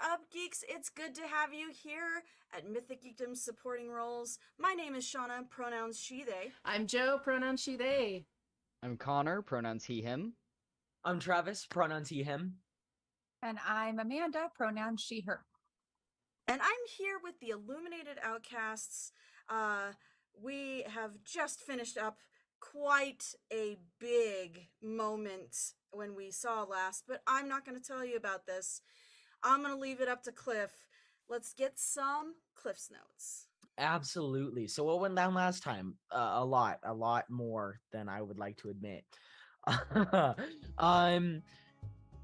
up, geeks? It's good to have you here at Mythic Geekdom Supporting Roles. My name is Shauna, pronouns she, they. I'm Joe, pronouns she, they. I'm Connor, pronouns he, him. I'm Travis, pronouns he, him. And I'm Amanda, pronouns she, her. And I'm here with the Illuminated Outcasts. We have just finished up quite a big moment when we saw last, but I'm not going to tell you about this. I'm going to leave it up to Cliff. Let's get some Cliff's notes. Absolutely. So what went down last time? A lot more than I would like to admit.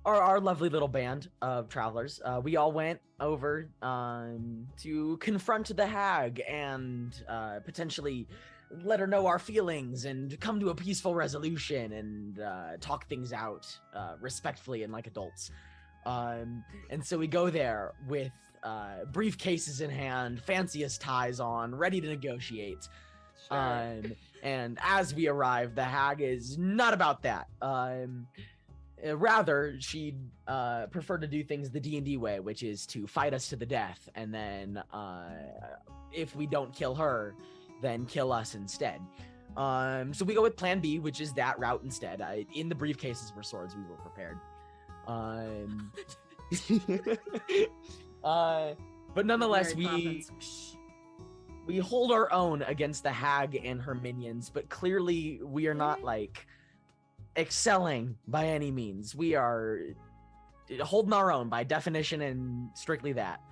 Our lovely little band of travelers, we all went over to confront the hag and potentially let her know our feelings and come to a peaceful resolution and talk things out respectfully and like adults. And so we go there with briefcases in hand, fanciest ties on, ready to negotiate. Sure. And as we arrive, the hag is not about that. Rather, she'd prefer to do things the D&D way, which is to fight us to the death, and then if we don't kill her, then kill us instead. So we go with plan B, which is that route instead. In the briefcases were swords, we were prepared. But nonetheless, we hold our own against the hag and her minions, but clearly we are not like excelling by any means. We are holding our own by definition and strictly that.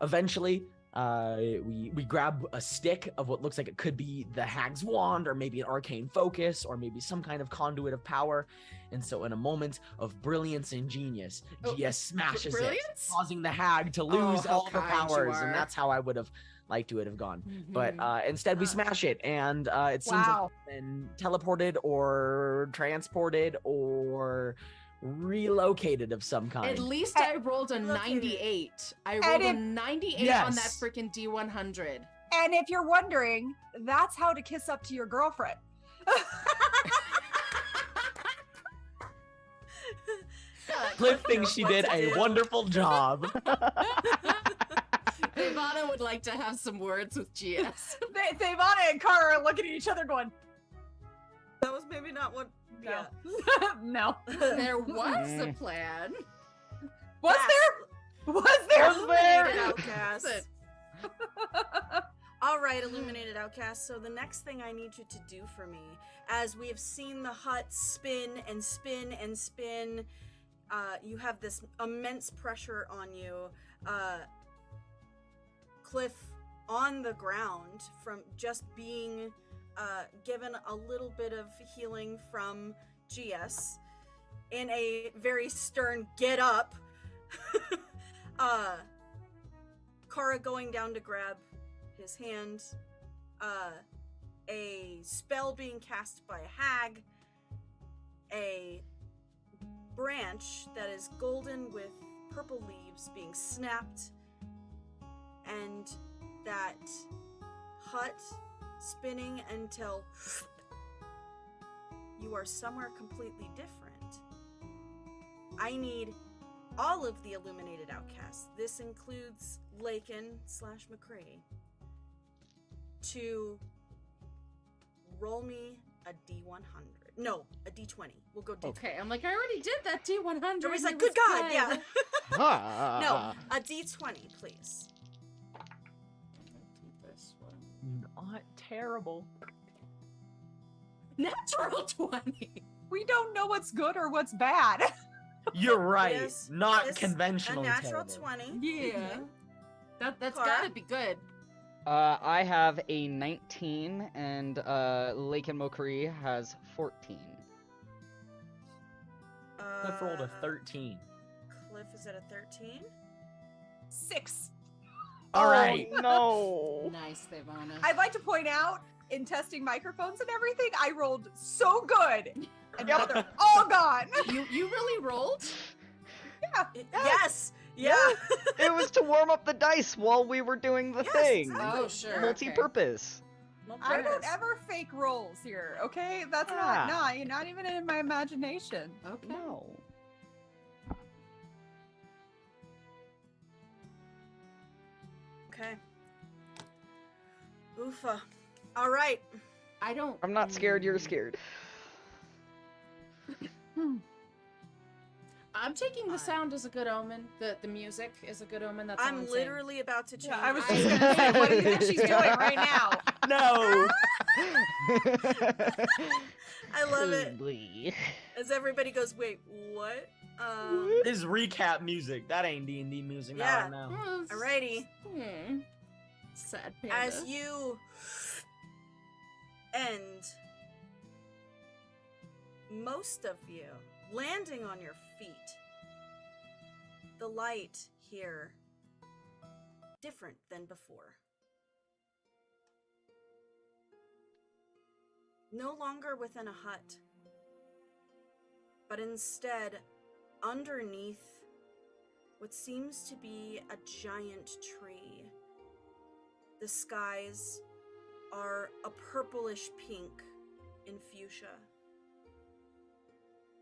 Eventually, we grab a stick of what looks like it could be the hag's wand, or maybe an arcane focus, or maybe some kind of conduit of power. And so in a moment of brilliance and genius, GS smashes it, causing the hag to lose all her powers. And that's how I would have liked to have gone. But instead we smash it, and it seems like it's been teleported or transported or relocated of some kind. At least I rolled a 98. I rolled a 98 on that freaking D100. And if you're wondering, that's how to kiss up to your girlfriend. Cliff thinks she did a wonderful job. Ivana would like to have some words with GS. Ivana and Kara are looking at each other going, that was maybe not what... Yeah. No. There was a plan. Was there? Was there? Illuminated Outcasts. All right, Illuminated Outcasts. So the next thing I need you to do for me, as we have seen the hut spin and spin and spin, you have this immense pressure on you. Cliff on the ground from just being given a little bit of healing from GS in a very stern get up. Kara going down to grab his hand. A spell being cast by a hag. A branch that is golden with purple leaves being snapped. And that hut spinning until you are somewhere completely different. I need all of the Illuminated Outcasts. This includes Lakin/McCree to roll me a D100. No, a D20. We'll go D20. Okay, I'm like, I already did that D100. Everybody's like, good God, yeah. No, a D20, please. Not terrible. Natural 20. We don't know what's good or what's bad. You're right. Yes, not it's conventional. A natural terrible. 20. Yeah. That's Clara? gotta be good. I have a 19, and Lake and Mokri has 14. Cliff rolled a 13. Cliff is at a 13. 6. All right. No. Nice, Ivana. I'd like to point out, in testing microphones and everything, I rolled so good. And now they're all gone. You really rolled? Yeah. Yes. Yeah. It was to warm up the dice while we were doing the thing. exactly. Oh, sure. Multi-purpose. I don't ever fake rolls here, okay? That's not even in my imagination. Okay. No. Okay. Oofa. All right. I'm not scared, you're scared. I'm taking the sound as a good omen. The music is a good omen. That's all I'm saying. literally about to change. Yeah, I was it. just gonna say, what do you think she's doing right now? No. I love it. Ugly. As everybody goes, wait, what? This is recap music. That ain't D&D music. Yeah. Not right now. Alrighty. Sad panda. As you end, most of you landing on your feet, the light here different than before. No longer within a hut, but instead underneath what seems to be a giant tree. The skies are a purplish pink in fuchsia.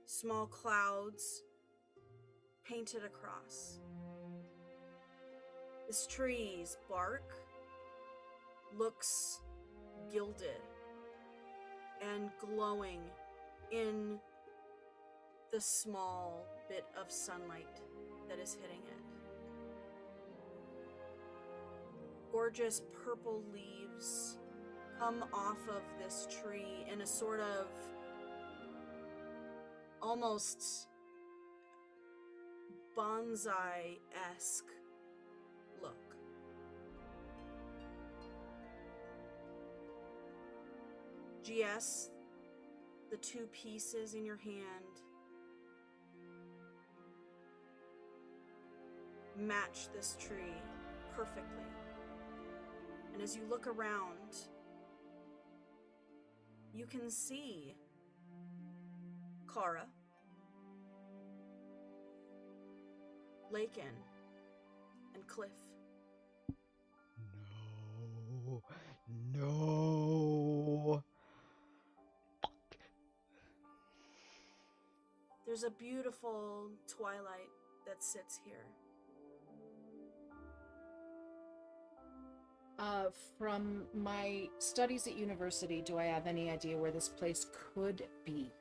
Small clouds painted across. This tree's bark looks gilded and glowing in the small bit of sunlight that is hitting it. Gorgeous purple leaves come off of this tree in a sort of almost bonsai-esque look. GS, the two pieces in your hand match this tree perfectly. And as you look around, you can see Kara, Lakin, and Cliff. No. There's a beautiful twilight that sits here. From my studies at university, do I have any idea where this place could be?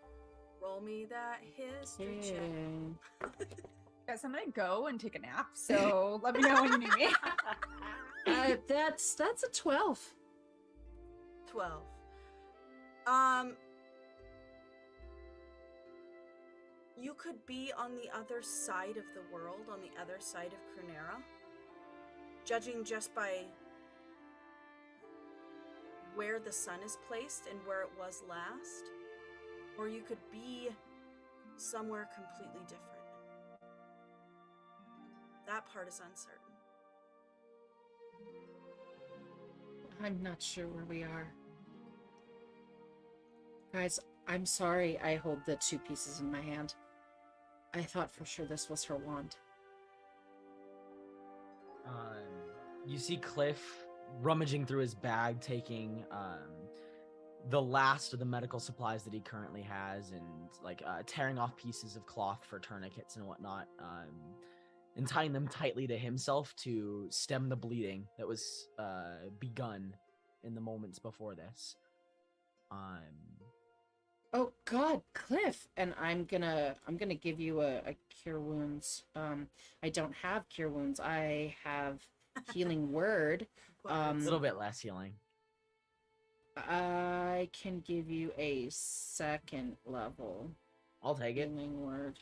Roll me that history check. Guys, I'm gonna go and take a nap, so let me know when you need me. That's a 12. 12. You could be on the other side of the world, on the other side of Crunera, judging just by where the sun is placed and where it was last, or you could be somewhere completely different. That part is uncertain. I'm not sure where we are. Guys, I'm sorry I hold the two pieces in my hand. I thought for sure this was her wand. You see Cliff rummaging through his bag, taking the last of the medical supplies that he currently has, and tearing off pieces of cloth for tourniquets and whatnot, and tying them tightly to himself to stem the bleeding that was begun in the moments before this. Oh God, Cliff! And I'm gonna give you a cure wounds. I don't have cure wounds. I have healing word. A little bit less healing. I can give you a second level. I'll take it. Healing word.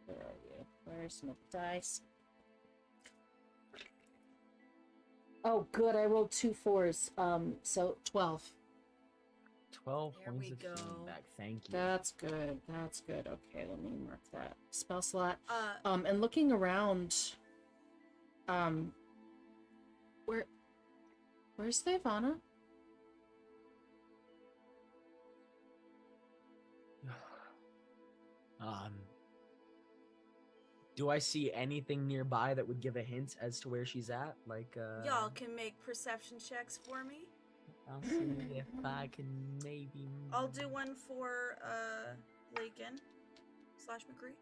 Where are you? Where's my dice? Oh, good. I rolled 2 4s. So 12. 12 There points we of go. healing back. Thank you. That's good. That's good. Okay, let me mark that spell slot. Uh, And looking around, where's the Ivana? Do I see anything nearby that would give a hint as to where she's at? y'all can make perception checks for me. I'll see if I can maybe. I'll do one for Lakin, McCree.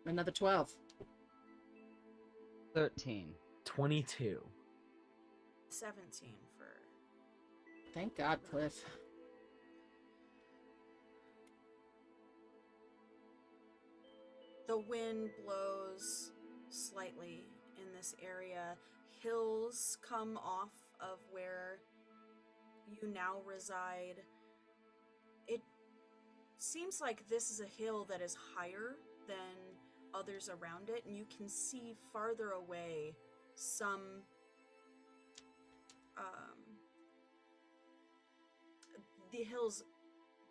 Another 12. 13. 22. 17 for. Thank God, Cliff. The wind blows slightly in this area. Hills come off of where you now reside. It seems like this is a hill that is higher than others around it, and you can see farther away some the hills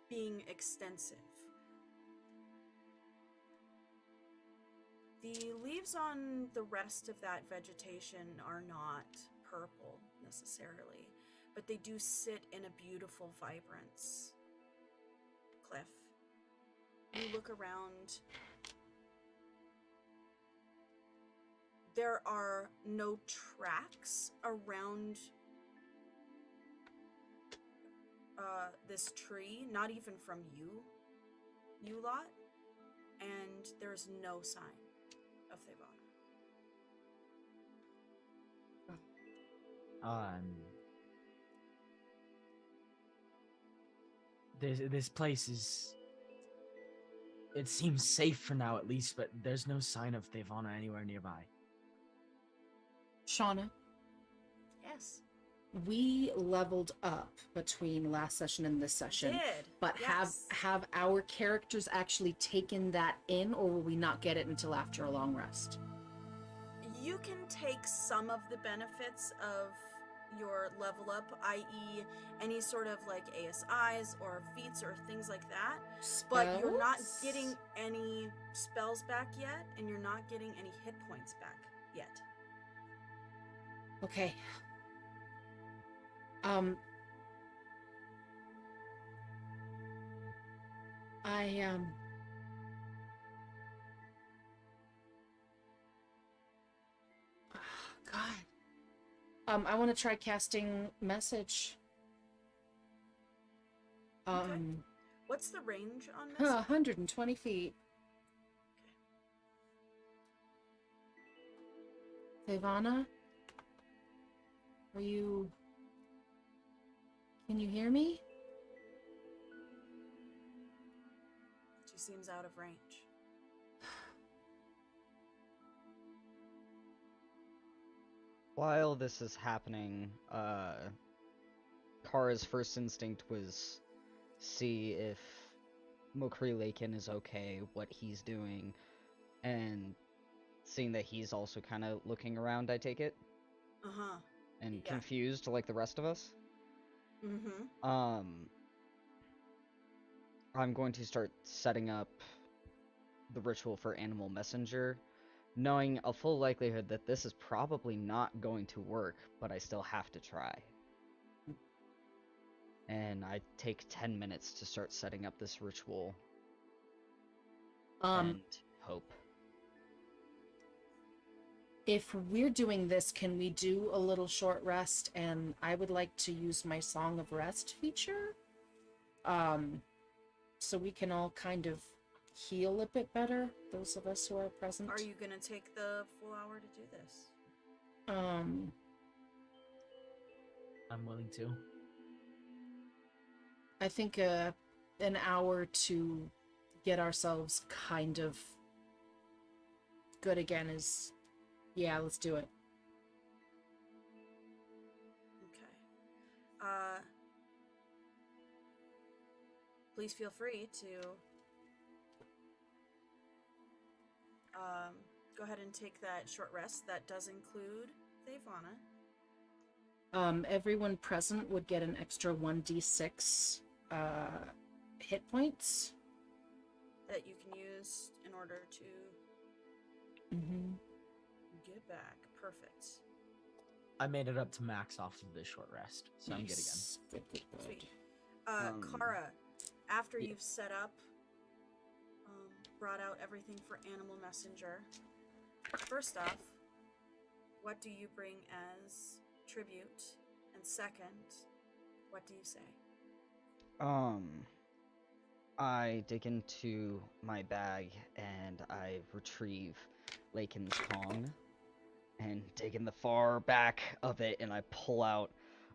being extensive. The leaves on the rest of that vegetation are not purple necessarily, but they do sit in a beautiful vibrance. Cliff, you look around. There are no tracks around this tree, not even from you lot, and there's no sign of Thavana. This place is. It seems safe for now, at least, but there's no sign of Thavana anywhere nearby. Shauna, Yes. we leveled up between last session and this session. Did. But yes. have our characters actually taken that in, or will we not get it until after a long rest? You can take some of the benefits of your level up, i.e. any sort of like ASIs or feats or things like that. But you're not Spells? getting any spells back yet, and you're not getting any hit points back yet. Okay. God. I want to try casting message. What's the range on this? 120 feet. Thavana? Are you... Can you hear me? She seems out of range. While this is happening, Kara's first instinct was see if Mokri Lakin is okay, what he's doing, and seeing that he's also kind of looking around, I take it? Uh-huh. And Yeah. confused like the rest of us? Mm-hmm. I'm going to start setting up the ritual for Animal Messenger, knowing a full likelihood that this is probably not going to work, but I still have to try. And I take 10 minutes to start setting up this ritual. And hope. If we're doing this, can we do a little short rest? And I would like to use my Song of Rest feature. So we can all kind of heal a bit better, those of us who are present. Are you gonna take the full hour to do this? I'm willing to. I think an hour to get ourselves kind of good again is... Yeah, let's do it. Okay. Please feel free to go ahead and take that short rest. That does include Thavana. Everyone present would get an extra 1d6 hit points. That you can use in order to get back. Perfect. I made it up to max off of this short rest, so I'm good again. Good, good, good. Sweet. Kara, after yeah. you've set up, brought out everything for Animal Messenger, first off, what do you bring as tribute? And second, what do you say? I dig into my bag and I retrieve Lakin's Kong and dig in the far back of it and I pull out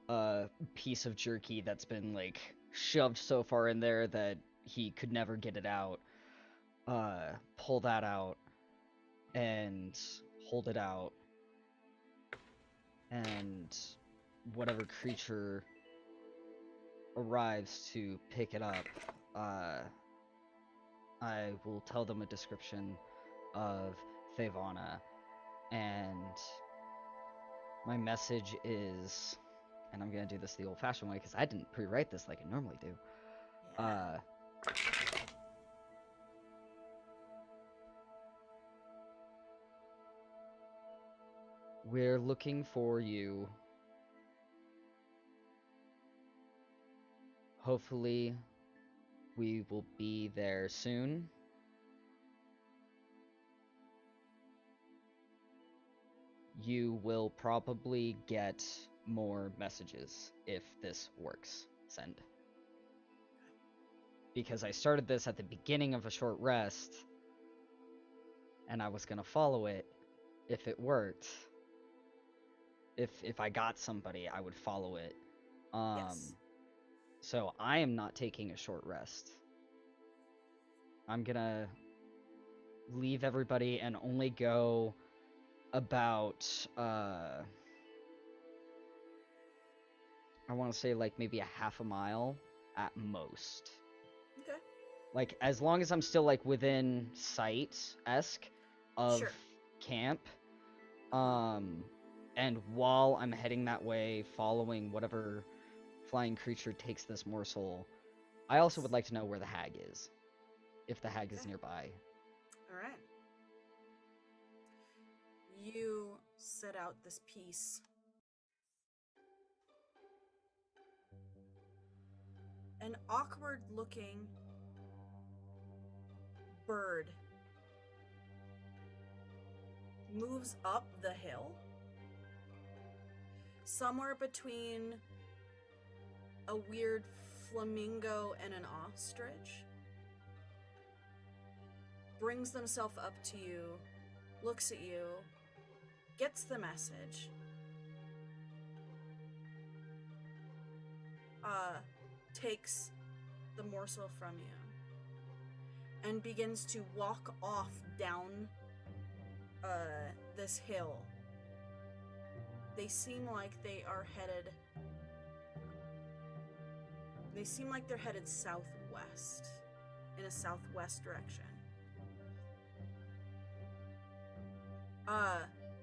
a piece of jerky that's been like shoved so far in there that he could never get it out. Pull that out and hold it out, and whatever creature arrives to pick it up, I will tell them a description of Thavana, and my message is, and I'm gonna do this the old-fashioned way because I didn't pre-write this like I normally do. Yeah. We're looking for you. Hopefully, we will be there soon. You will probably get more messages if this works. Send. Because I started this at the beginning of a short rest, and I was gonna follow it if it worked. If I got somebody, I would follow it. Yes. So I am not taking a short rest. I'm gonna leave everybody and only go about I want to say like maybe a half a mile at most. Okay. Like as long as I'm still like within sight-esque of Sure. camp. And while I'm heading that way, following whatever flying creature takes this morsel, I also would like to know where the hag is. If the hag is Okay. nearby. All right. You set out this piece. An awkward looking bird moves up the hill, somewhere between a weird flamingo and an ostrich, brings themselves up to you, looks at you, gets the message, takes the morsel from you, and begins to walk off down this hill. They seem like they are headed. They seem like they're headed southwest, in a southwest direction.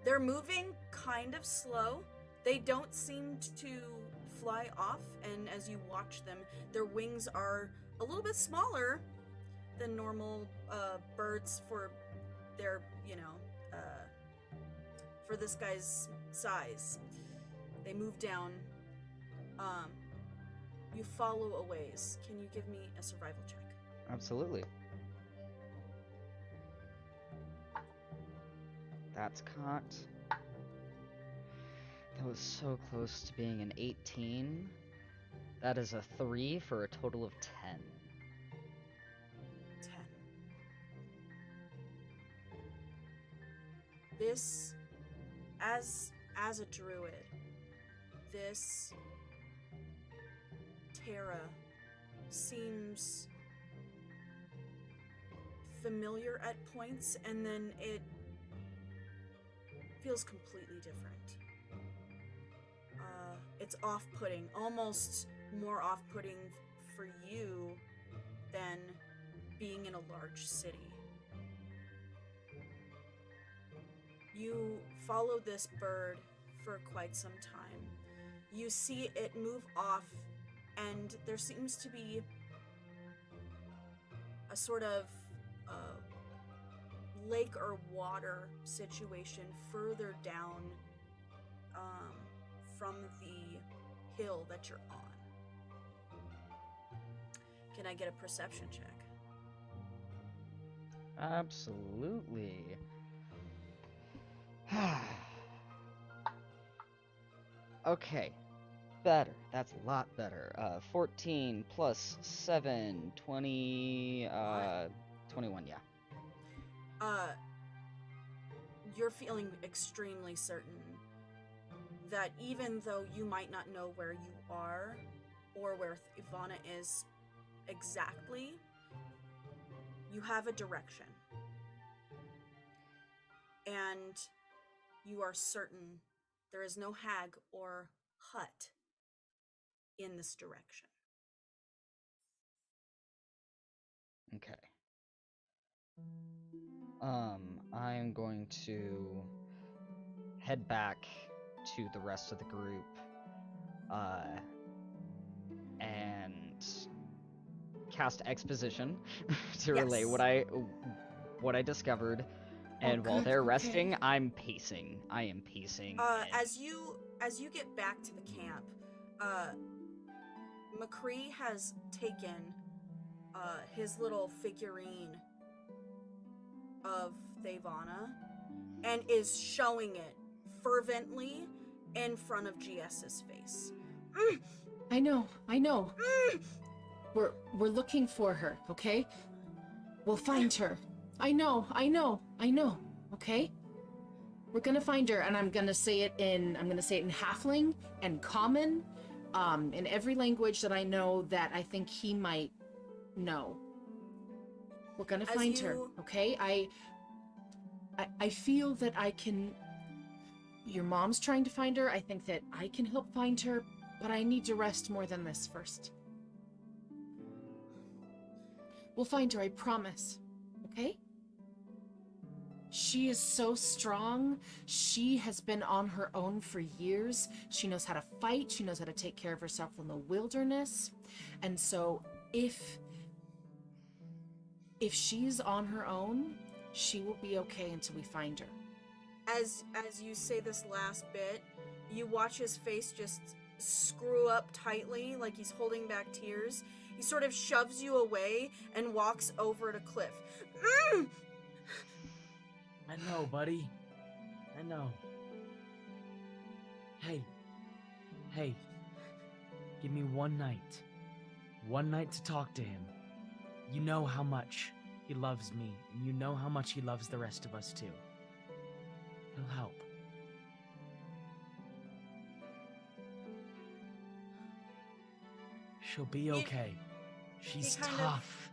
They're moving kind of slow. They don't seem to fly off, and as you watch them, their wings are a little bit smaller than normal birds for their, for this guy's size. They move down. You follow a ways. Can you give me a survival check? Absolutely. That's cocked. That was so close to being an 18. That is a 3 for a total of 10. 10. This, as a druid, this Terra seems familiar at points, and then it feels completely different. It's off-putting, almost more off-putting for you than being in a large city. You follow this bird for quite some time. You see it move off, and there seems to be a sort of lake or water situation further down from the hill that you're on. Can I get a perception check? Absolutely. Okay. better. That's a lot better. 14 plus 7, 20, 21, yeah. You're feeling extremely certain that even though you might not know where you are or where Ivana is exactly, you have a direction. And you are certain there is no hag or hut in this direction. Okay. I'm going to head back to the rest of the group, and cast exposition to relay Yes. what I discovered. Oh, And while good, they're okay. resting, I'm pacing. I am pacing. and- As you get back to the camp, McCree has taken his little figurine of Thavana and is showing it fervently in front of GS's face. I know. We're looking for her, okay? We'll find her. I know, okay? We're gonna find her, and I'm gonna say it in Halfling and Common, in every language that I know that I think he might know. We're gonna find her, okay? I feel that I can. Your mom's trying to find her. I think that I can help find her, but I need to rest more than this first. We'll find her, I promise. Okay? She is so strong. She has been on her own for years. She knows how to fight. She knows how to take care of herself in the wilderness. And so if she's on her own, she will be okay until we find her. As you say this last bit, you watch his face just screw up tightly, like he's holding back tears. He sort of shoves you away and walks over to Cliff. I know, buddy. I know. Hey. Give me one night. One night to talk to him. You know how much he loves me, and you know how much he loves the rest of us too. He'll help. She'll be okay. She's kind of- tough.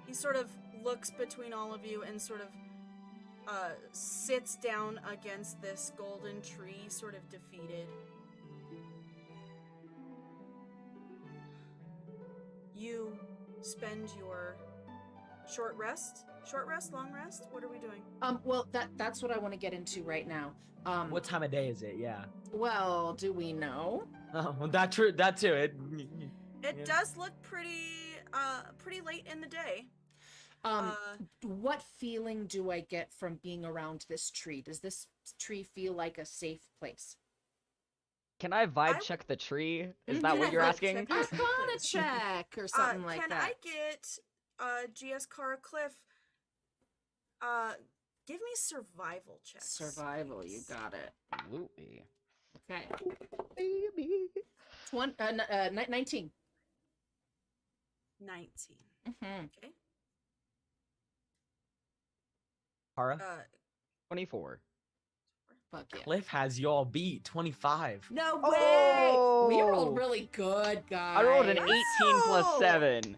He sort of looks between all of you and sort of sits down against this golden tree, sort of defeated. You spend your short rest, long rest? What are we doing? Well, that's what I want to get into right now. What time of day is it? Yeah. Well, do we know? Oh, well, that too. It Yeah. does look pretty late in the day. What feeling do I get from being around this tree? Does this tree feel like a safe place? Can I vibe check the tree? Is that Can what I you're vibe asking? check? Arcana check or something like can that. I get GS Cara Cliff? Give me survival checks. Survival, you got it. Absolutely. Okay. Baby. 19. 19. Mm-hmm. Okay. Kara? 24. Fuck yeah. Cliff has y'all beat 25. No way! Oh! We rolled really good, guys. I rolled an 18 plus Wow! 7.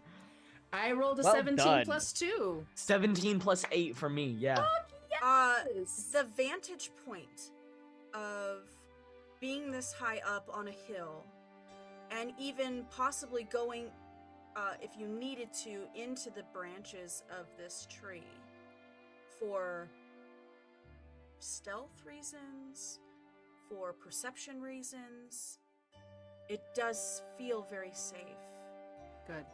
I rolled a Well 17 done. plus 2. 17 plus 8 for me, yeah. The vantage point of being this high up on a hill, and even possibly going, if you needed to, into the branches of this tree for stealth reasons, for perception reasons, it does feel very safe. Good.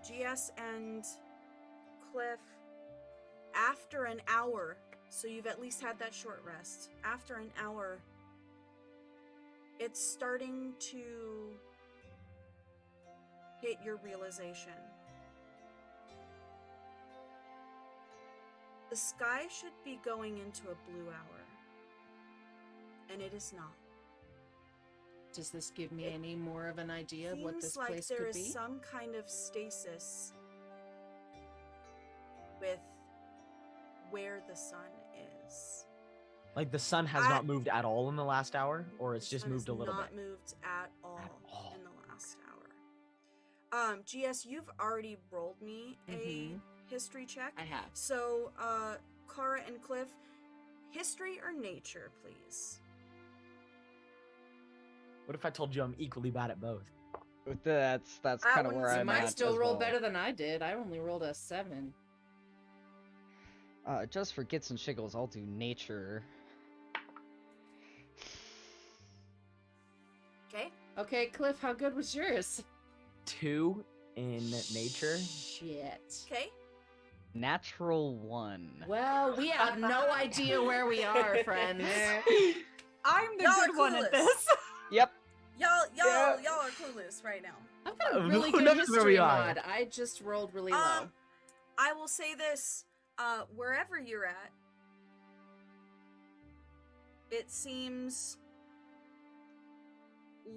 GS and Cliff, after an hour, so you've at least had that short rest, after an hour, it's starting to hit your realization. The sky should be going into a blue hour, and it is not. Does this give me any more of an idea of what this Seems like place there could is be? some kind of stasis with where the sun is. Like the sun has I- not moved at all in the last hour, or it's The just sun moved a has little not bit. moved at all, all. in the last hour. GS, you've already rolled me a history check. I have. So, Kara and Cliff, history or nature, please? What if I told you I'm equally bad at both? That's I kind of wouldn't where say You I'm might at still as roll well. better than I did. I only rolled a 7. Just for gits and shiggles, I'll do nature. Okay. Okay, Cliff, how good was yours? 2 in nature. Shit. Okay. Natural 1. Well, we have no idea where we are, friends. I'm the Y'all are good one at clueless. this. Yep. Y'all Yeah. are clueless right now. I've got a Who really good knows where history we are? mod. I just rolled really low. I will say this, wherever you're at, it seems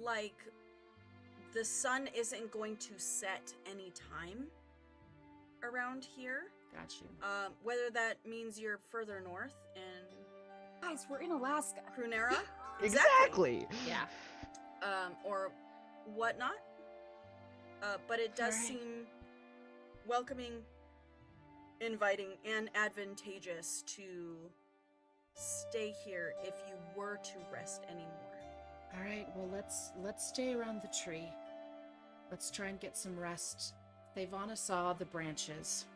like the sun isn't going to set any time around here. Got you. Whether that means you're further north in Guys, we're in Alaska. Crunera, Exactly. Yeah. or whatnot. But it does Alright. seem welcoming, inviting, and advantageous to stay here if you were to rest anymore. All right. Well, let's stay around the tree. Let's try and get some rest. Thavana saw the branches,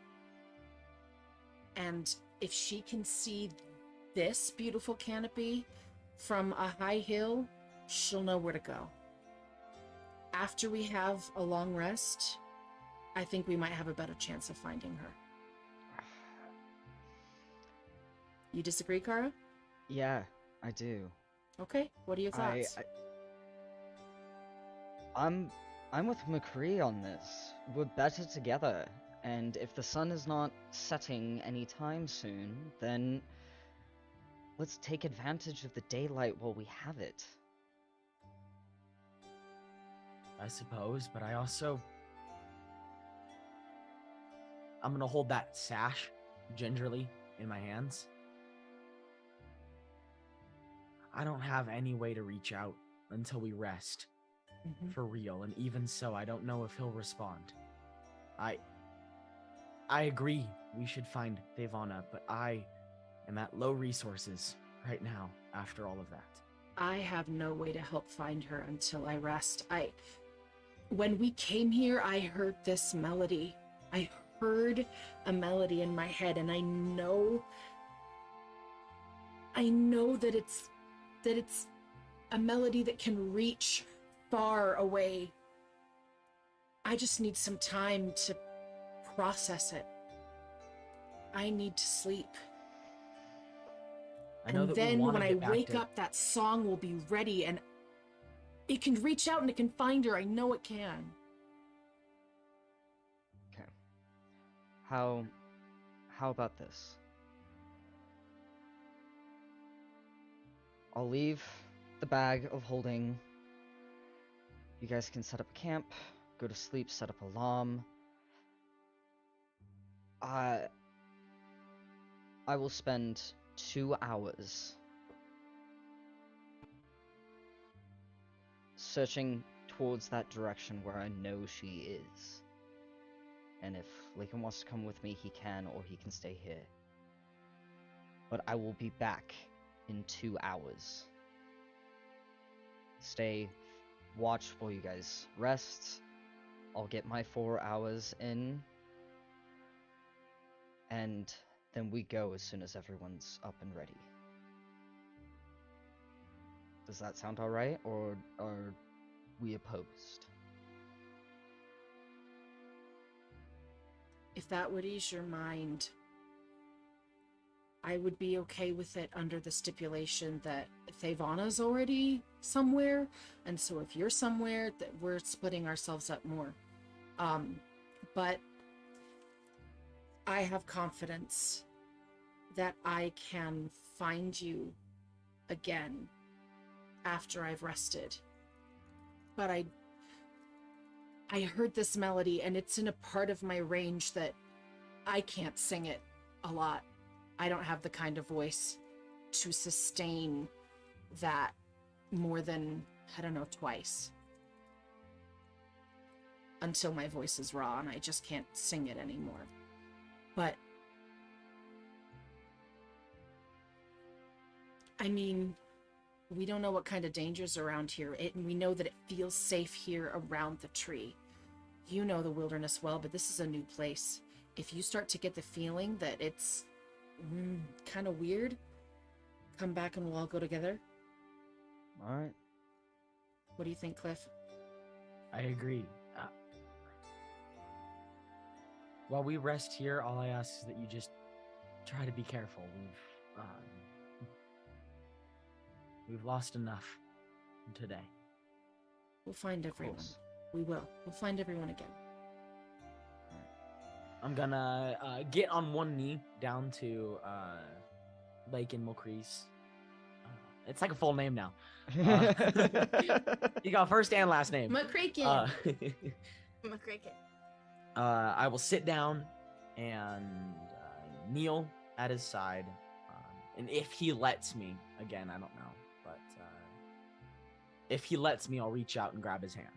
and if she can see this beautiful canopy from a high hill, she'll know where to go. After we have a long rest, I think we might have a better chance of finding her. You disagree, Kara? Yeah, I do. Okay. What are your thoughts? I'm with McCree on this. We're better together, and if the sun is not setting anytime soon, then let's take advantage of the daylight while we have it. I suppose, but I'm gonna hold that sash gingerly in my hands. I don't have any way to reach out until we rest, for real, and even so, I don't know if he'll respond. I agree we should find Thavana, but I am at low resources right now after all of that. I have no way to help find her until I rest. When we came here, I heard this melody. I heard a melody in my head, and I know that it's a melody that can reach far away. I just need some time to process it. I need to sleep. I know And that we then wanna when I get back wake to- up, that song will be ready, and it can reach out and it can find her. I know it can. Okay. How about this? I'll leave the bag of holding. You guys can set up a camp, go to sleep, set up alarm. I will spend 2 hours searching towards that direction where I know she is. And if Lakin wants to come with me, he can, or he can stay here. But I will be back in 2 hours. Watch while you guys rest. I'll get my 4 hours in. And then we go as soon as everyone's up and ready. Does that sound alright, or are we opposed? If that would ease your mind, I would be okay with it under the stipulation that Thavana's already somewhere, and so if you're somewhere, that we're splitting ourselves up more. But I have confidence that I can find you again after I've rested. but I heard this melody, and it's in a part of my range that I can't sing it a lot. I don't have the kind of voice to sustain that more than, I don't know, twice. Until my voice is raw and I just can't sing it anymore. But I mean, we don't know what kind of dangers around here. We know that it feels safe here around the tree. You know the wilderness well, but this is a new place. If you start to get the feeling that it's kind of weird, come back and we'll all go together. All right. What do you think, Cliff? I agree. While we rest here, all I ask is that you just try to be careful. We've lost enough today. We'll find everyone. course. We will. We'll find everyone again. I'm gonna get on one knee down to Lake and Mulcrease. It's like a full name now. You got first and last name. McCracken! McCracken. I will sit down and kneel at his side. And if he lets me, again, I don't know, but if he lets me, I'll reach out and grab his hand.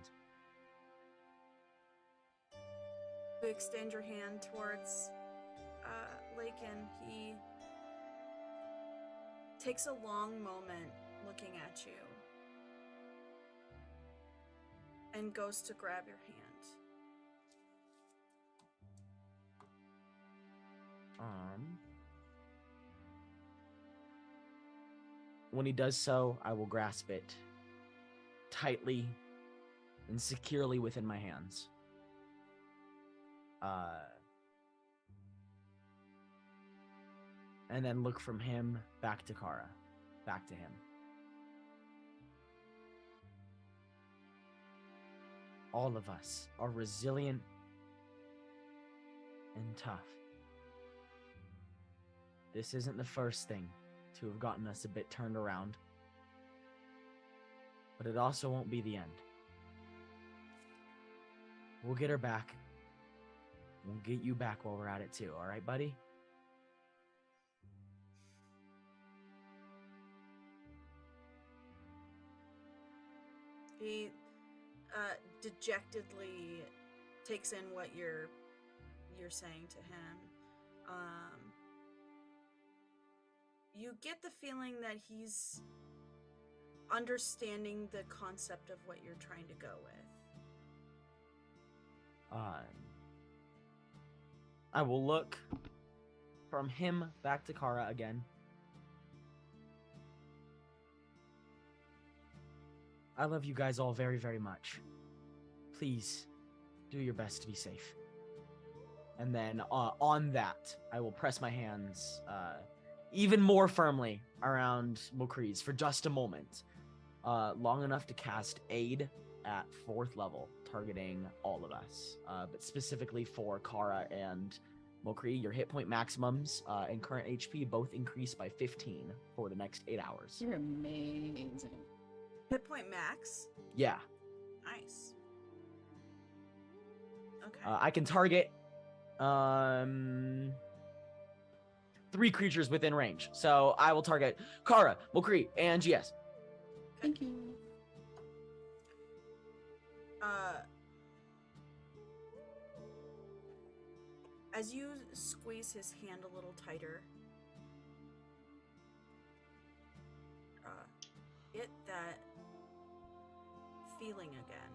You extend your hand towards Lakin. He takes a long moment looking at you and goes to grab your hand. When he does so, I will grasp it tightly and securely within my hands. And then look from him back to Kara, back to him. All of us are resilient and tough. This isn't the first thing to have gotten us a bit turned around, but it also won't be the end. We'll get her back. We'll get you back while we're at it too, all right, buddy? He dejectedly takes in what you're saying to him. You get the feeling that he's understanding the concept of what you're trying to go with. I will look from him back to Kara again. I love you guys all very, very much. Please do your best to be safe. And then on that, I will press my hands even more firmly around Mulcrease for just a moment. Long enough to cast Aid at 4th level, targeting all of us. But specifically for Kara and Mulcree, your hit point maximums and current HP both increase by 15 for the next 8 hours. You're amazing. Hit point max? Yeah. Nice. Okay. I can target 3 creatures within range. So I will target Kara, Mulcree, and GS. Thank you. As you squeeze his hand a little tighter, get that feeling again.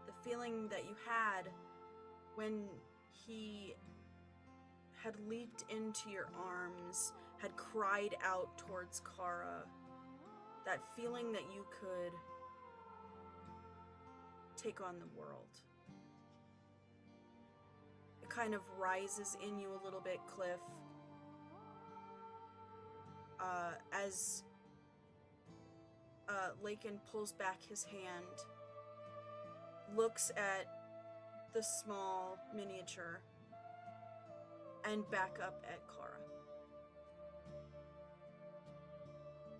The feeling that you had when he had leaped into your arms, had cried out towards Kara. That feeling that you could take on the world. It kind of rises in you a little bit, Cliff. As Lakin pulls back his hand, looks at the small miniature, and back up at Kara.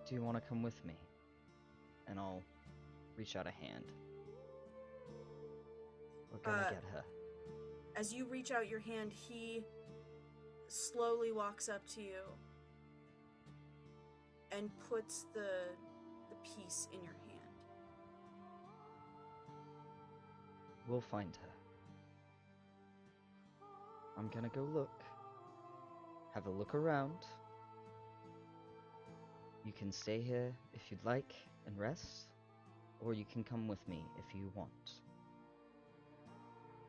Do you want to come with me? And I'll reach out a hand. We're gonna get her. As you reach out your hand, he slowly walks up to you and puts the piece in your hand. We'll find her. I'm gonna go look. Have a look around. You can stay here if you'd like and rest, or you can come with me if you want.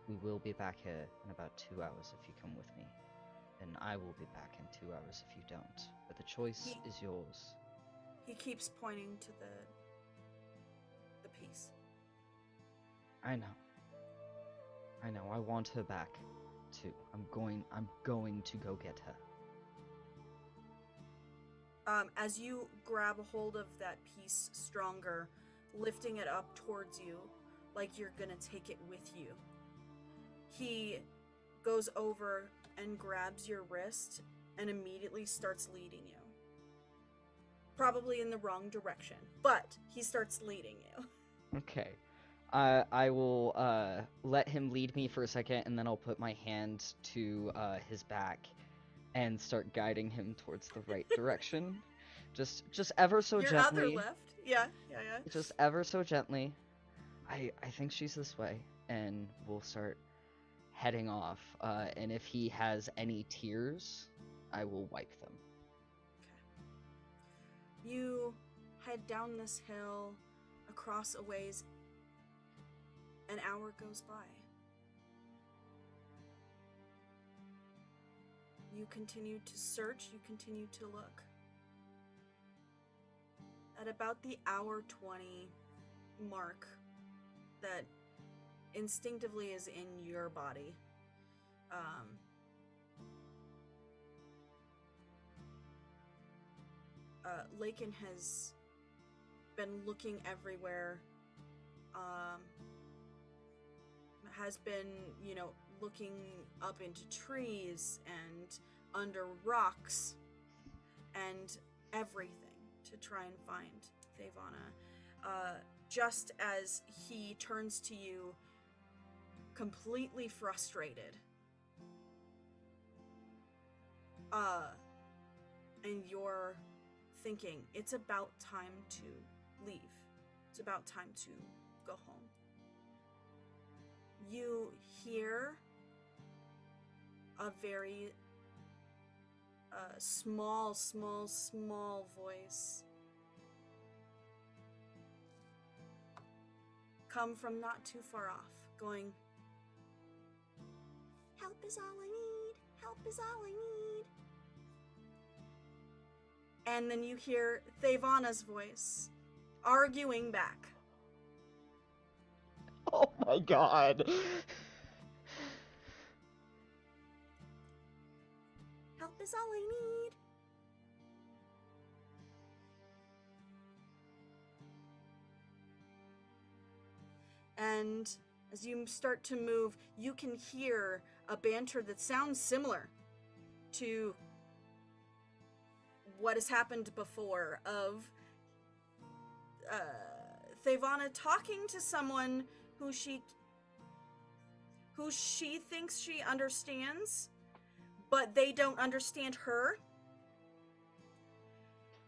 We will be back here in about 2 hours if you come with me, and I will be back in 2 hours if you don't. But the choice is yours. He keeps pointing to the piece. I know. I want her back too. I'm going to go get her. As you grab a hold of that piece stronger, lifting it up towards you, like you're gonna take it with you, he goes over and grabs your wrist and immediately starts leading you. Probably in the wrong direction, but he starts leading you. Okay. I will let him lead me for a second, and then I'll put my hand to his back and start guiding him towards the right direction. Just ever so Your gently. other left? Yeah. Just ever so gently. I think she's this way, and we'll start heading off. And if he has any tears, I will wipe them. Okay. You head down this hill, across a ways. An hour goes by. You continue to search, you continue to look. At about the hour 20 mark that instinctively is in your body, Lakin has been looking everywhere, has been, looking up into trees and under rocks and everything to try and find Thevana. Just as he turns to you, completely frustrated, and you're thinking, it's about time to leave. It's about time to go home. You hear a very small voice come from not too far off, going, "Help is all I need, help is all I need." And then you hear Thevana's voice arguing back. Oh my god. Help is all I need. And as you start to move, you can hear a banter that sounds similar to what has happened before, of Thevana talking to someone who she thinks she understands, but they don't understand her.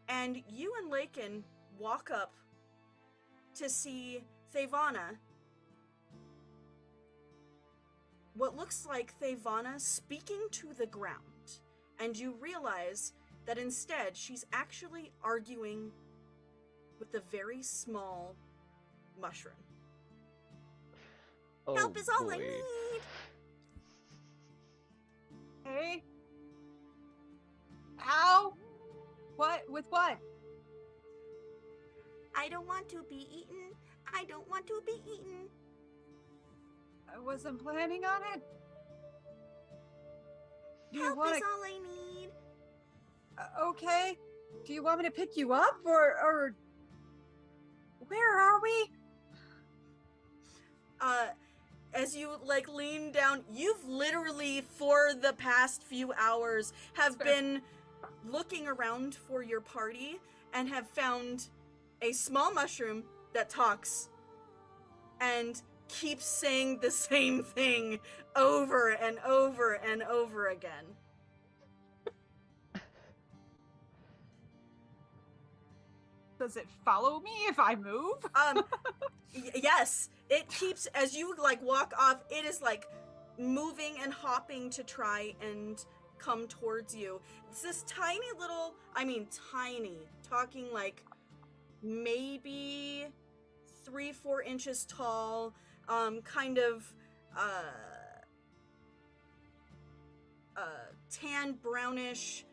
And you and Lakin walk up to see Thevana. What looks like Thevana speaking to the ground. And you realize that instead she's actually arguing with a very small mushroom. Oh, Help is all I boy. need. Hey? Ow? What? With what? I don't want to be eaten. I don't want to be eaten. I wasn't planning on it. Do you Help want is to? all I need. Okay. Do you want me to pick you up, or where are we? As you lean down, you've literally for the past few hours have been looking around for your party and have found a small mushroom that talks and keeps saying the same thing over and over and over again. Does it follow me if I move? Yes, it keeps, as you like walk off, it is like moving and hopping to try and come towards you. It's this tiny little, I mean tiny, talking like maybe 3-4 inches tall, kind of tan brownish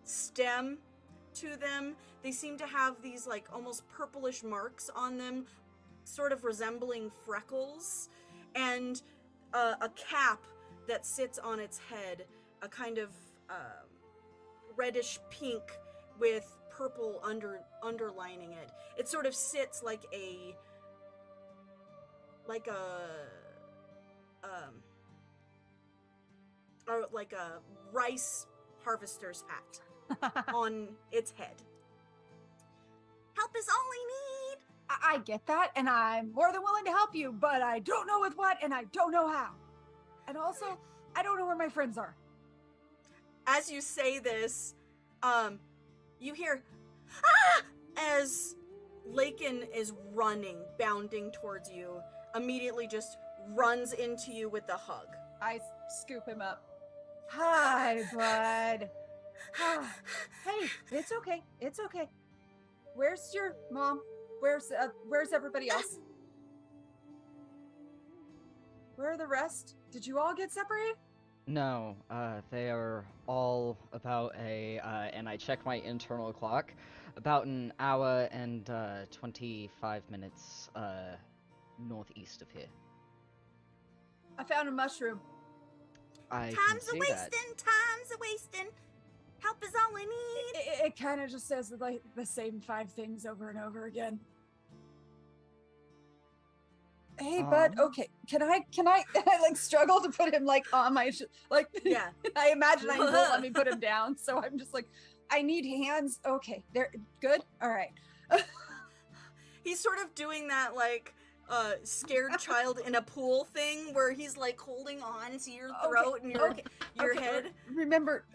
stem to them. They seem to have these like almost purplish marks on them, sort of resembling freckles, and a cap that sits on its head, a kind of reddish pink with purple underlining it. It sort of sits like a or like a rice harvester's hat on its head. Help is all we need. I get that, and I'm more than willing to help you, but I don't know with what, and I don't know how. And also, I don't know where my friends are. As you say this, you hear, ah! As Lakin is running, bounding towards you, immediately just runs into you with a hug. I scoop him up. Hi, bud. Hey, it's okay. It's okay. Where's your mom? Where's everybody else? Where are the rest? Did you all get separated? No, they are all about and I check my internal clock, about an hour and 25 minutes northeast of here. I found a mushroom. I can Time's a see wasting, that. time's a wasting. Help is all we need. It kind of just says like the same 5 things over and over again. Hey, bud. Okay, can I I like struggle to put him like on my like. Yeah. I imagine I won't let me put him down, so I'm just like, I need hands. Okay, they're good. All right. He's sort of doing that like scared child in a pool thing where he's like holding on to your throat and your head. Remember,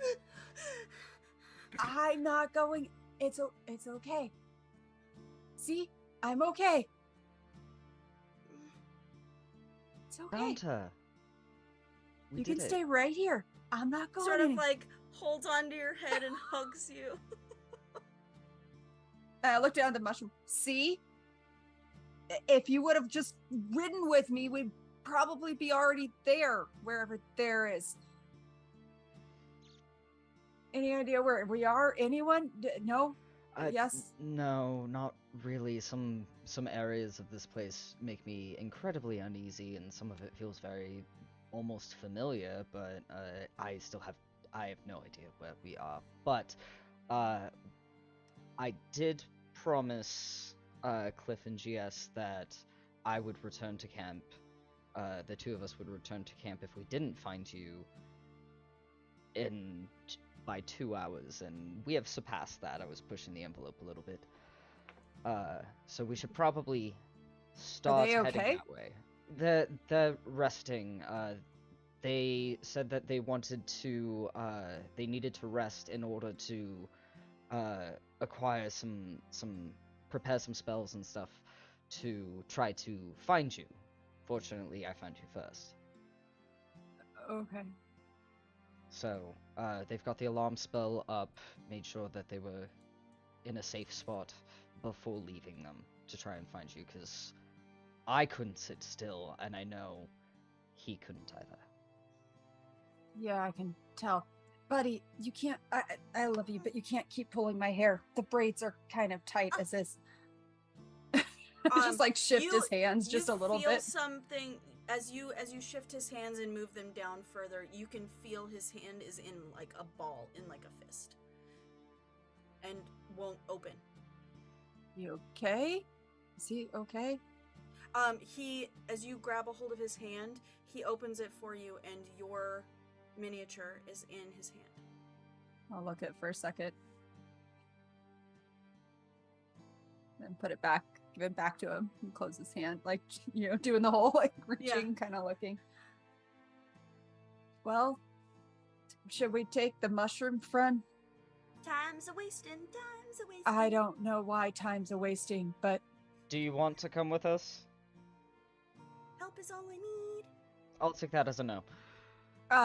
I'm not going. It's okay. See, I'm okay. It's okay. Found her. We You did can it. stay right here. I'm not going. Sort of anywhere. like holds onto your head and hugs you. I look down at the mushroom. See? If you would have just ridden with me, we'd probably be already there, wherever there is. Any idea where we are? Anyone? No? Yes? No, not really. Some areas of this place make me incredibly uneasy, and some of it feels very almost familiar. But I have no idea where we are. But I did promise Cliff and GS that I would return to camp. The two of us would return to camp if we didn't find you by 2 hours, and we have surpassed that. I was pushing the envelope a little bit. So we should probably start heading that way. They're resting. They said that they wanted to, they needed to rest in order to acquire prepare some spells and stuff to try to find you. Fortunately, I found you first. Okay. So, they've got the alarm spell up, made sure that they were in a safe spot before leaving them to try and find you, because I couldn't sit still, and I know he couldn't either. Yeah, I can tell. Buddy, you can't, I love you, but you can't keep pulling my hair. The braids are kind of tight as is. Just like shift his hands just a little You feel bit. something as you shift his hands and move them down further. You can feel his hand is in like a ball, in like a fist, and won't open. You okay? Is he okay? He, as you grab a hold of his hand, he opens it for you, and your miniature is in his hand. I'll look at it for a second. Then put it back give it back to him and close his hand, like, doing the whole like reaching, kind of looking. Well, should we take the mushroom, friend? Time's a wasting, time's a wasting. I don't know why time's a wasting, but Do you want to come with us? Help is all I need. I'll take that as a no.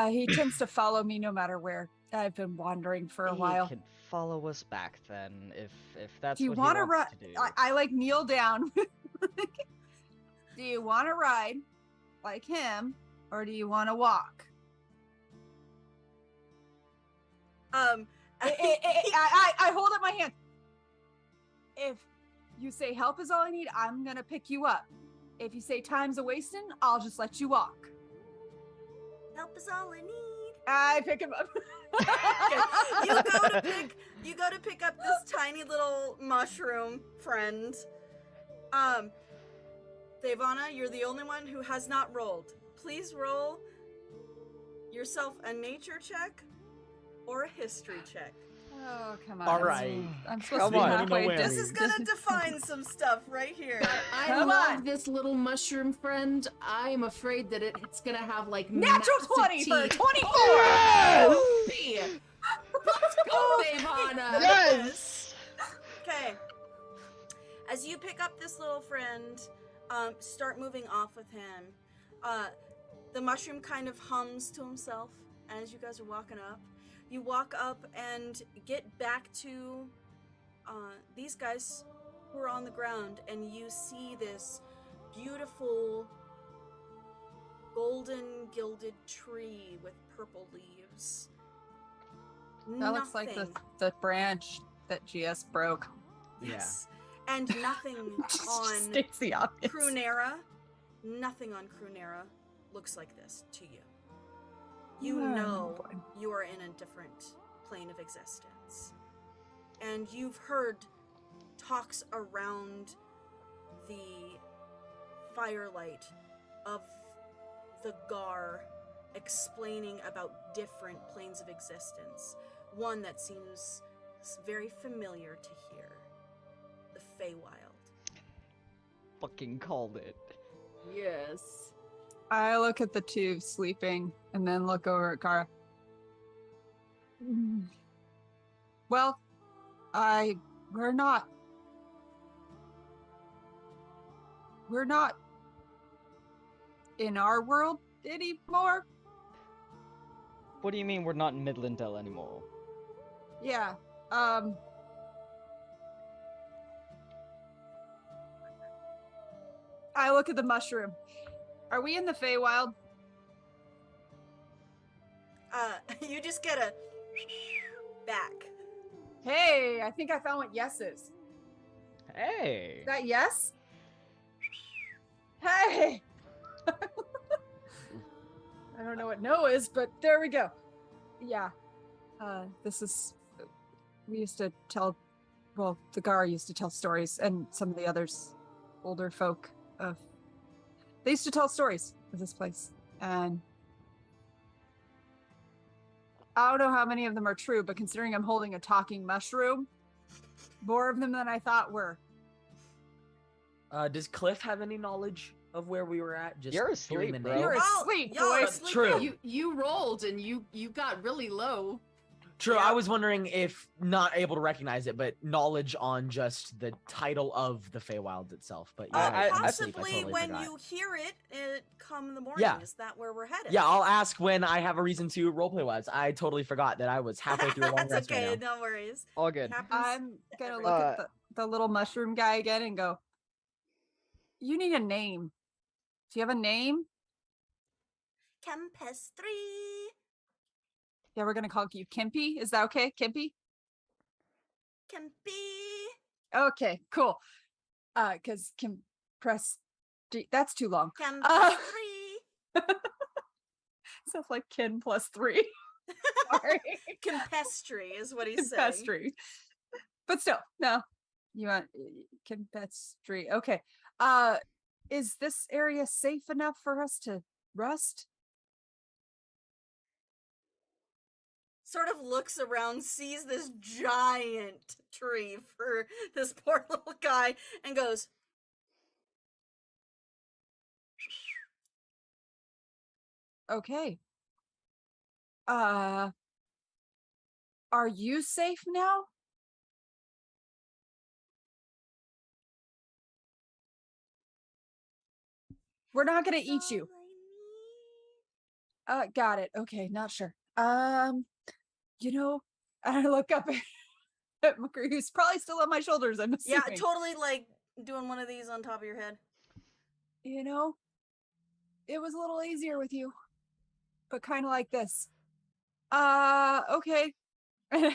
he tends to follow me no matter where. I've been wandering for a He while. can follow us back then, if that's Do you what want he to wants ride? to do. I like kneel down. Do you want to ride like him, or do you want to walk? I hold up my hand. If you say help is all I need, I'm gonna pick you up. If you say time's a wasting, I'll just let you walk. Help is all I need. I pick him up. Okay. You go to pick up this tiny little mushroom friend. Devana, you're the only one who has not rolled. Please roll yourself a nature check or a history check. Oh, come on. All right. I'm supposed Come to be on. halfway. Where This is gonna define some stuff right here. I Come love on. this little mushroom friend. I'm afraid that it's gonna have like Natural massive 20 for teeth. 24! Whoopee! Let's go, Devana! Yes! Okay. As you pick up this little friend, start moving off with him. The mushroom kind of hums to himself as you guys are walking up. You walk up and get back to these guys who are on the ground, and you see this beautiful golden gilded tree with purple leaves. That looks like the branch that GS broke. Yes. And nothing on States the obvious. Crunera, nothing on Crunera looks like this to you. You Oh, know boy. you are in a different plane of existence. And you've heard talks around the firelight of the Gar explaining about different planes of existence. One that seems very familiar to hear. The Feywild. Fucking called it. Yes. I look at the two sleeping and then look over at Kara. Well, we're not in our world anymore. What do you mean we're not in Midlendell anymore? Yeah. I look at the mushroom. Are we in the Feywild? You just get a back. Hey, I think I found what yes is. Hey! Is that yes? Hey! I don't know what no is, but there we go. Yeah. This is... We used to tell... Well, the Gar used to tell stories, and some of the others, older folk of... They used to tell stories of this place, and... I don't know how many of them are true, but considering I'm holding a talking mushroom, more of them than I thought were. Does Cliff have any knowledge of where we were at? Just You're hearing asleep, the bro. name? You're Oh, asleep, y'all are boy. sleeping. True. You rolled and you got really low. True. Yeah. I was wondering if not able to recognize it, but knowledge on just the title of the Feywild itself. But yeah, I'm asleep. I Possibly totally when forgot. you hear it come in the morning. Yeah. Is that where we're headed? Yeah, I'll ask when I have a reason to roleplay wise. I totally forgot that I was halfway through a long That's rest okay. right now. No worries. All good. Happens I'm to gonna everyone. look at the little mushroom guy again and go, you need a name. Do you have a name? Kempestry. Yeah, we're gonna call you Kimpy. Is that okay? Kimpy? Kempy. Okay, cool. Because press G, that's too long. Kempestry. Sounds like kin plus 3. Sorry. Kempestry is what he's saying. Kempestry. But still, no. You want Kempestry. Okay. Is this area safe enough for us to rust? Sort of looks around, sees this giant tree for this poor little guy, and goes, Okay. Are you safe now? We're not gonna eat you. Got it. Okay, not sure. You know, I look up at McCree, who's probably still on my shoulders, I'm Yeah, assuming. totally like doing one of these on top of your head. You know, it was a little easier with you, but kind of like this. Okay. I'm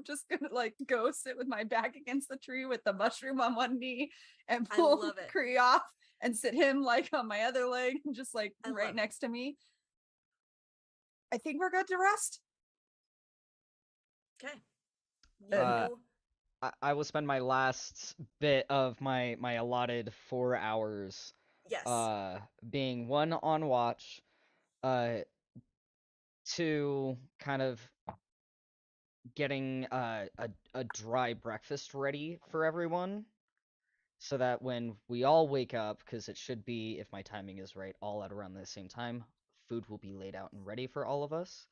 just gonna like go sit with my back against the tree with the mushroom on one knee and I pull love it. Cree off and sit him like on my other leg, just like I right love next to me. I think we're good to rest. Okay. Uh, You I will spend my last bit of my allotted 4 hours yes. being one on watch, uh two kind of getting a dry breakfast ready for everyone so that when we all wake up, because it should be, if my timing is right, all at around the same time, food will be laid out and ready for all of us.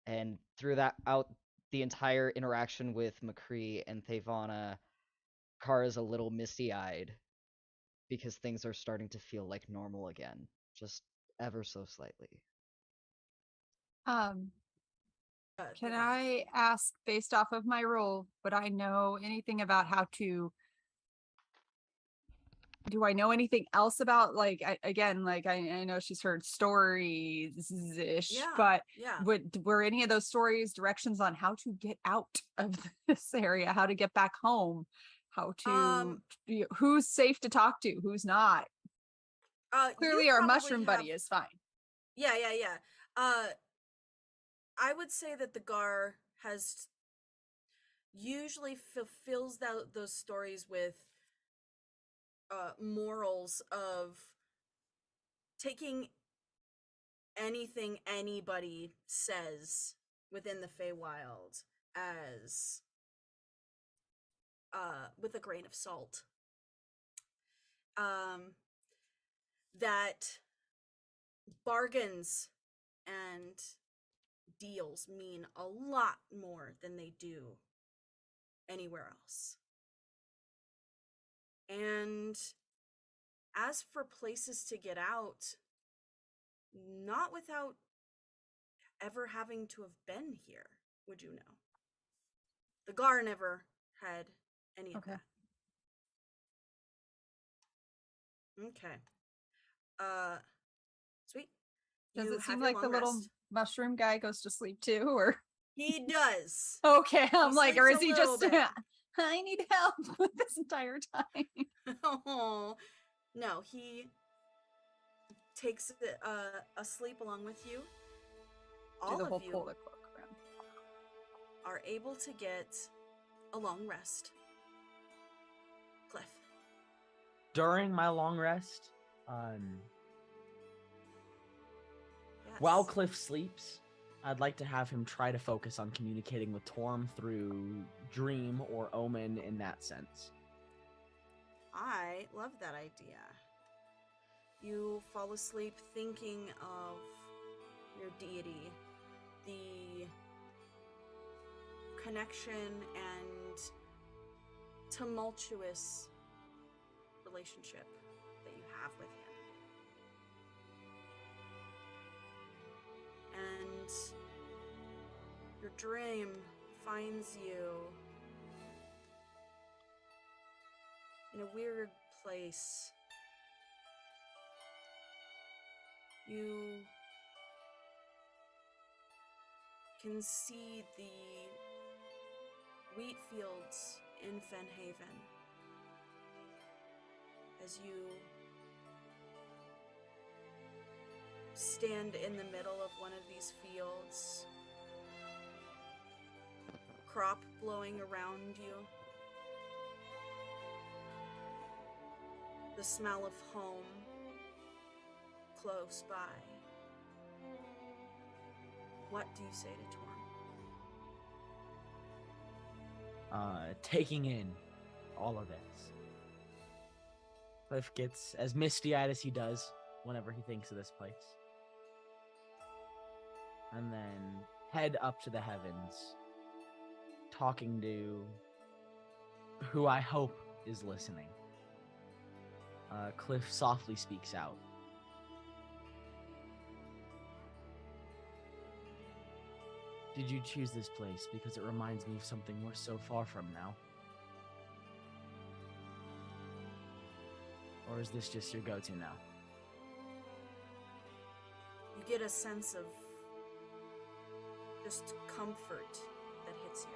And through that out the entire interaction with McCree and Thavana, Kara's a little misty-eyed because things are starting to feel like normal again, just ever so slightly. Um, can Devon. I ask, based off of my role, would I know anything about how to? Do I know anything else about like again, like I know she's heard stories ish, Yeah. but Yeah. were any of those stories directions on how to get out of this area, how to get back home, how to who's safe to talk to, who's not? You Clearly our probably mushroom have, buddy is fine. yeah. I would say that the Gar has usually fulfills those stories with morals of taking anything anybody says within the Feywild as with a grain of salt. That bargains and deals mean a lot more than they do anywhere else. And as for places to get out, not without ever having to have been here, would you know? The Gar never had any of that. Okay. Sweet. Does You it seem have your like the long little rest. mushroom guy goes to sleep too, or He does. okay, I'm He like, or sleeps is a he little just bit. I need help this entire time? Oh, no, he takes a sleep along with you. Do All the of whole you pull the cloak around. are able to get a long rest. Cliff. During my long rest, Yes. while Cliff sleeps, I'd like to have him try to focus on communicating with Torm through dream or omen in that sense. I love that idea. You fall asleep thinking of your deity, the connection and tumultuous relationship that you have with him. And your dream finds you in a weird place. You can see the wheat fields in Fenhaven as you stand in the middle of one of these fields, crop blowing around you, the smell of home close by. What do you say to Torm? Taking in all of this. Cliff gets as misty-eyed as he does whenever he thinks of this place. and then head up to the heavens, talking to who I hope is listening. Cliff softly speaks out. Did you choose this place because it reminds me of something we're so far from now? Or is this just your go-to now? You get a sense of just comfort that hits you.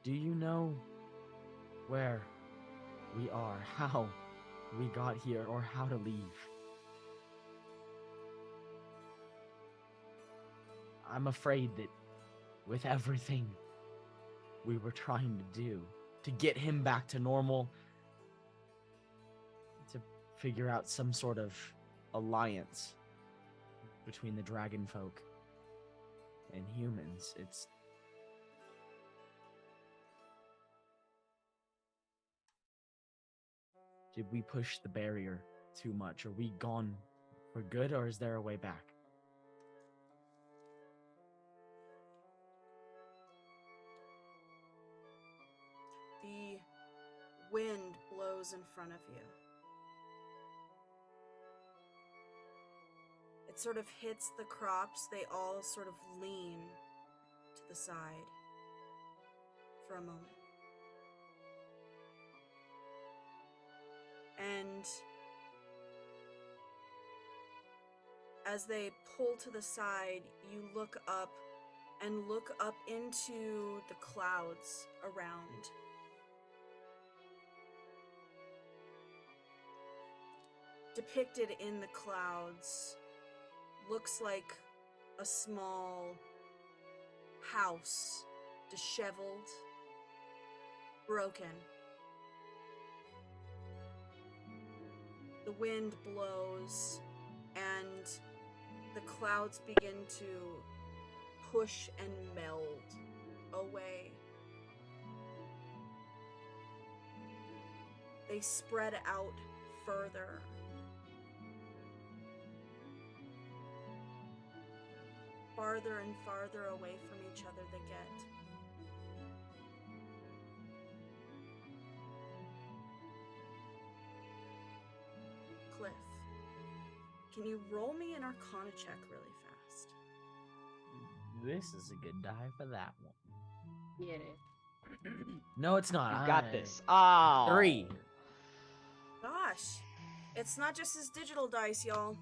Do you know where we are, how we got here, or how to leave? I'm afraid that with everything we were trying to do to get him back to normal, to figure out some sort of alliance between the dragon folk and humans, did we push the barrier too much? Are we gone for good, or is there a way back? The wind blows in front of you. It sort of hits the crops. They all sort of lean to the side for a moment. And as they pull to the side, you look up into the clouds around. Depicted in the clouds looks like a small house, disheveled, broken. The wind blows and the clouds begin to push and meld away. They spread out further. Farther and farther away from each other they get. Cliff, can you roll me an Arcana check really fast? This is a good die for that one. Yeah, it is. No, it's not. You got this. Oh. 3. Gosh, it's not just his digital dice, y'all.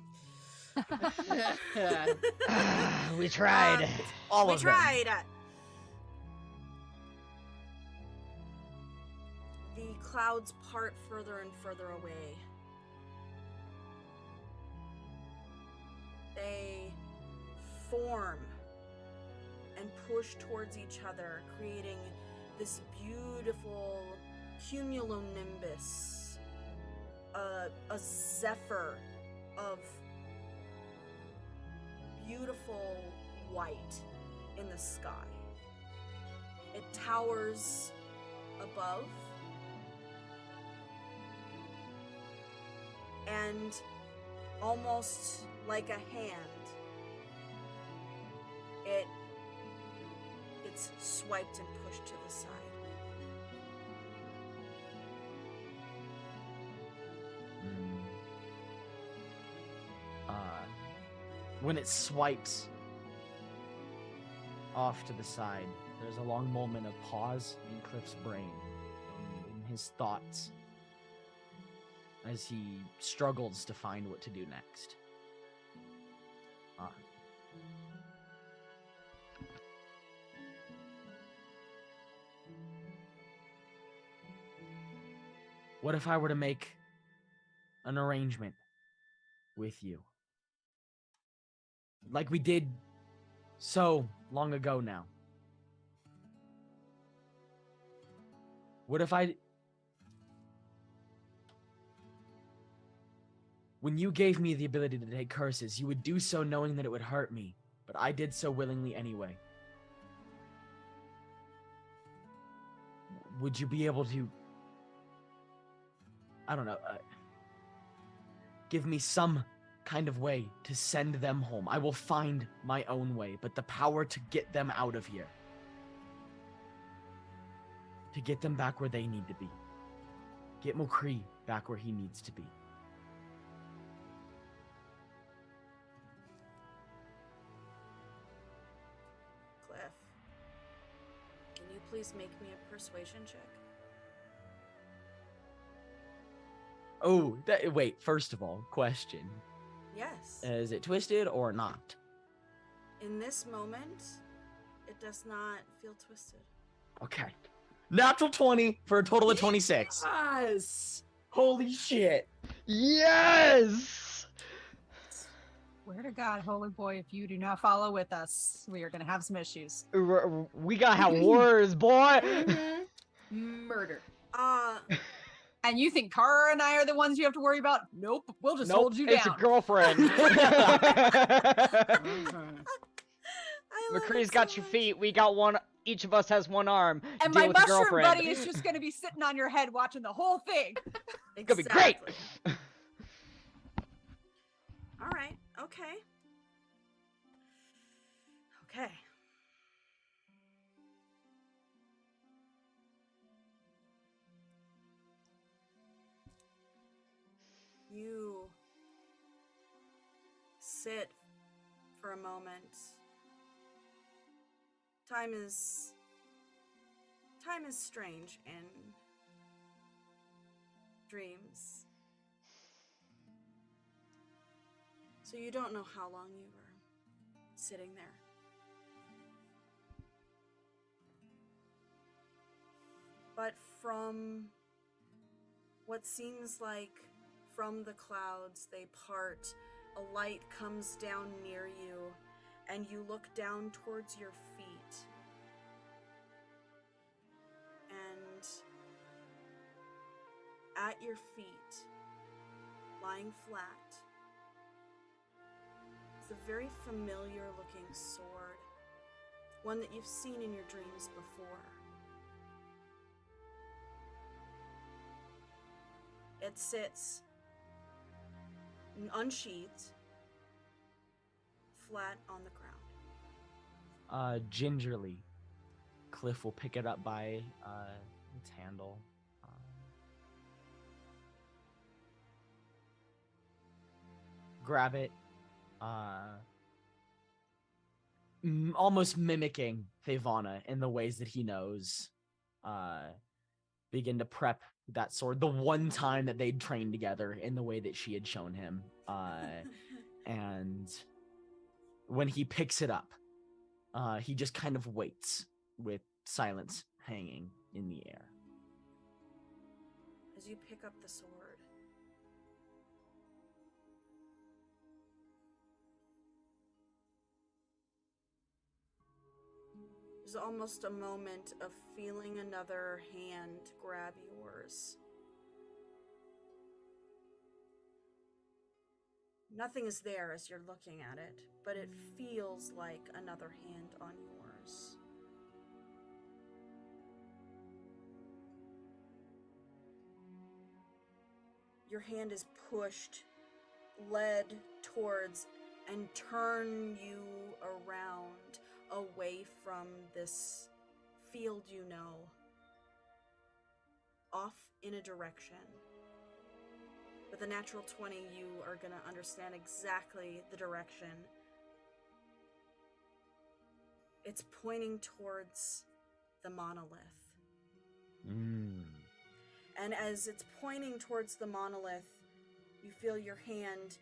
We tried. All We of them. tried. The clouds part further and further away. They form and push towards each other, creating this beautiful cumulonimbus, a zephyr of beautiful white in the sky. It towers above, and almost like a hand, it's swiped and pushed to the side. When it swipes off to the side, there's a long moment of pause in Cliff's brain, in his thoughts, as he struggles to find what to do next. What if I were to make an arrangement with you? Like we did so long ago now. What if when you gave me the ability to take curses, you would do so knowing that it would hurt me, but I did so willingly anyway. Would you be able to I don't know. Give me some kind of way to send them home. I will find my own way, but the power to get them out of here. To get them back where they need to be. Get Mokri back where he needs to be. Cliff, can you please make me a persuasion check? Oh, wait, first of all, question. Yes. Is it twisted or not? In this moment, it does not feel twisted. Okay. Natural 20 for a total of 26. Yes. Holy shit. Yes! Swear to God, holy boy, if you do not follow with us, we are going to have some issues. We gotta have wars, boy! Murder. And you think Kara and I are the ones you have to worry about? Nope, we'll just hold you it's down. a girlfriend. I love McCree's it got so your much. feet. We got one. Each of us has one arm. And Deal my with the mushroom girlfriend. buddy is just going to be sitting on your head watching the whole thing. It's gonna be great. All right. Okay. Okay. You sit for a moment. Time is strange in dreams. So you don't know how long you were sitting there. But from what seems like from the clouds they part, a light comes down near you, and you look down towards your feet. And at your feet, lying flat, is a very familiar looking sword, one that you've seen in your dreams before. It sits unsheathed, flat on the ground. Gingerly, Cliff will pick it up by its handle. Grab it, almost mimicking Thavana in the ways that he knows. Begin to prep that sword, the one time that they'd trained together in the way that she had shown him. And when he picks it up, he just kind of waits with silence hanging in the air. As you pick up the sword, there's almost a moment of feeling another hand grab yours. Nothing is there as you're looking at it, but it feels like another hand on yours. Your hand is pushed, led towards, and turn you around, away from this field you know, off in a direction. With a natural 20, you are going to understand exactly the direction. It's pointing towards the monolith. And as it's pointing towards the monolith, you feel your hand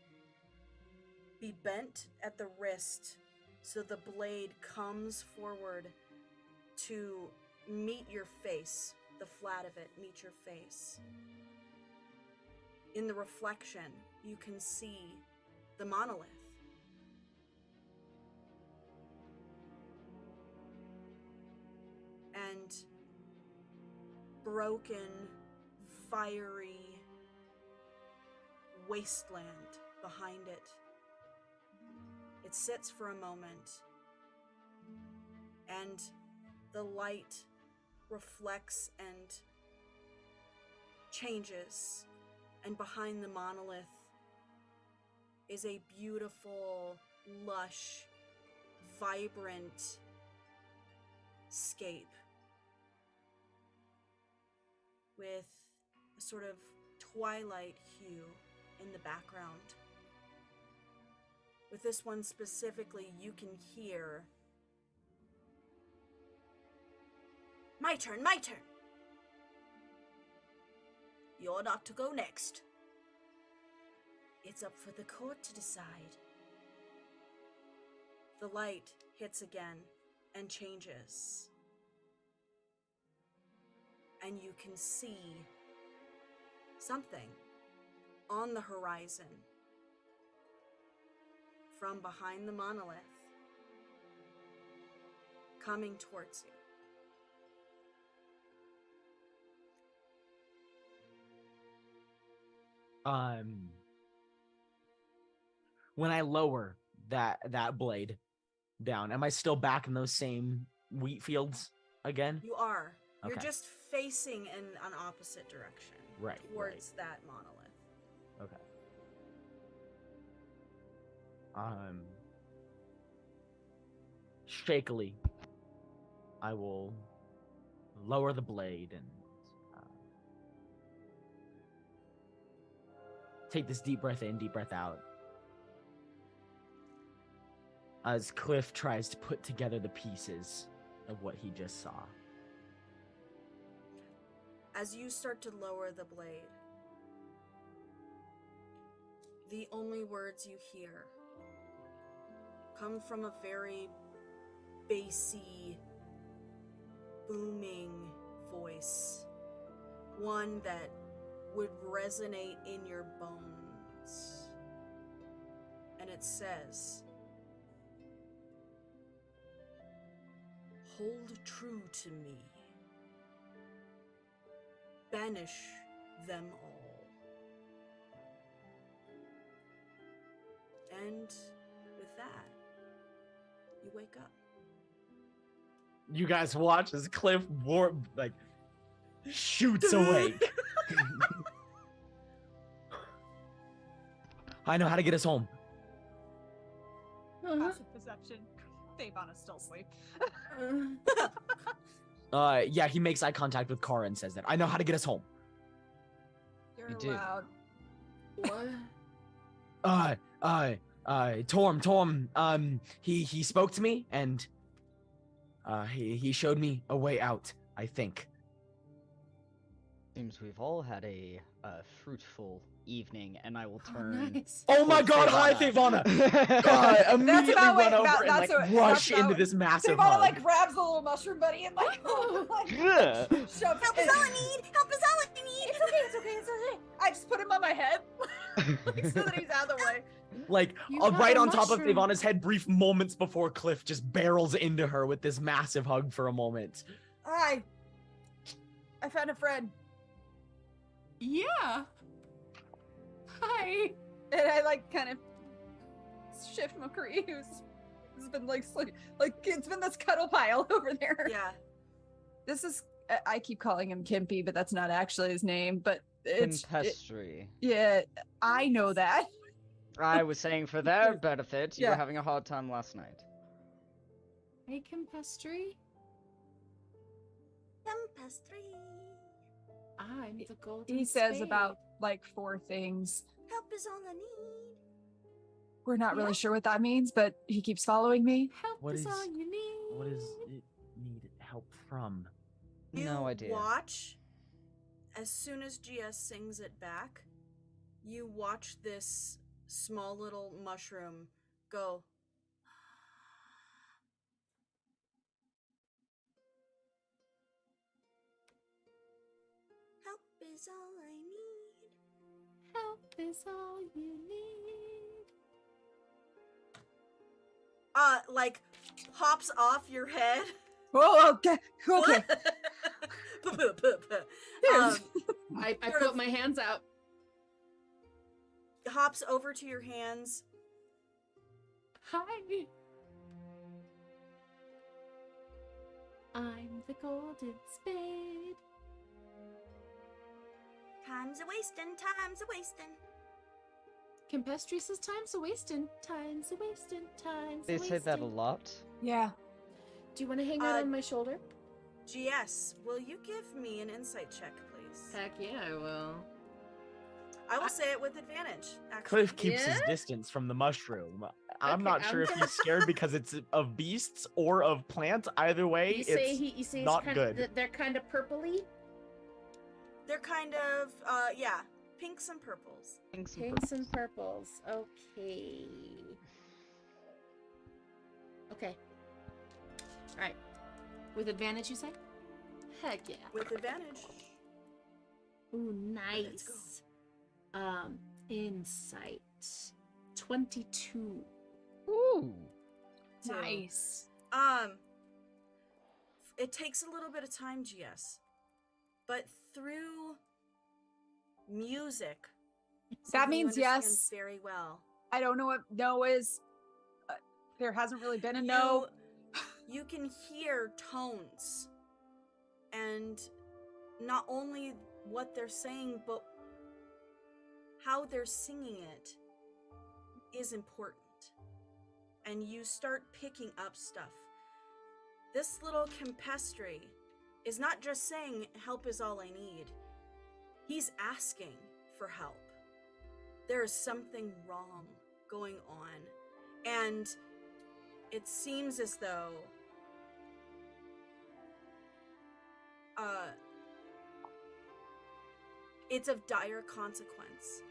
be bent at the wrist, so the blade comes forward to meet your face, the flat of it meet your face. In the reflection, you can see the monolith. And broken, fiery wasteland behind it. It sits for a moment, and the light reflects and changes And behind the monolith is a beautiful, lush, vibrant scape with a sort of twilight hue in the background. With this one specifically, you can hear, "My turn, my turn. You're not to go next. It's up for the court to decide." The light hits again and changes. And you can see something on the horizon from behind the monolith coming towards you. When I lower that blade down, am I still back in those same wheat fields again? You are. You're Okay. just facing in an opposite direction. Right, Towards that monolith. Okay. Shakily, I will lower the blade and take this deep breath in, deep breath out. As Cliff tries to put together the pieces of what he just saw. As you start to lower the blade, the only words you hear come from a very bassy, booming voice. One that would resonate in your bones. And it says, "Hold true to me. Banish them all." And with that, you wake up. You guys watch as Cliff shoots awake. I know how to get us home. Passive perception. Davon is still asleep. Yeah, he makes eye contact with Kara and says that. I know how to get us home. You're You do. loud. What? Torm, he spoke to me and he showed me a way out, I think. Seems we've all had a fruitful evening, and I will turn. Nice. Oh my towards god, hi Favana! Immediately about- wait, run over that- and that's like what- rush that's about- into this massive Savannah hug. like grabs the little mushroom buddy and like, Yeah. shoves Help is all I need! Help is all I need! It's okay. I just put him on my head like, so that he's out of the way. Like You have right a on top of mushroom. Favana's head, brief moments before Cliff just barrels into her with this massive hug for a moment. Hi. I found a friend. Yeah. Hi. And I like kind of shift McCree, who's been like it's been this cuddle pile over there. Yeah. This is I keep calling him Kimpy, but that's not actually his name. But it's Tempestry. yeah, I know that. I was saying for their benefit, you Yeah. were having a hard time last night. Hey, Compestry. Tempestry. I'm the golden He says spade. about like 4 things. Help is all I need. We're not Yeah. really sure what that means, but he keeps following me. Help What is is- all you need. What does it need help from? You No idea. watch, as soon as GS sings it back, you watch this small little mushroom go. Help is all I need. Help is all you need. Like pops off your head. Oh, okay. Okay. um, I Sort put of- my hands out. hops over to your hands. Hi. I'm the golden spade. Time's a wasting, time's a wasting. Campestry says time's a wasting, time's a wasting, time's a They wasting. say that a lot. Yeah. Do you want to hang out on my shoulder? GS, will you give me an insight check, please? Heck yeah, I will. I will say it with advantage, actually. Cliff keeps his Yeah? distance from the mushroom. I'm Okay, not sure if he's scared because it's of beasts or of plants. Either way, You say it's he's not kind good. Of, they're kind of purpley? They're kind of, yeah, pinks and purples. Pinks and Pinks and purples. purples. Okay. Okay. Alright. With advantage, you say? Heck yeah. With advantage. Ooh, Let's go. nice. Insight. 22. Ooh. So, Nice. It takes a little bit of time, GS. But through music, That something you means understand yes. very well. I don't know what no is. There hasn't really been a no. You can hear tones, and not only what they're saying, but how they're singing it is important. And you start picking up stuff. This little Campestry is not just saying, help is all I need. He's asking for help. There is something wrong going on. And it seems as though it's of dire consequence.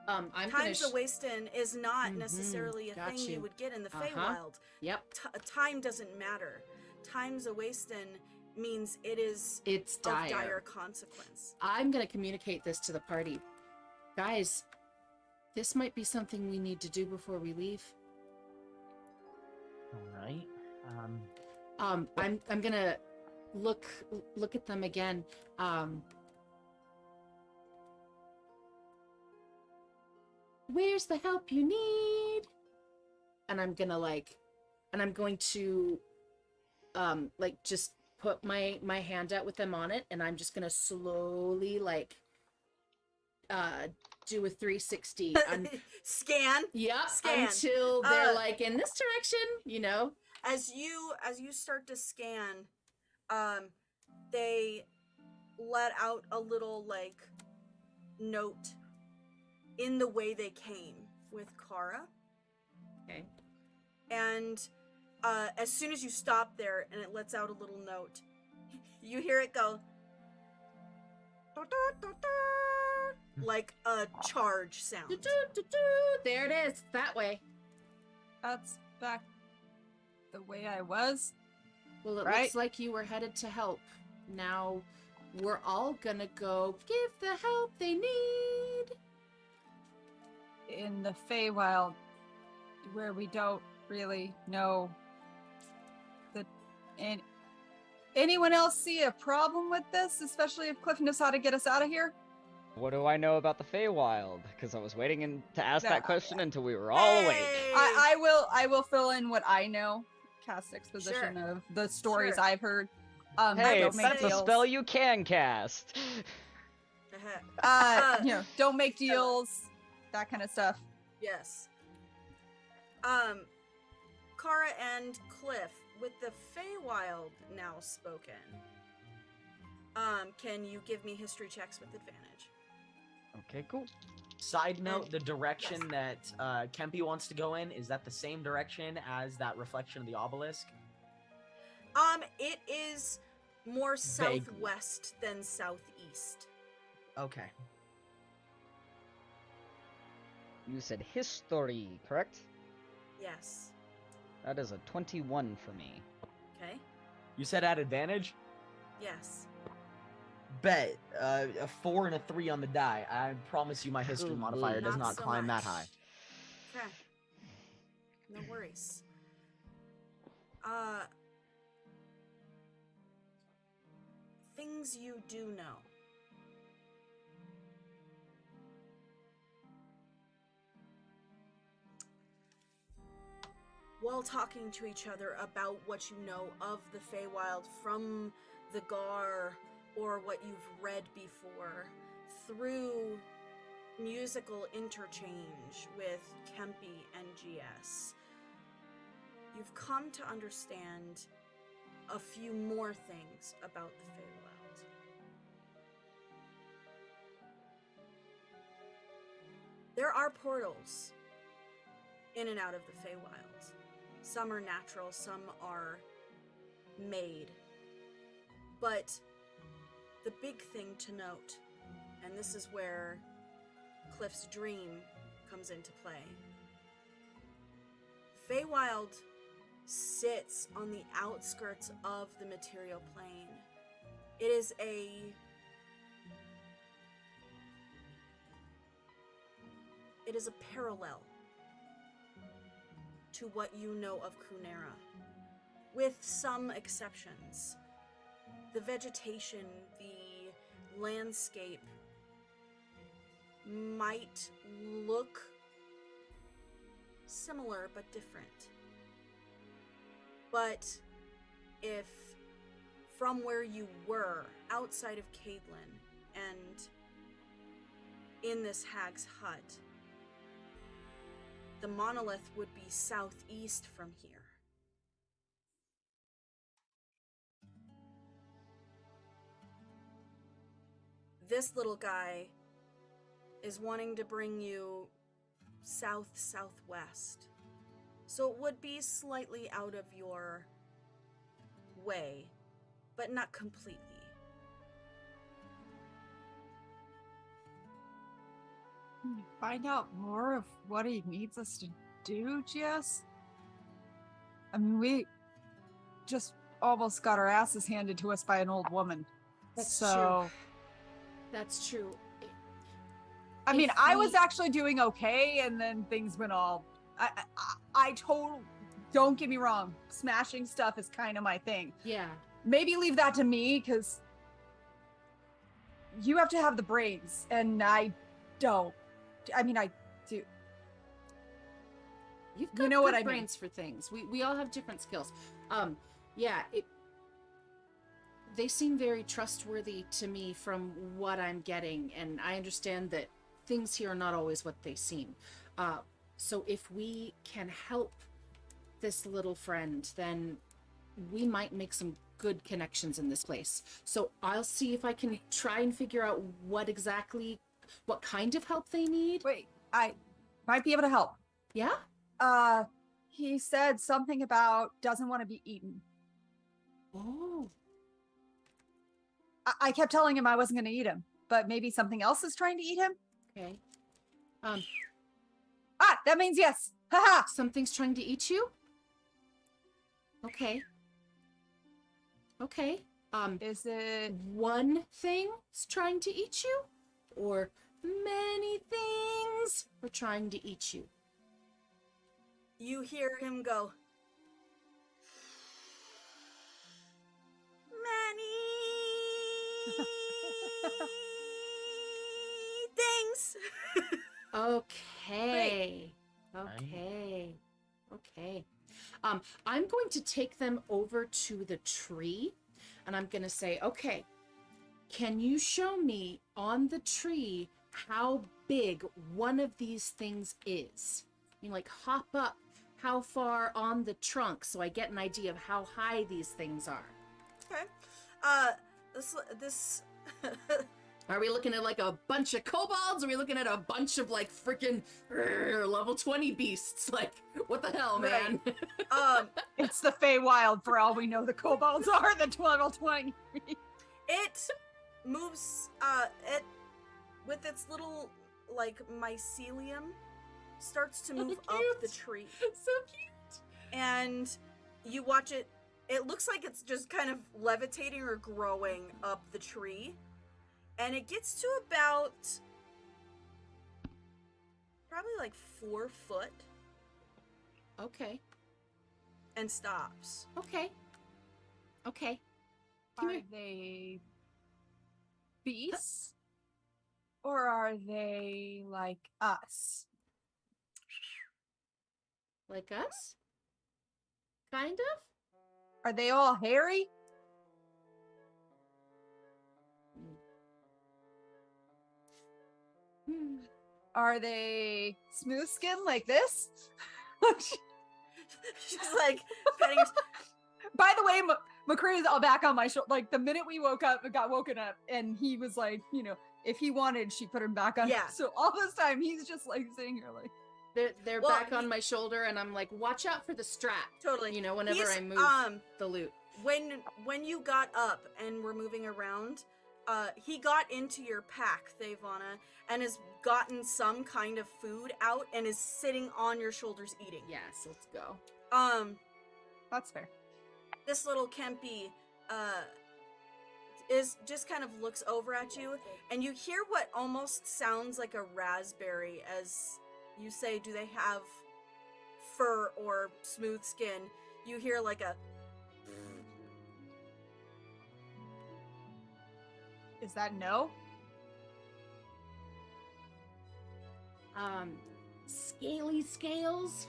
I'm Time's gonna a wasting is not Mhm, necessarily a got thing you you. would get in the Uh-huh. Feywild. Yep. Time doesn't matter. Time's a wasting means it is It's of dire. dire consequence. I'm gonna communicate this to the party. Guys, this might be something we need to do before we leave. All right. I'm gonna look at them again. Where's the help you need? And I'm gonna I'm going to just put my hand out with them on it, and I'm just gonna slowly do a 360 Scan. yep, Scan. until they're in this direction, As you start to scan, they let out a little note in the way they came with Kara. Okay. And as soon as you stop there and it lets out a little note, you hear it go like a charge sound. There it is, that way. That's back the way I was. Well, it Right. looks like you were headed to help. Now we're all gonna go give the help they need. In the Feywild, where we don't really know that. And anyone else see a problem with this, especially if Cliff knows how to get us out of here? What do I know about the Feywild? Because I was waiting to ask Yeah, that question until we were all awake. Hey! I will fill in what I know. Cast exposition of the stories Sure. I've heard. Hey, don't make that's a deals. spell you can cast. Don't make deals, that kind of stuff. Yes. Kara and Cliff, with the Feywild now spoken, can you give me history checks with advantage? Okay, cool. Side note: And- the direction yes. that Kempy wants to go in, is that the same direction as that reflection of the obelisk? It is more Vaguely. southwest than southeast. Okay. You said history, correct? Yes. That is a 21 for me. Okay. You said at advantage? Yes. Bet. A 4 and a 3 on the die. I promise you my history Good modifier does Not not so climb that much. high. Okay. No worries. Things you do know. While talking to each other about what you know of the Feywild from the Gar or what you've read before through musical interchange with Kempi and GS, you've come to understand a few more things about the Feywild. There are portals in and out of the Feywild. Some are natural, some are made. But the big thing to note, and this is where Cliff's dream comes into play, Feywild sits on the outskirts of the material plane. It is a parallel to what you know of Krunera, with some exceptions. The vegetation, the landscape might look similar but different. But if from where you were, outside of Caedlin, and in this hag's hut, the monolith would be southeast from here. This little guy is wanting to bring you southwest. So it would be slightly out of your way, but not completely. Can you find out more of what he needs us to do, Jess? I mean, we just almost got our asses handed to us by an old woman. That's so true. That's true. I mean, If I was we- actually doing okay, and then things went all. I totally. Don't get me wrong. Smashing stuff is kind of my thing. Yeah. Maybe leave that to me, because you have to have the brains, and I don't. I mean, I do. You've got know what good I mean. brains for things. We all have different skills. Yeah, they seem very trustworthy to me from what I'm getting, and I understand that things here are not always what they seem. So if we can help this little friend, then we might make some good connections in this place. So I'll see if I can try and figure out what kind of help they need. Wait, I might be able to help. Yeah? He said something about doesn't want to be eaten. Oh. I kept telling him I wasn't going to eat him, but maybe something else is trying to eat him. Okay. That means yes. Haha. Something's trying to eat you? Okay. Okay. Is it? One thing's trying to eat you? Or many things are trying to eat you? You hear him go, many things. Okay. Okay. Okay. I'm going to take them over to the tree, and I'm going to say, okay, can you show me on the tree how big one of these things is? You like hop up how far on the trunk so I get an idea of how high these things are. Okay. This Are we looking at like a bunch of kobolds? Are we looking at a bunch of like freaking level 20 beasts? Like, what the hell, man? It's the Feywild, for all we know. The kobolds are the level 20. It moves, it, with its little, like, mycelium, starts to move up the tree. So cute. And you watch it, it looks like it's just kind of levitating or growing up the tree. And it gets to about, probably like 4 foot. Okay. And stops. Okay. Okay. Are they beasts? Or are they like us? Like us? Kind of? Are they all hairy? Are they smooth skin like this? She's like petting her. By the way, McCree is all back on my shoulder. Like the minute we got woken up, and he was like, if he wanted, she put him back on. Yeah. So all this time, he's just like sitting here, like They're Well, back on my shoulder, and I'm like, watch out for the strap. Totally. Whenever He's, I move the loot. When you got up and were moving around, he got into your pack, Thavana, and has gotten some kind of food out and is sitting on your shoulders eating. Yes, let's go. that's fair. This little Kempi is just kind of looks over at you, and you hear what almost sounds like a raspberry as you say, do they have fur or smooth skin? You hear like a Is that no? Scaly scales.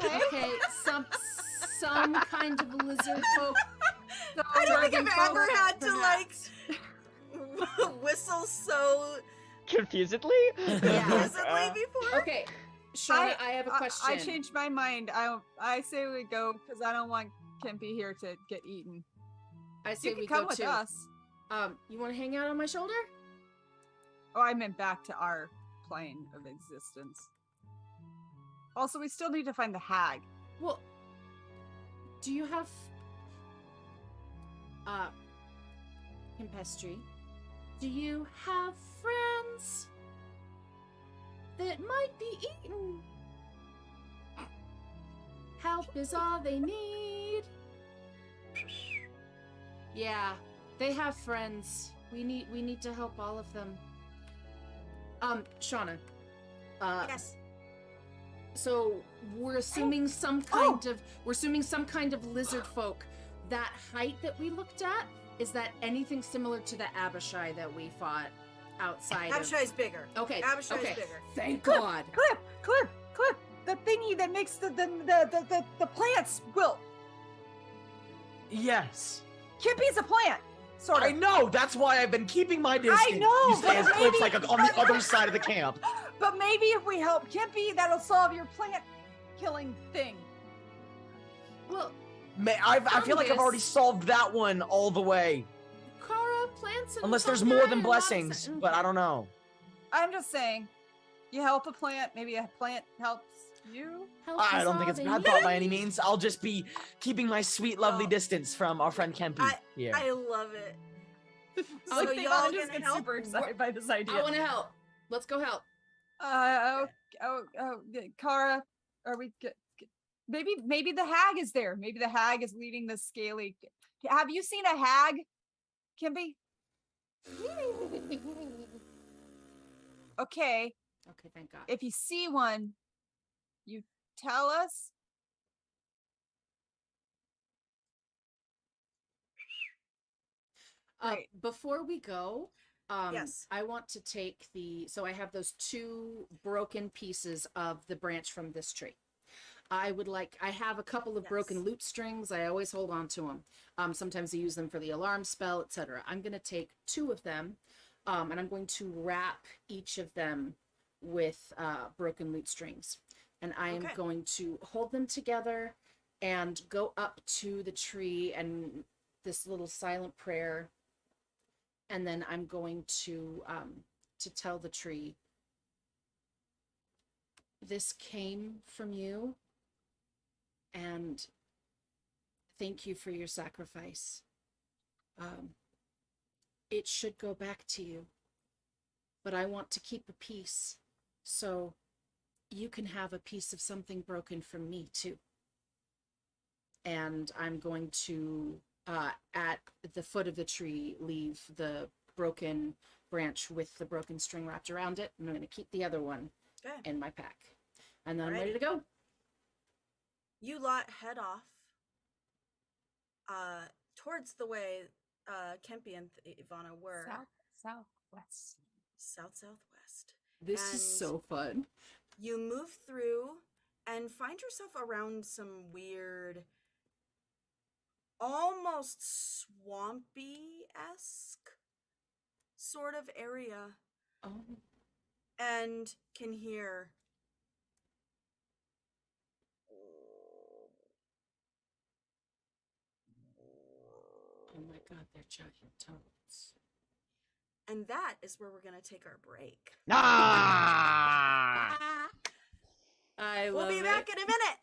Okay, some kind of lizard folk. I don't think I've Dragon ever folk, had to perhaps. whistle so Confusedly? visibly before. Okay, Shauna, I have a question. I changed my mind. I say we go because I don't want Kempi here to get eaten. I say You can we come go with too. us. You want to hang out on my shoulder? Oh, I meant back to our plane of existence. Also, we still need to find the hag. Well, do you have Impestry? Do you have friends that might be eaten? Help is all they need. Yeah, they have friends. We need to help all of them. Shauna. Yes. So we're assuming some kind of lizard folk. That height that we looked at, is that anything similar to the Abishai that we fought outside? Abishai's bigger. Okay. Abishai's okay. bigger. Thank God. Clip! The thingy that makes the plants wilt. Yes. Kippy's a plant, sort of. I know. That's why I've been keeping my distance. know, You stay but as close, maybe- like on the other side of the camp. But maybe if we help Kippy, that'll solve your plant killing thing. Well, I feel like I've already Fungus. solved that one all the way. Kara, plants and Unless there's fungi more than and lots blessings, of- but I don't know. I'm just saying, you help a plant, maybe a plant helps you. Help I is don't think all it's a they bad thought by need. any means. I'll just be keeping my sweet, lovely Oh. distance from our friend Kempi here. I love it. So Like, So they y'all all gonna just get help? super excited by this idea. I want to help. Let's go help. Kara, are we good? Maybe the hag is there. Maybe the hag is leading the scaly. Have you seen a hag, Kimby? Okay, Okay, thank God. if you see one, you tell us. Right. Before we go, Yes. I want to take so I have those 2 broken pieces of the branch from this tree. I have a couple of broken Yes. loop strings. I always hold on to them. Sometimes I use them for the alarm spell, etc. I'm going to take 2 of them, and I'm going to wrap each of them with broken loop strings. And I am Okay. going to hold them together and go up to the tree and this little silent prayer. And then I'm going to tell the tree, this came from you, and thank you for your sacrifice. It should go back to you, but I want to keep a piece, so you can have a piece of something broken from me too. And I'm going to, at the foot of the tree, leave the broken branch with the broken string wrapped around it. And I'm going to keep the other one Okay. in my pack. And then I'm Alrighty. ready to go. You lot head off towards the way Kempi and Ivana were. Southwest. Southwest. This is And- so fun. You move through and find yourself around some weird almost swampy-esque sort of area, Oh. and can hear Oh my god, they're giant toads. and that is where we're going to take our break. Ah! I We'll love be it. back in a minute.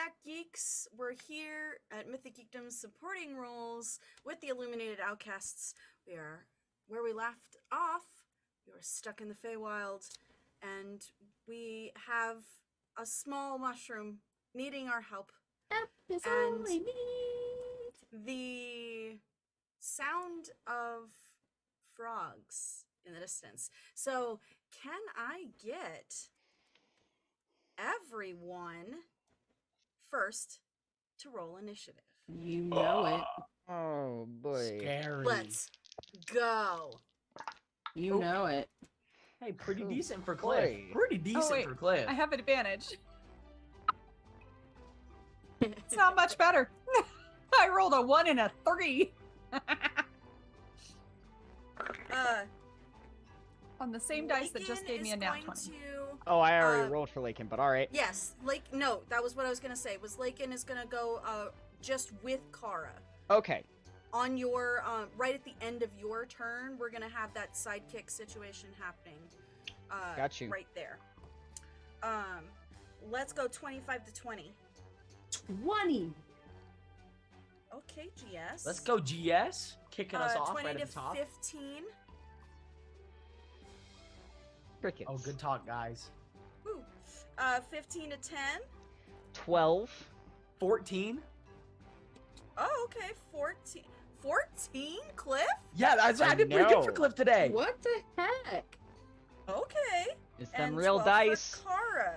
back, geeks. We're here at Mythic Geekdom's supporting roles with the Illuminated Outcasts. We are where we left off. We were stuck in the Feywild, and we have a small mushroom needing our help. Is And all I need. the sound of frogs in the distance. So, can I get everyone first to roll initiative? You know it. Oh boy. Scary. Let's go. You know it. Hey, pretty Oh, decent for Cliff. boy. Pretty decent wait, for Cliff. I have an advantage. It's not much better. I rolled a 1 and a 3. On the same dice that just Lakin gave me a is nat going 20. to- Oh, I already Uh, rolled for Lakin, but alright. Yes, no, that was what I was gonna say. Was Lakin is gonna go just with Kara. Okay. On your right at the end of your turn, we're gonna have that sidekick situation happening. Got you. Right there. Let's go 25 to 20. 20. Okay, GS. Let's go, GS. Kicking us off 20 right to at the top. 15. Crickets. Oh, good talk, guys. Woo. 15 to 10. 12. 14. Oh, okay, 14. 14, Cliff? Yeah, I did pretty good for know. Cliff today. What the heck? Okay. It's them And real 12 dice. For Kara.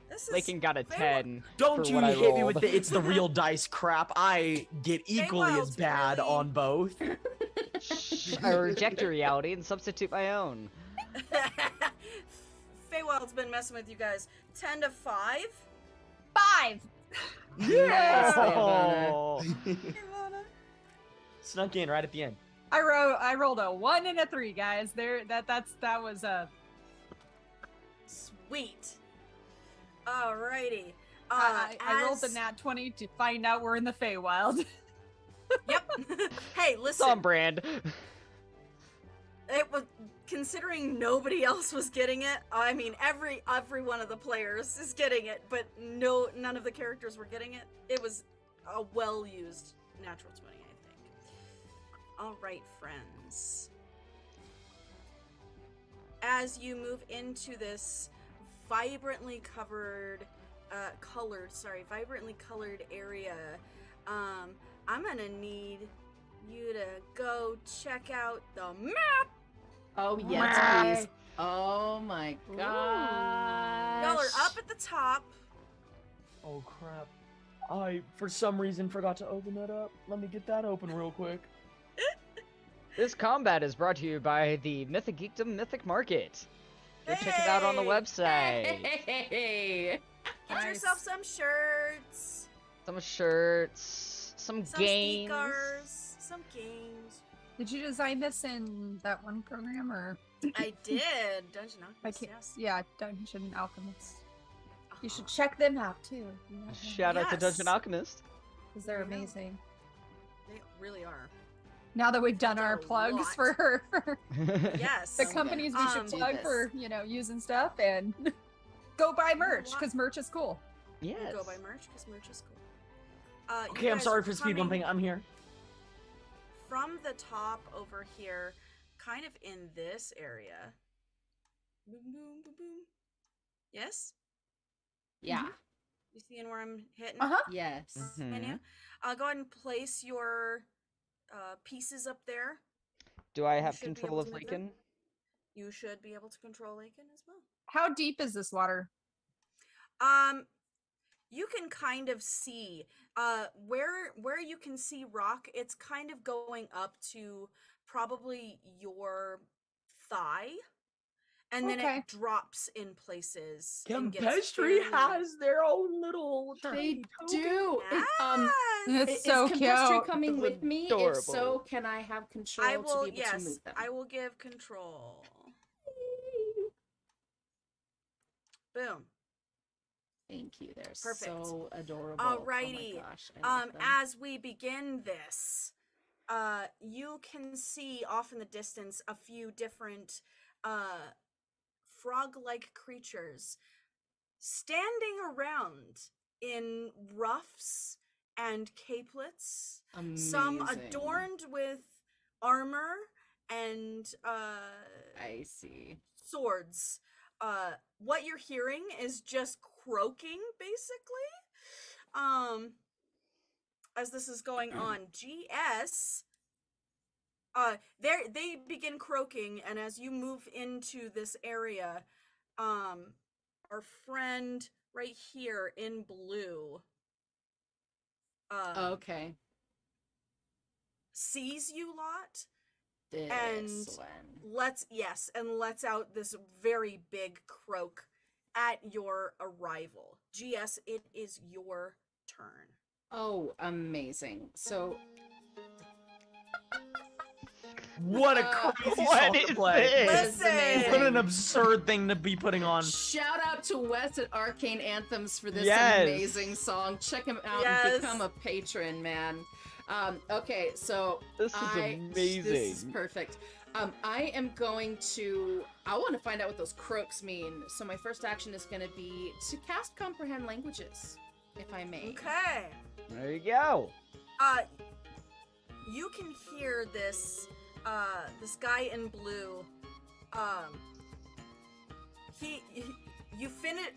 This is Lakin got a Feywild. 10. Don't for you what I hit me with rolled. the it's the real dice crap. I get equally as Feywild's bad really- on both. I reject your reality and substitute my own. Feywild's been messing with you guys. 10 to 5. 5! Yes, Oh. Ivana. Snuck in right at the end. I rolled a 1 and a 3, guys. That was a Sweet. Alrighty. I rolled the nat 20 to find out we're in the Feywild. Yep. Hey, It's listen. on brand. It was considering nobody else was getting it. I mean, every one of the players is getting it, but none of the characters were getting it. It was a well-used natural 20, I think. All right, friends. As you move into this vibrantly colored area, I'm gonna need you to go check out the map. Oh, yes, please. Oh my gosh. Y'all are up at the top. Oh crap. I for some reason forgot to open that up. Let me get that open real quick. This combat is brought to you by the Mythic Geekdom Mythic Market. Go check it out on the Hey! website. Hey. Get Nice. yourself some shirts, Some shirts, some some games. stickers, some games. Did you design this in that one program or I did. Dungeon I Alchemist, can't yes. yeah, Dungeon Alchemist. You should Uh-huh. check them out too. Shout out to Dungeon Yes. Alchemist. Because they're There you go. amazing. They really are. Now that we've done They're our a plugs lot. for Yes. the companies we Um, should do plug this. for, using stuff and go buy merch what? because merch is cool. Yes. Go buy merch because merch is cool. You Okay, I'm guys sorry are for speed coming bumping. I'm here. from the top over here, kind of in this area. Boom, boom, boom, boom. Yes? Yeah. You seeing where I'm hitting? Uh-huh. Yes. Menu? Go ahead and place your pieces up there. Do I You have should be control able of to move them. Lakin? You should be able to control Lakin as well. How deep is this water? You can kind of see where you can see rock, it's kind of going up to probably your thigh, and then Okay. it drops in places and gets Campestry fairly- has their own little They tiny token. do. Yes! It's so is Campestry cute. coming It's with me? If adorable. so, can I have control I will, to be able to yes, move them? I will give control. Boom. Thank you. They're Perfect. so adorable. Alrighty. Oh my gosh. I love them. As we begin this, you can see off in the distance a few different frog-like creatures standing around in ruffs and capelets, some Amazing. adorned with armor and I see. swords. What you're hearing is just croaking, basically. As this is going on, GS. They begin croaking, and as you move into this area, our friend right here in blue, Okay. sees you lot This and one. lets out this very big croak at your arrival. GS, it is your turn. Oh, amazing. So What a Uh, crazy what song is to play. this? That's amazing. What an absurd thing to be putting on. Shout out to Wes at Arcane Anthems for this Yes. amazing song. Check him out and Yes. become a patron, man. Okay, so This is amazing. This is perfect. I am going to. I want to find out what those croaks mean. So my first action is going to be to cast Comprehend Languages, if I may. Okay. There you go. You can hear this guy in blue.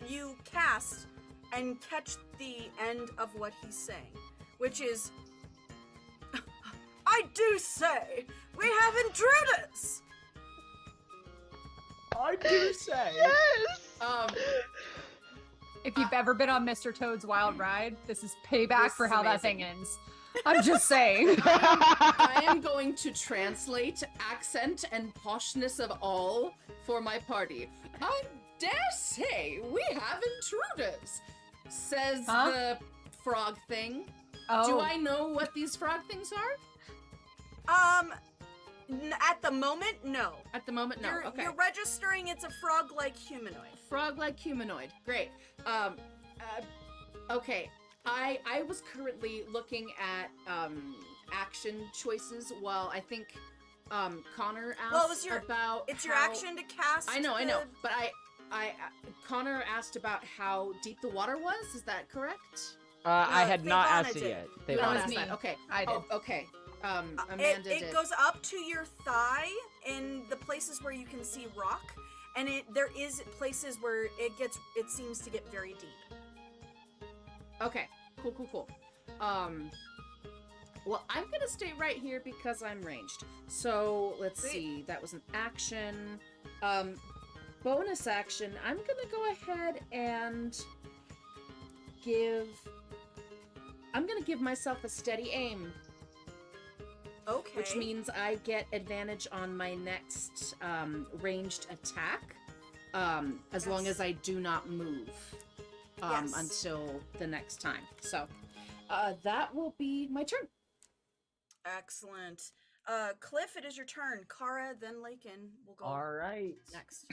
You cast and catch the end of what he's saying, which is, I do say, we have intruders! I do say. Yes. If you've ever been on Mr. Toad's Wild Ride, this is payback This for is how that amazing. thing ends. I'm just saying. I am going to translate accent and poshness of all for my party. I dare say we have intruders, says Huh? the frog thing. Oh, Do I know what these frog things are? At the moment, no. At the moment, no. Okay. You're registering it's a frog-like humanoid. Frog-like humanoid. Great. Okay. I was currently looking at action choices while I think Connor asked Well, it about It's your how- action to cast. I know, but I Connor asked about how deep the water was. Is that correct? I had not Favana asked it did. yet. You They don't wanted ask me. that. Okay. I did. Oh, okay. It Amanda did. goes up to your thigh in the places where you can see rock, and there is places where it seems to get very deep. Okay. Cool. Well, I'm gonna stay right here because I'm ranged. So let's Sweet. see. That was an action. Bonus action. I'm gonna go ahead and I'm gonna give myself a steady aim, Okay. which means I get advantage on my next ranged attack, as long Yes. as I do not move Yes. until the next time. So that will be my turn. Excellent. Cliff, it is your turn. Kara, then Lakin will go All right. next.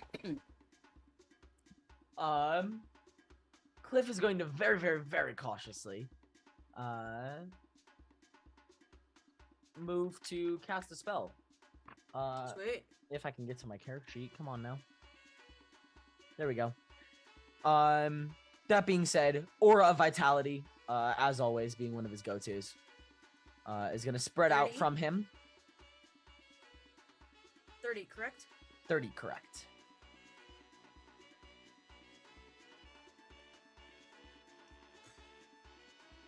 Cliff is going to very, very, very cautiously move to cast a spell. Sweet. If I can get to my character sheet, come on now. There we go. That being said, Aura of Vitality, as always, being one of his go-tos, is going to spread out 30? from him. 30, correct? 30, correct.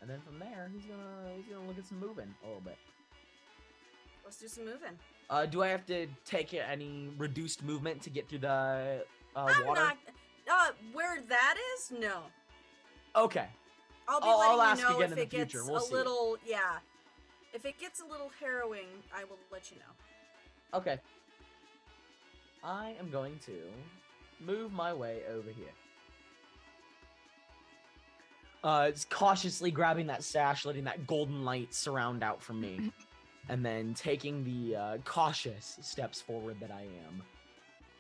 And then from there, he's gonna look at some moving a little bit. Let's do some moving. Do I have to take any reduced movement to get through the I'm water? not. Where that is? No. Okay. I'll be I'll letting ask you know again if in it the future. gets We'll a see. little, yeah. If it gets a little harrowing, I will let you know. Okay. I am going to move my way over here. It's cautiously grabbing that sash, letting that golden light surround out from me, and then taking the cautious steps forward that I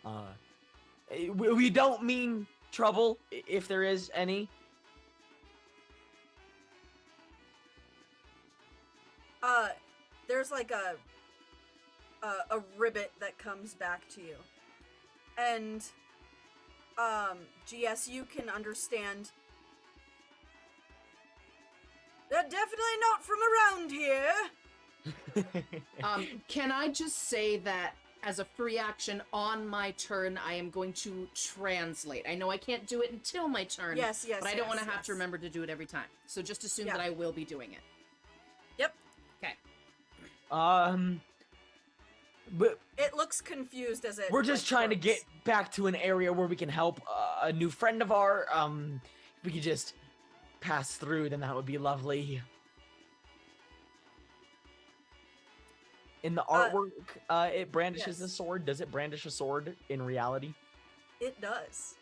am. We don't mean trouble, if there is any. There's like a ribbit that comes back to you. And GS, you can understand They're definitely not from around here. Can I just say that as a free action on my turn, I am going to translate. I know I can't do it until my turn. Yes, But I don't want to have to remember to do it every time. So just assume that I will be doing it. Yep. Okay. But It looks confused as it. we're just trying to get croaks. back to an area where we can help a new friend of our. If we could just pass through, then that would be lovely. In the artwork, it brandishes a yes. sword. Does it brandish a sword in reality? It does.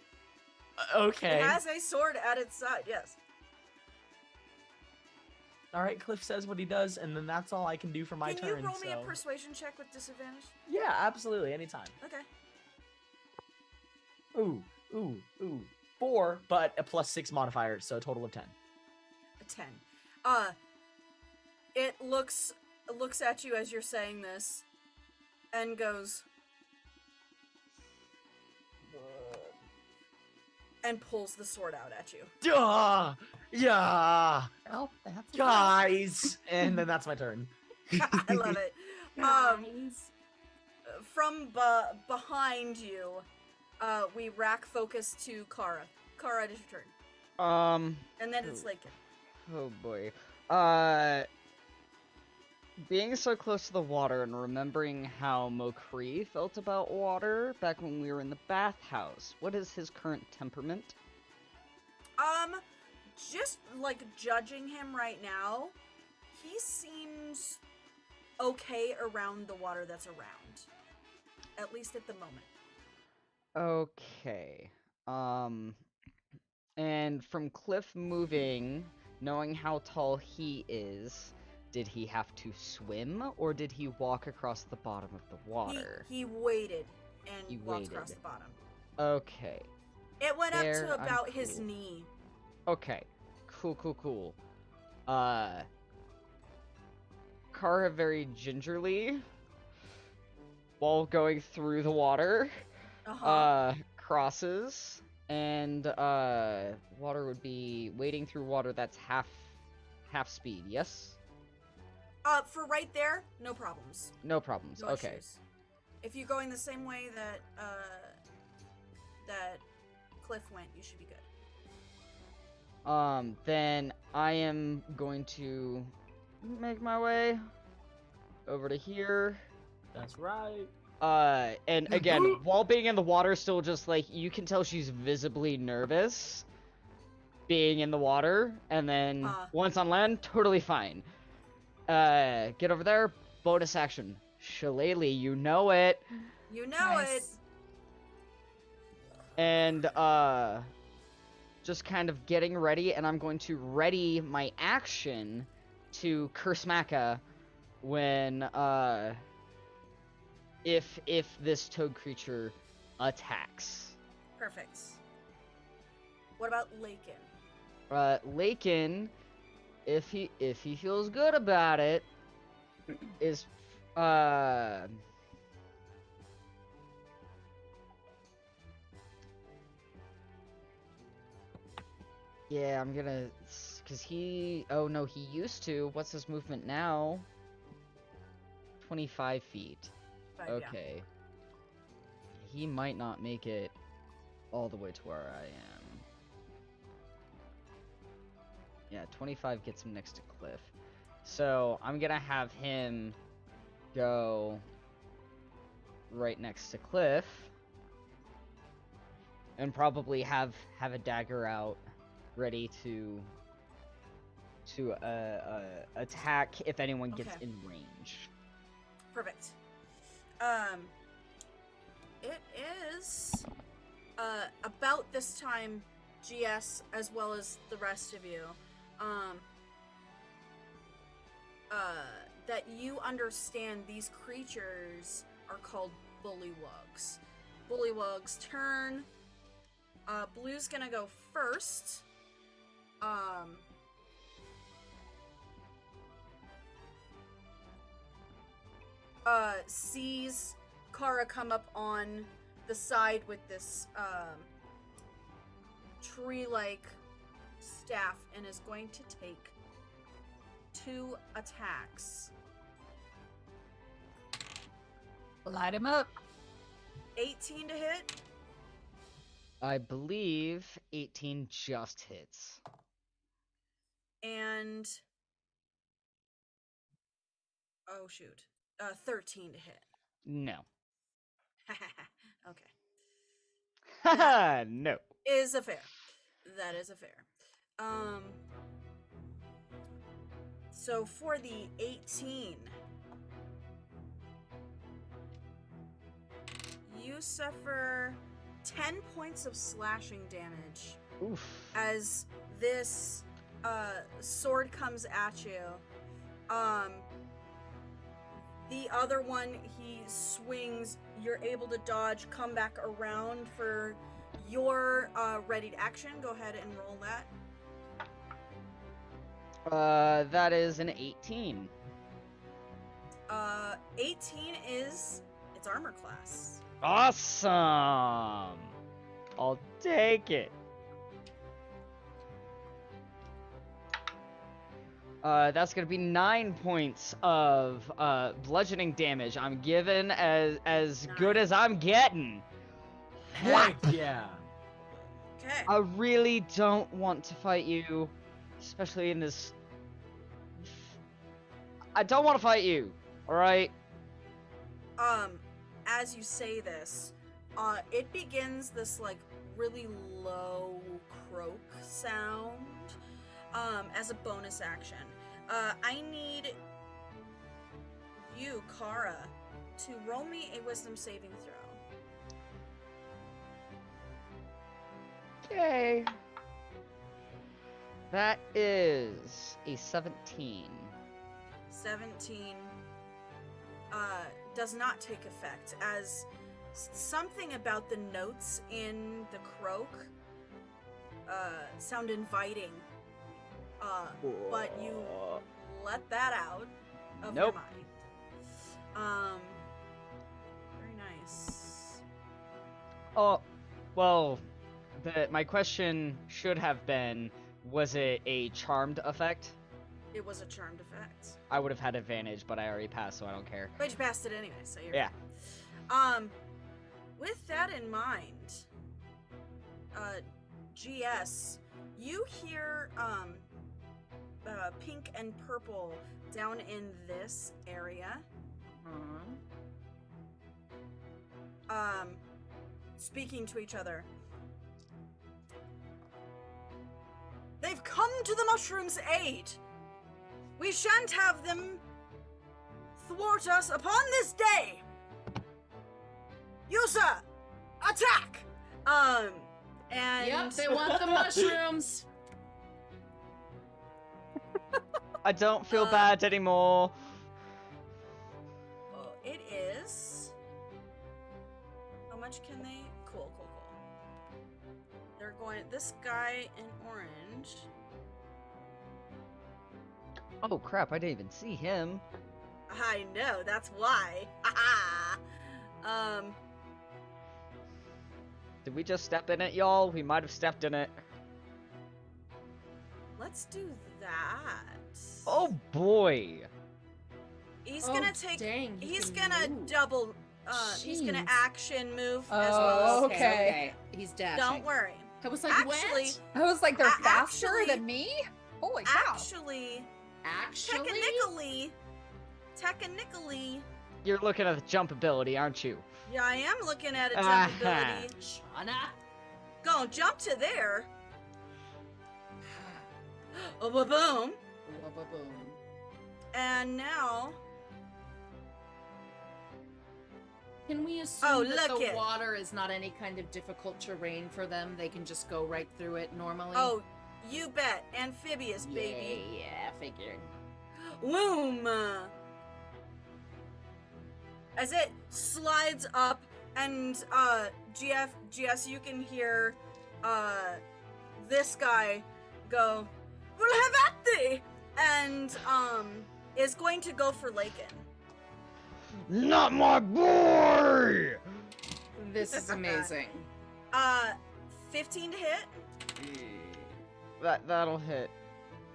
Okay. It has a sword at its side. Yes. All right, Cliff says what he does, and then that's all I can do for my Can turn. you roll me a so- persuasion check with disadvantage? Yeah, absolutely, anytime. Okay. Ooh. 4, but a +6 modifier, so a total of 10. A 10. It looks at you as you're saying this, and goes, and pulls the sword out at you. Duh! Yeah! Well, that's Guys! And then that's my turn. I love it. From behind you, we rack focus to Kara. Kara, it is your turn. And then it's Lakin. Oh boy. Being so close to the water and remembering how Mokri felt about water back when we were in the bathhouse, what is his current temperament? Just like judging him right now, he seems okay around the water that's around. At least at the moment. Okay. And from Cliff moving, knowing how tall he is, did he have to swim or did he walk across the bottom of the water? He waited and He walked across waited. the bottom. Okay. It went There, up to I'm about his cool. knee. Okay. Cool. Kara very gingerly, while going through the water, crosses, and water would be wading through water that's half speed, yes? For right there, no problems. No problems. No Okay. issues. If you're going the same way that that Cliff went, you should be good. Then I am going to make my way over to here. That's right. And again, while being in the water, still just like, you can tell she's visibly nervous being in the water, and then once on land, totally fine. Get over there, bonus action. Shillelagh, you know it. You know it. And, just kind of getting ready, and I'm going to ready my action to curse Maka when, if this toad creature attacks. Perfect. What about Lakin? Lakin, if he feels good about it, is, yeah, I'm gonna, cause oh no, he used to, what's his movement now? 25 feet. Okay. He might not make it all the way to where I am. Yeah, 25 gets him next to Cliff. So, I'm gonna have him go right next to Cliff. And probably have a dagger out, ready to attack if anyone gets in range. Perfect. It is about this time, GS, as well as the rest of you, that you understand these creatures are called bullywugs. Bullywugs turn. Blue's gonna go first. Sees Kara come up on the side with this tree-like staff and is going to take 2 attacks. Light him up. 18 to hit. I believe 18 just hits. And oh shoot, 13 to hit. No. Okay, Haha, no. is a fair. That is a fair. So for the 18, you suffer 10 points of slashing damage Oof. as this sword comes at you. The other one, he swings, you're able to dodge, come back around for your ready to action. Go ahead and roll that. That is an 18. 18 is its armor class. Awesome! I'll take it. That's gonna be 9 points of bludgeoning damage. I'm given as good as I'm getting. Heck yeah. Okay. I really don't want to fight you, especially in this. I don't want to fight you. All right. As you say this, it begins this like really low croak sound. As a bonus action, I need you, Kara, to roll me a wisdom saving throw. Okay. That is a 17. 17 does not take effect, as something about the notes in the croak sound inviting. But you let that out of your Nope. mind. Very nice. Oh, well, my question should have been, was it a charmed effect? It was a charmed effect. I would have had advantage, but I already passed, so I don't care. But you passed it anyway, so you're Yeah. fine. With that in mind, GS, you hear pink and purple down in this area. Speaking to each other. They've come to the mushroom's aid. We shan't have them thwart us upon this day. Yusa, attack! And Yep, they want the mushrooms. I don't feel bad anymore. It is. How much can they? Cool. They're going. This guy in orange. Oh crap, I didn't even see him. I know. That's why. Did we just step in it, y'all? We might have stepped in it. Let's do that. Oh boy. He's Oh, gonna take. dang, he He's can gonna move. double. He's gonna Jeez. action move Oh, as well. As okay. He's dashing. Don't worry. I was like, Actually, what? I was like, they're faster Actually- than me? Holy cow. Actually, Actually? technically, You're looking at the jump ability, aren't you? yeah, I am looking at a jump Aha. ability. Shauna? Go jump to there. Oh, boom. Boom. And now, Can we assume Oh, that look the it. water is not any kind of difficult terrain for them? They can just go right through it normally? oh, you bet. Amphibious, baby. Yeah, figured. Womb. As it slides up, and GS, you can hear this guy go, "We'll have at thee," and is going to go for Lakin. Not my boy! This is amazing. 15 to hit, That'll hit.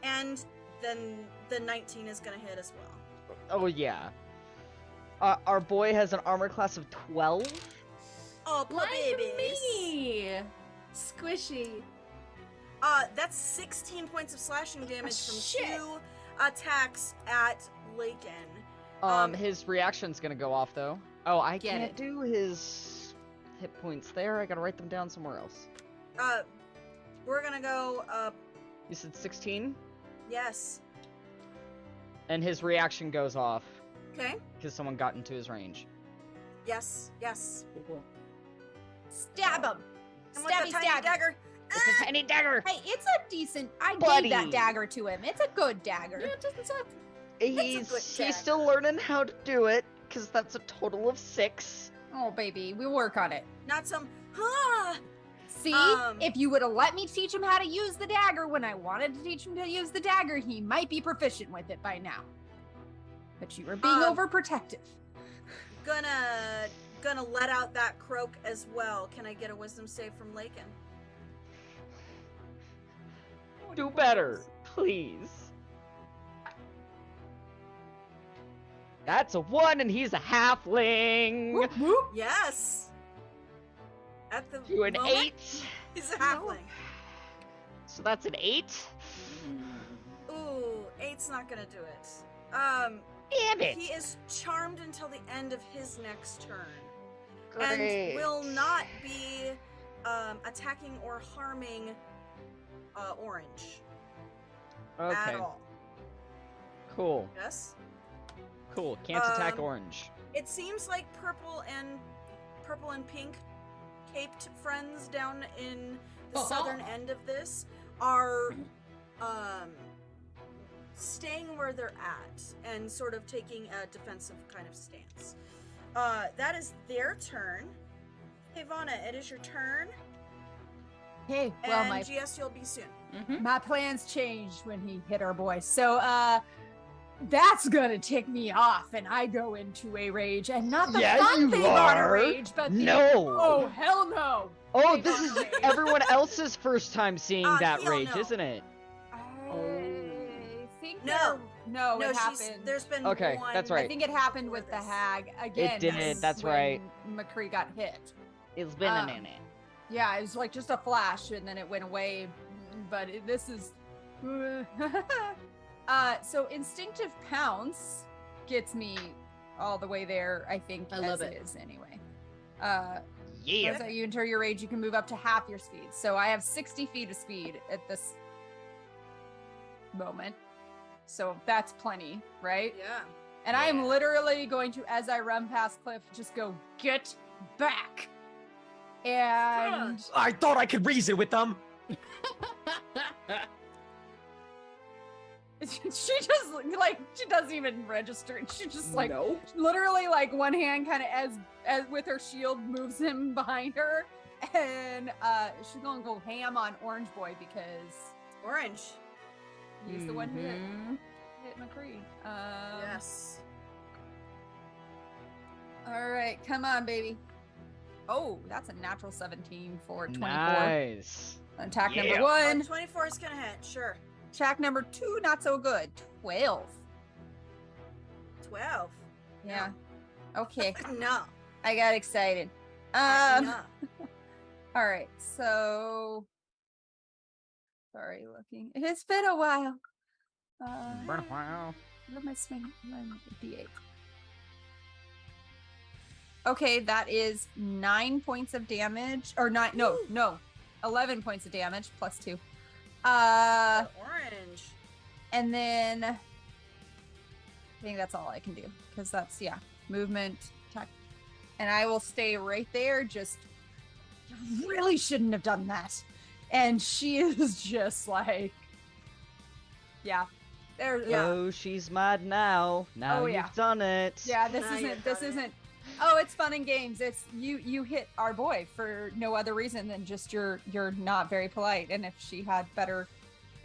and then the 19 is gonna hit as well. Oh yeah. Our boy has an armor class of 12. Oh, poor Like babies. me! Squishy. That's 16 points of slashing damage from Shit. 2 attacks at Lakin. His reaction's gonna go off though. Oh, I Get can't it. do his hit points there. I gotta write them down somewhere else. We're gonna go, You said 16, yes. and his reaction goes off Okay. because someone got into his range. Yes, yes. Stab him. And with the tiny dagger. It's a tiny dagger. Hey, it's a decent. I Buddy. gave that dagger to him. It's a good dagger. Yeah, it doesn't suck. He's still learning how to do it because that's a total of 6. Oh, baby, we'll work on it. Not some, See, Um, if you would have let me teach him how to use the dagger when I wanted to teach him to use the dagger, he might be proficient with it by now. But you were being overprotective. Gonna let out that croak as well. Can I get a wisdom save from Lakin? Do better, please. That's a 1, and he's a halfling. Whoop, whoop. Yes. At the To an moment, 8. he's a halfling. So that's an 8. Ooh, 8's not gonna do it. Damn it. He is charmed until the end of his next turn. Great. And will not be attacking or harming Orange Okay, at all. cool. Yes? Cool. Can't attack Um, orange. It seems like purple and pink caped friends down in the southern end of this are staying where they're at and sort of taking a defensive kind of stance. That is their turn. Hey Vana, it is your turn. Hey, well, And my GS, you'll be soon. my plans changed when he hit our boy. So, that's gonna tick me off, and I go into a rage, and not the Yeah, fun you thing on a are. rage, but the, No. oh hell no! Oh, Big this on is rage. everyone else's first time seeing that he'll rage, know. isn't it? I think No. no, it she's happened. there's been Okay, one. that's I right. think it happened before with the this. hag again. did, that's right. McCree got hit. It's been Um, a minute. Yeah, it was like just a flash, and then it went away. But this is. So instinctive pounce gets me all the way there. I think I love as it. it is anyway. Yeah. As you enter your rage, you can move up to half your speed. So I have 60 feet of speed at this moment. So that's plenty, right? Yeah. And I am literally going to, as I run past Cliff, just go, get back. And I thought I could reason with them. she just like, she doesn't even register. She just like, no. literally like one hand kind of as with her shield moves him behind her. And she's gonna go ham on Orange Boy because Orange. he's the one who Mhm. hit McCree. Yes. All right, come on, baby. Oh, that's a natural 17 for 24. Nice. Attack Yeah. number 1. 24 is gonna hit, sure. Attack number 2, not so good. 12. 12. Yeah. Okay. No. I got excited. No. All right. So sorry, looking. It's been a while. Wow. What am I swinging? D8. Okay, that is 9 points of damage. Or not, no. 11 points of damage plus 2. Orange. And then I think that's all I can do. Because that's, movement, attack. And I will stay right there. Just, you really shouldn't have done that. And she is just like, there. Oh, she's mad now. Now Oh, you've yeah. done it. Yeah, this Now you've isn't. This done it. isn't. Oh, it's fun and games. It's you hit our boy for no other reason than just you're not very polite. And if she had better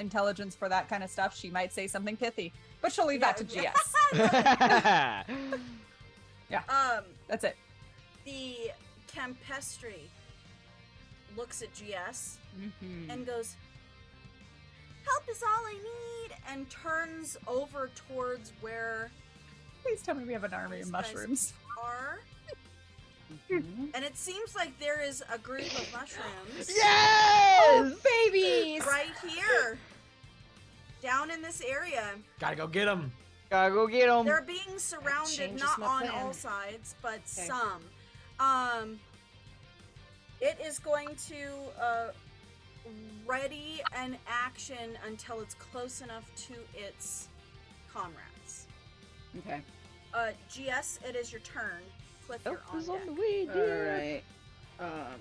intelligence for that kind of stuff, she might say something pithy. But she'll leave that to Yeah. GS. That's it. The Campestri looks at GS Mhm. and goes, help is all I need, and turns over towards where Please tell me we have an army these of guys mushrooms. are. Mhm. And it seems like there is a group of mushrooms Yes! Babies! right here. Down in this area. Gotta go get him. Gotta go get him. They're being surrounded, changes not my on plan. all sides, but Okay. some. It is going to ready an action until it's close enough to its comrades. Okay. GS, it is your turn. Cliff, Help you're on is on deck. the way, dear. Alright.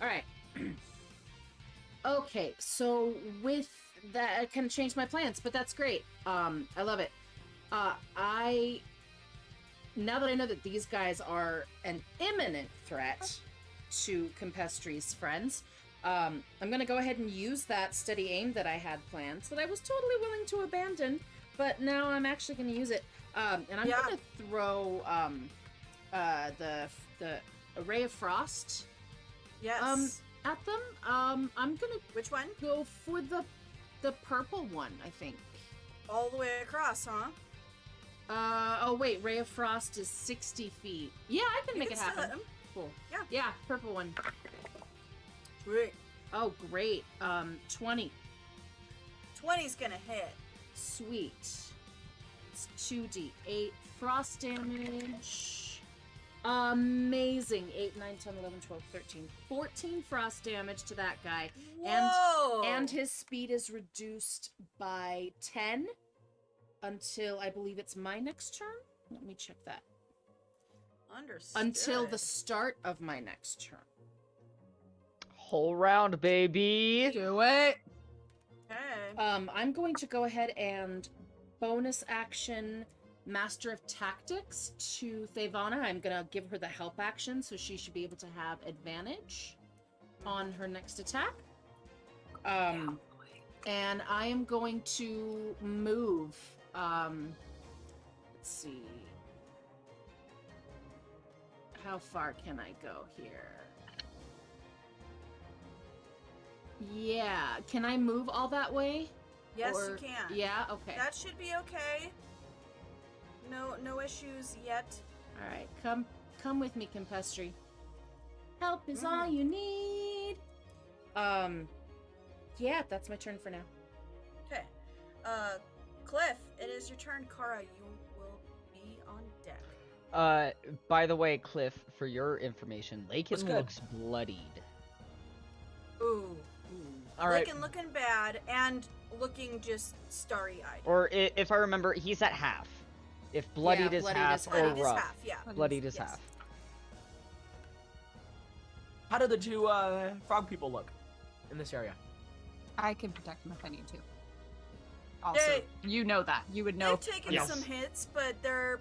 Alright. Okay, so with that, I can change my plans, but that's great. I love it. Now that I know that these guys are an imminent threat to Campestry's friends, I'm gonna go ahead and use that steady aim that I had planned, that I was totally willing to abandon, but now I'm actually gonna use it. And I'm Yeah. gonna throw the Ray of Frost Yes. at them. I'm gonna Which one? go for the purple one, I think. All the way across, huh? Oh wait, Ray of Frost is 60 feet. Yeah, I can You make can it still hit happen. him. Cool. Yeah. Yeah, purple one. Sweet. Oh, great. 20. 20's gonna hit. Sweet. It's 2d8 frost damage. Amazing. 8, 9, 10, 11, 12, 13, 14 frost damage to that guy. Whoa! And his speed is reduced by 10 until I believe it's my next turn. Let me check that. Understood. Until the start of my next turn. Whole round, baby. Do it. Okay. I'm going to go ahead and bonus action Master of Tactics to Thavana. I'm going to give her the help action, so she should be able to have advantage on her next attack. And I am going to move. Let's see. How far can I go here? Yeah, can I move all that way? Yes, Or- you can. Yeah, okay. That should be okay. No issues yet. All right, come with me, Campestry. Help is all you need. Yeah, that's my turn for now. Okay. Cliff, it is your turn. Kara, you will be on deck. By the way, Cliff, for your information, What's Lakin good? looks bloodied. Ooh. All right. Looking bad and looking just starry-eyed. Or if I remember, he's at half. If bloodied is bloodied half is or Bloodied is rough. half, yeah. Bloodied is Yes. half. How do the two frog people look in this area? I can protect them if I need to. Also, They- you know that. You would know. They've taken Yes. some hits, but they're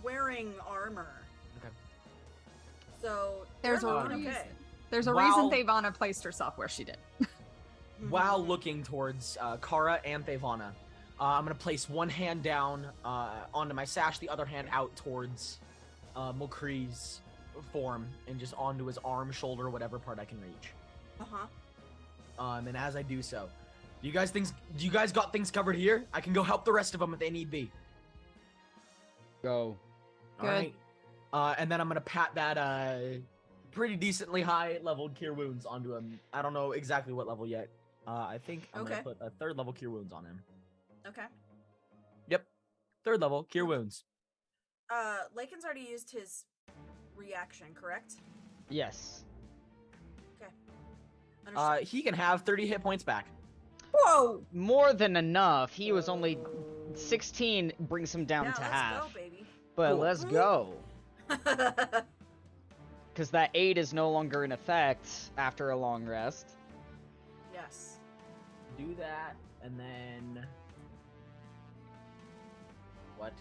wearing armor. Okay. So There's they're a looking reason. okay. There's a Wow. reason Thavana placed herself where she did. While looking towards Kara and Thavana, I'm gonna place one hand down onto my sash, the other hand out towards Mulcree's form, and just onto his arm, shoulder, whatever part I can reach. Uh-huh. And as I do so, do you guys got things covered here? I can go help the rest of them if they need be. Go. All Good. right. And then I'm gonna pat that pretty decently high leveled cure wounds onto him. I don't know exactly what level yet. I think I'm Okay. gonna put a 3rd level cure wounds on him. Okay. Yep, 3rd level cure wounds. Lakin's already used his reaction, correct? Yes. Okay. Understood. He can have 30 hit points back. Whoa! More than enough. He was only 16, brings him down yeah, to let's half. go, baby. But Cool. let's go. Because that 8 is no longer in effect after a long rest. Yes. Do that, and then what?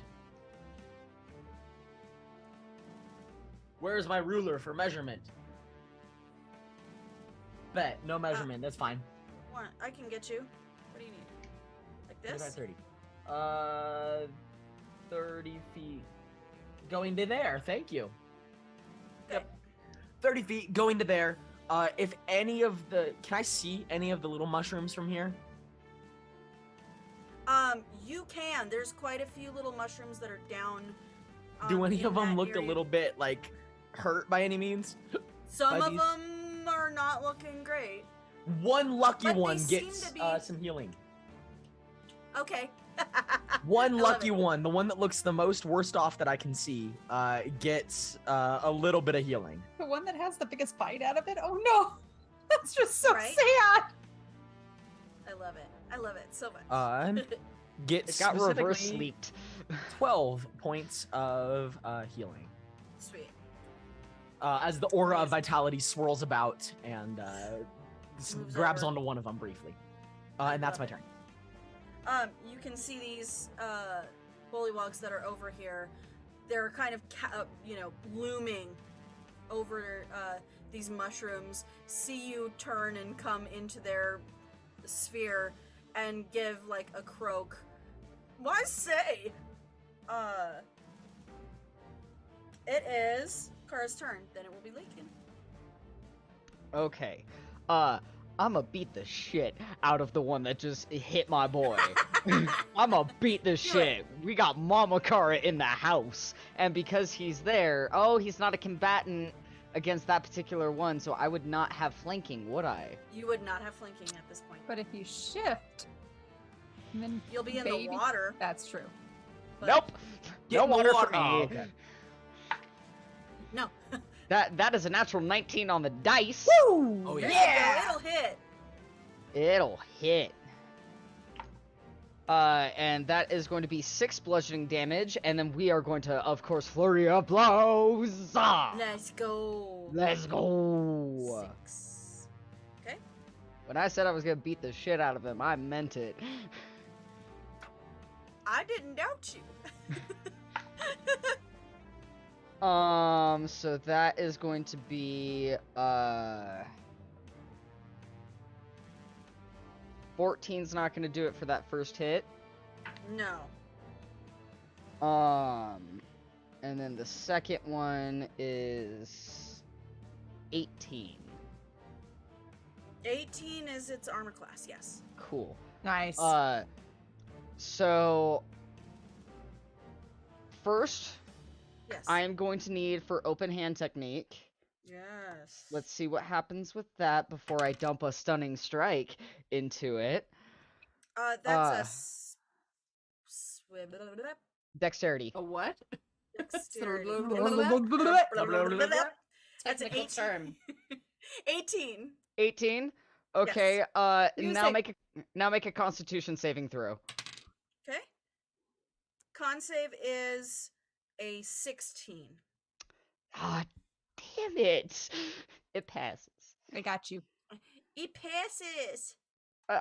Where's my ruler for measurement? Bet, no measurement. That's fine. I can get you. What do you need? Like this? 30. 30 feet. Going to there. Thank you. Okay. 30 feet, going to there. If any of the, can I see any of the little mushrooms from here? You can. There's quite a few little mushrooms that are down. Do any in of them that look a area. little bit like hurt by any means? Some by of these? them are not looking great. One lucky But they one seem gets to be- some healing. Okay. One I love lucky it. one, the one that looks the most worst off that I can see, gets a little bit of healing. The one that has the biggest bite out of it? Oh no! That's just so Right? sad! I love it. I love it so much. Gets It got reverse specifically leaked. 12 points of healing. Sweet. As the aura of Amazing. vitality swirls about and Moves grabs over. onto one of them briefly. And that's my Love it. turn. You can see these bullywugs that are over here. They're kind of looming over these mushrooms. See you turn and come into their sphere and give like a croak. Why say? It is Kara's turn. Then it will be Lakin. Okay. I'ma beat the shit out of the one that just hit my boy. I'ma beat the shit. We got Mama Kara in the house. And because he's there, he's not a combatant against that particular one, so I would not have flanking, would I? You would not have flanking at this point. But if you shift, then You'll be in baby- the water. That's true. But Nope. Get No in the water for water. me. Oh, okay. No. That is a natural 19 on the dice. Oh, There yeah. you go. It'll hit. It'll hit. And that is going to be 6 bludgeoning damage, and then we are going to, of course, flurry of blows. Let's go. Let's go. 6. Okay. When I said I was gonna beat the shit out of him, I meant it. I didn't doubt you. So that is going to be 14's not gonna do it for that first hit. No. And then the second one is 18. 18 is its armor class, yes. Cool. Nice. So first, Yes. I am going to need for open hand technique. Yes. Let's see what happens with that before I dump a stunning strike into it. That's Dexterity. A what? Dexterity. That's an Technical 18. term. 18. 18. Okay. You Now say- make a Constitution saving throw. Okay. Con save is a 16. Ah, damn it! It passes. I got you. It passes.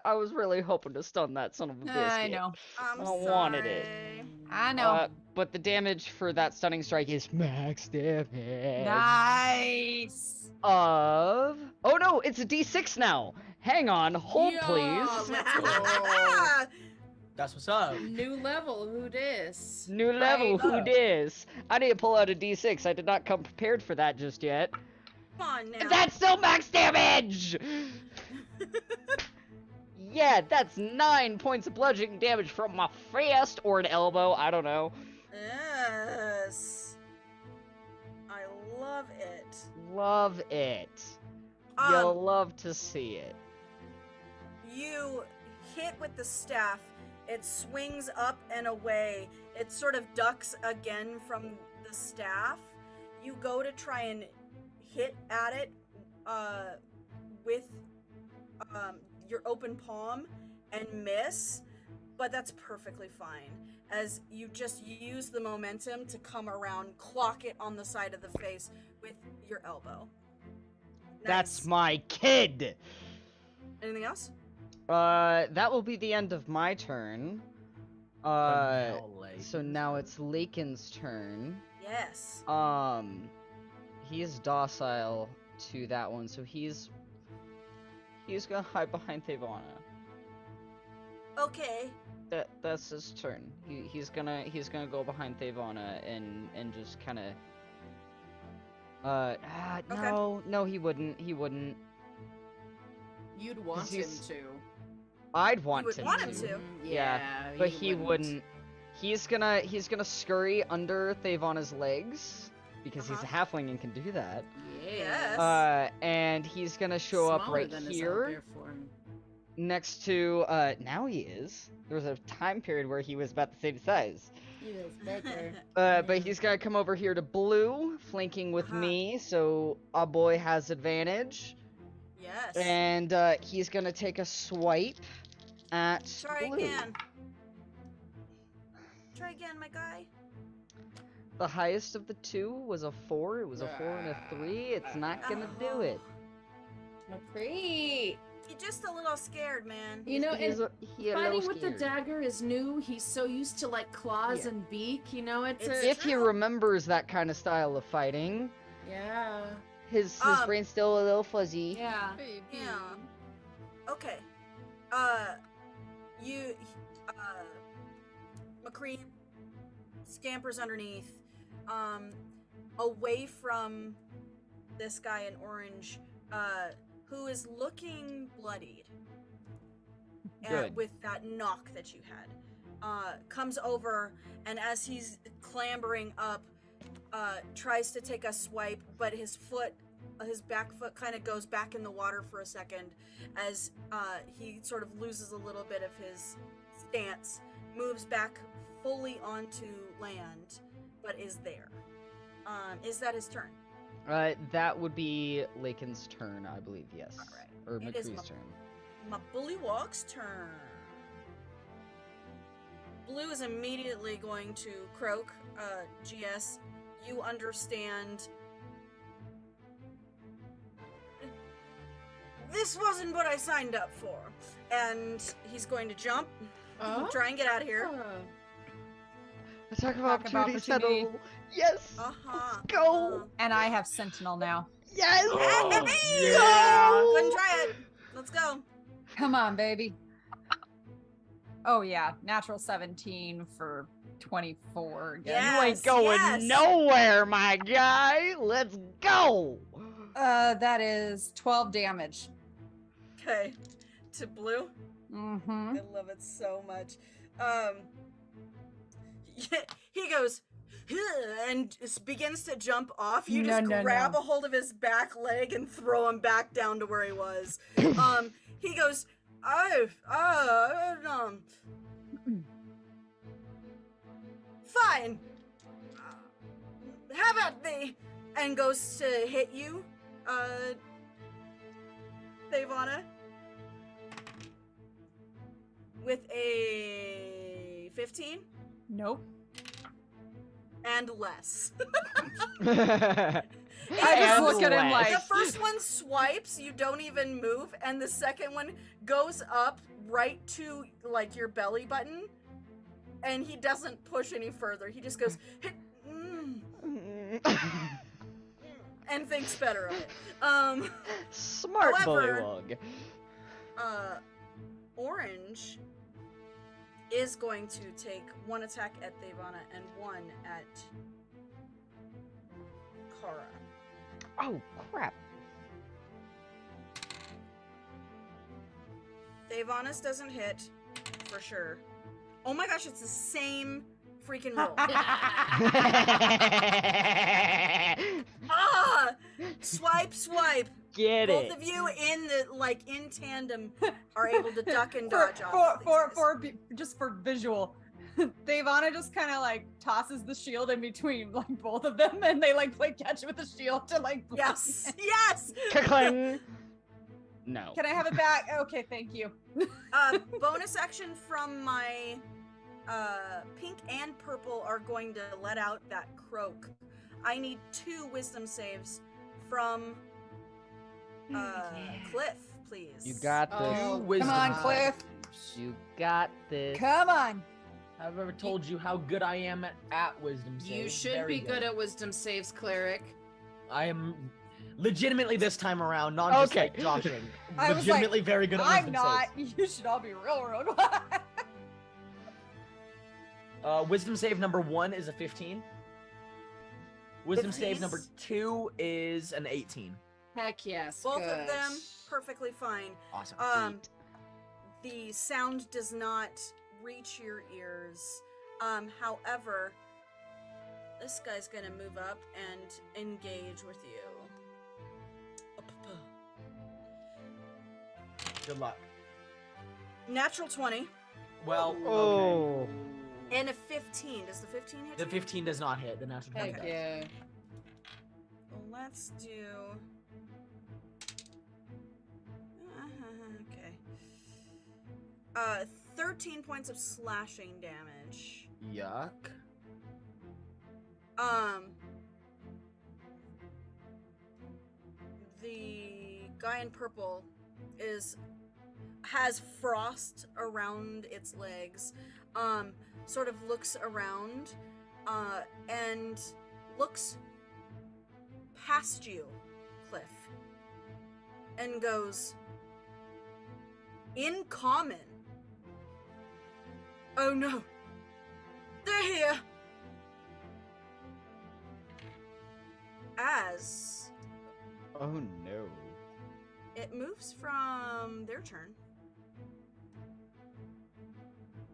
I was really hoping to stun that son of a biscuit. I know. I'm I sorry. wanted it. I know. But the damage for that stunning strike is max damage. Nice. Oh no, it's a D6 now. Hang on, hold Yeah, please. let's go. That's what's up. New level, who dis? New level, Right who up. dis? I need to pull out a D6. I did not come prepared for that just yet. Come on now. That's still max damage! Yeah, that's 9 points of bludgeoning damage from my fist or an elbow, I don't know. Yes. I love it. Love it. Um, You'll love to see it. You hit with the staff. It swings up and away. It sort of ducks again from the staff. You go to try and hit at it with your open palm and miss, but that's perfectly fine, as you just use the momentum to come around, clock it on the side of the face with your elbow. That's Nice. my kid! Anything else? That will be the end of my turn. So now it's Lakin's turn. Yes. He is docile to that one, so he's gonna hide behind Thavana. Okay. That's his turn. He's gonna go behind Thavana and just kind of No, he wouldn't. He wouldn't. You'd want 'Cause him he's- to. I'd want would him want to. him to. Yeah, but he wouldn't. He's gonna scurry under Thavana's legs because he's a halfling and can do that. Yes. And he's gonna show up Smaller right than his here owlbear form. next to. Now he is. There was a time period where he was about the same size. He is bigger. But he's gonna come over here to Blue, flanking with me, so our boy has advantage. Yes. And he's gonna take a swipe at Try Blue. again. Try again, my guy. The highest of the two was a 4. It was a 4 and a 3. It's not gonna do it. McCree! You're just a little scared, man. You know, He's and he a fighting little with the scared. dagger is new. He's so used to like claws Yeah. and beak, you know, it's If he true. remembers that kind of style of fighting, yeah. his brain's still a little fuzzy. Yeah. Yeah. Okay. McCree scampers underneath, away from this guy in orange, who is looking bloodied. Good. With that knock that you had. Comes over, and as he's clambering up, tries to take a swipe, but his back foot kind of goes back in the water for a second as he sort of loses a little bit of his stance, moves back fully onto land, but is there. Is that his turn? That would be Lakin's turn, I believe, yes. Alright. Or It is McCree's turn. My bullywog's turn. Blue is immediately going to croak. GS, you understand. This wasn't what I signed up for. And he's going to jump, try and get out of here. Attack of Attack of opportunity opportunity. settle. Yes. Uh-huh. Go. And I have Sentinel now. Yes. Hey! Yeah. Couldn't try it. Let's go. Come on, baby. Oh yeah, natural 17 for 24 again. Yeah. You ain't going yes. nowhere, my guy. Let's go. That is 12 damage. Okay. To Blue. Mm-hmm. I love it so much. He goes and begins to jump off. You just grab a hold of his back leg and throw him back down to where he was. He goes, fine. Have at thee, and goes to hit you, Thavana, with a 15 Nope. and less. I just look at him less. like, The first one swipes, you don't even move, and the second one goes up right to like your belly button, and he doesn't push any further. He just goes hit, and thinks better of it. Smart However- bullywug. Orange is going to take one attack at Thavana and one at Kara. Oh crap. Thavana's doesn't hit, for sure. Oh my gosh, it's the same freaking roll. Ah! Swipe, swipe. Get Both it. of you in tandem are able to duck and dodge off. of these guys. just for visual, Thavana just kind of like tosses the shield in between like both of them, and they like play catch with the shield to like. Yes, yes. Ka-clang. No. Can I have it back? Okay, thank you. Bonus action from my pink and purple are going to let out that croak. I need 2 wisdom saves from Cliff, please. You got this. Two Come wisdom on, saves. Cliff. You got this. Come on. I've ever told you how good I am at wisdom saves. You should Very be good at wisdom saves, cleric. I am legitimately this time around, not just Okay. like joshing. I was Legitimately very good at wisdom I'm not. saves. You should all be real good. Wisdom save number 1 is a 15. Wisdom If save number he's- 2 is an 18. Heck yes. Both good. of them perfectly fine. Awesome. The sound does not reach your ears. However, this guy's gonna move up and engage with you. Good luck. Natural 20 Well, okay. Oh. and a 15. Does the 15 hit The you? 15 does not hit. The natural 20 Heck does. yeah. Well, let's do. Okay. 13 points of slashing damage. Yuck. The guy in purple has frost around its legs. Sort of looks around, and looks past you, Cliff, and goes, "In common." Oh no, they're here. As Oh no. it moves from their turn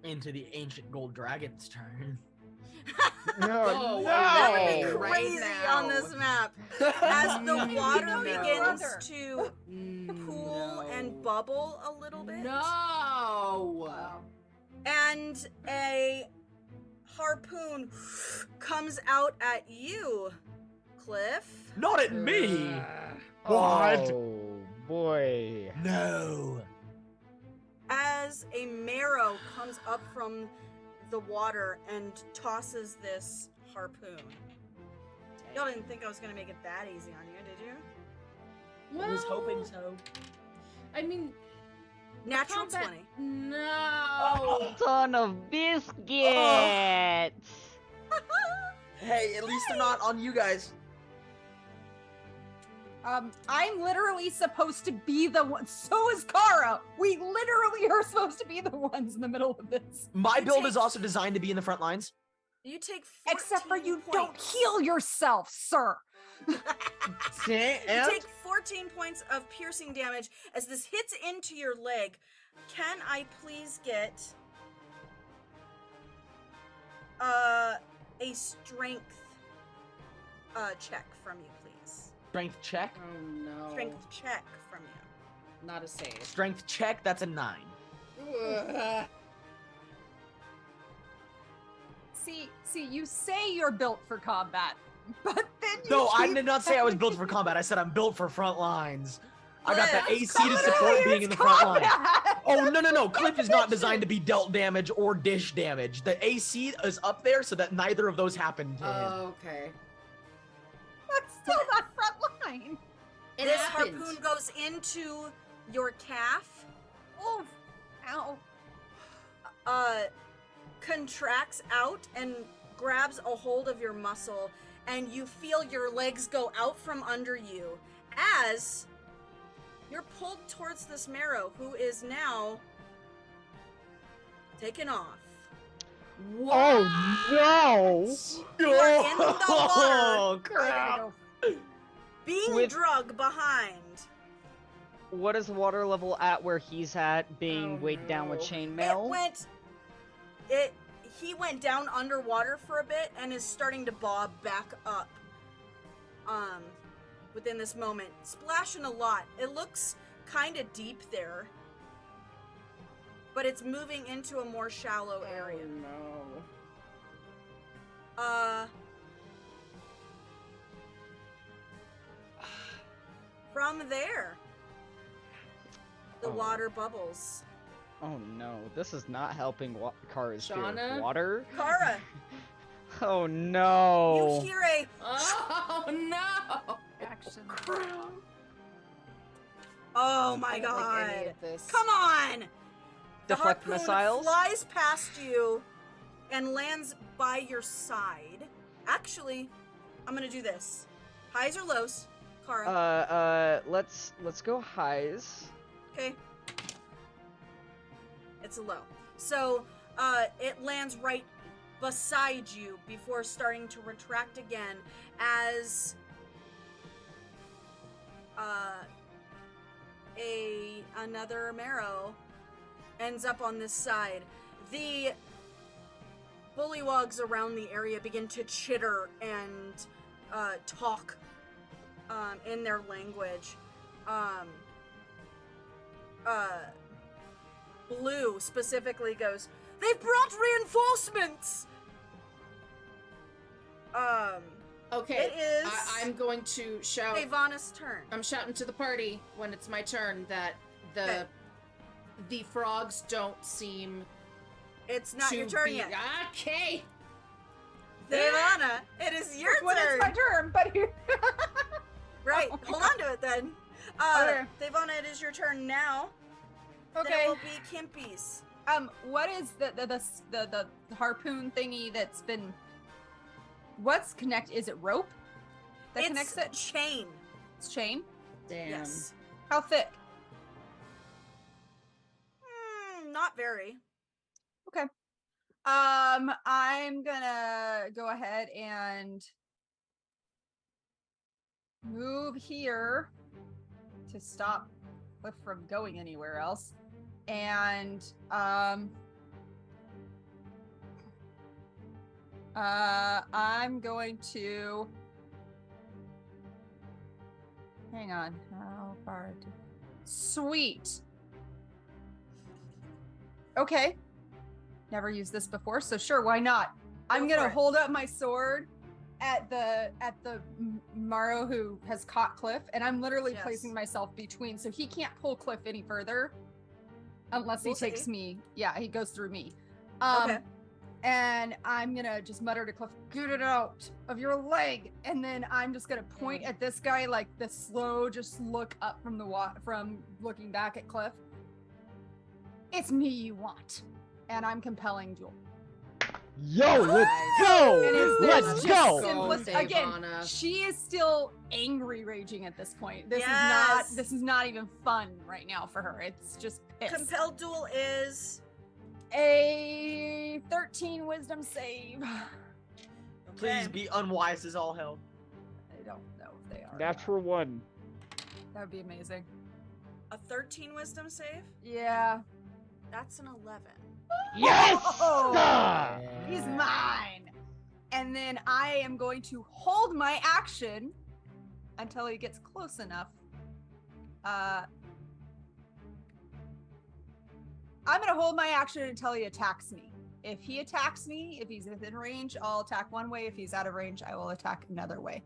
Into the ancient gold dragon's turn. Oh, that would be no. Right crazy now. on this map. As the water No. begins Brother. to pool and bubble a little bit, No. and a harpoon comes out at you, Cliff. Not at me! Ugh. What? Oh boy. No! As a marrow comes up from the water and tosses this harpoon. Y'all didn't think I was gonna make it that easy on you, did you? I was hoping Well, so. I mean, Natural combat- 20. No. Son of biscuits. Hey, at least they're not on you guys. I'm literally supposed to be the one. So is Kara. We literally are supposed to be the ones in the middle of this. My You build is take- also designed to be in the front lines. You take 14 Except for you don't points. heal yourself, sir. See? You take 14 points of piercing damage as this hits into your leg. Can I please get a strength check from you, please? Strength check. Oh no. Strength check from you. Not a save. Strength check, that's a 9. Ugh. See, you say you're built for combat, but then you No, I keep did not say I was built for combat. I said I'm built for front lines. I got the Cliff, AC to Combat support being in the front line. combat! Oh, no. Cliff is not designed to be dealt damage or dish damage. The AC is up there so that neither of those happen to him. Okay. That's still not front line. It This happened. harpoon goes into your calf, Oof. Ow. contracts out and grabs a hold of your muscle, and you feel your legs go out from under you as you're pulled towards this marrow, who is now taken off. Oh no. You are in the water, Oh, I crap. gotta go. being With- drugged behind. What is the water level at where he's at being Oh, weighed down with no. chainmail? He went down underwater for a bit and is starting to bob back up. Within this moment, splashing a lot. It looks kind of deep there, but it's moving into a more shallow area. Oh no. From there, the Oh. water bubbles. Oh no, this is not helping Kara's fear of Shauna? water. Kara, Oh no. you hear a Oh no. Action. oh my I don't like any god. of this. Come on! The Deflect harpoon missiles? flies past you and lands by your side. Actually, I'm gonna do this. Highs or lows? Kara. Let's go highs. Okay. It's a low. So, it lands right beside you before starting to retract again as another marrow ends up on this side. The bullywugs around the area begin to chitter and talk in their language. Blue specifically goes, "They've brought reinforcements!" Okay, It is I'm going to shout. Ivana's turn. I'm shouting to the party when it's my turn that Okay. the frogs don't seem It's not to your turn be yet. okay. Ivana, it is your When turn. it's my turn, buddy. Right, hold on to it then. Okay. Ivana, it is your turn now. Then it Okay. will be Kimpy's. What is the harpoon thingy that's been? What's connect? Is it rope that connects it? Chain. It's chain. Damn. Yes. How thick? Not very. Okay. I'm gonna go ahead and move here to stop Cliff from going anywhere else. And I'm going to hang on. How far? Sweet. Okay. Never used this before, so sure, why not? I'm Go gonna for it. hold up my sword at the Morrow who has caught Cliff, and I'm literally Yes. placing myself between, so he can't pull Cliff any further unless he We'll takes see. me. Yeah, he goes through me. Okay. And I'm gonna just mutter to Cliff, "Get it out of your leg," and then I'm just gonna point at this guy like the slow, just look up from the from looking back at Cliff. It's me you want, and I'm compelling duel. Yo, let's And go! it's Let's just go! simplest- Go, again, Ivana. she is still angry raging at this point. Yes. This is not even fun right now for her. It's just pissed. Compel duel is A 13 wisdom save. Please be unwise as all hell. I don't know if they are. Natural one. That would be amazing. a 13 wisdom save. Yeah. That's an 11. Yes! Oh, Ah! he's mine. And then I am going to hold my action until he gets close enough. I'm going to hold my action until he attacks me. If he attacks me, if he's within range, I'll attack one way. If he's out of range, I will attack another way.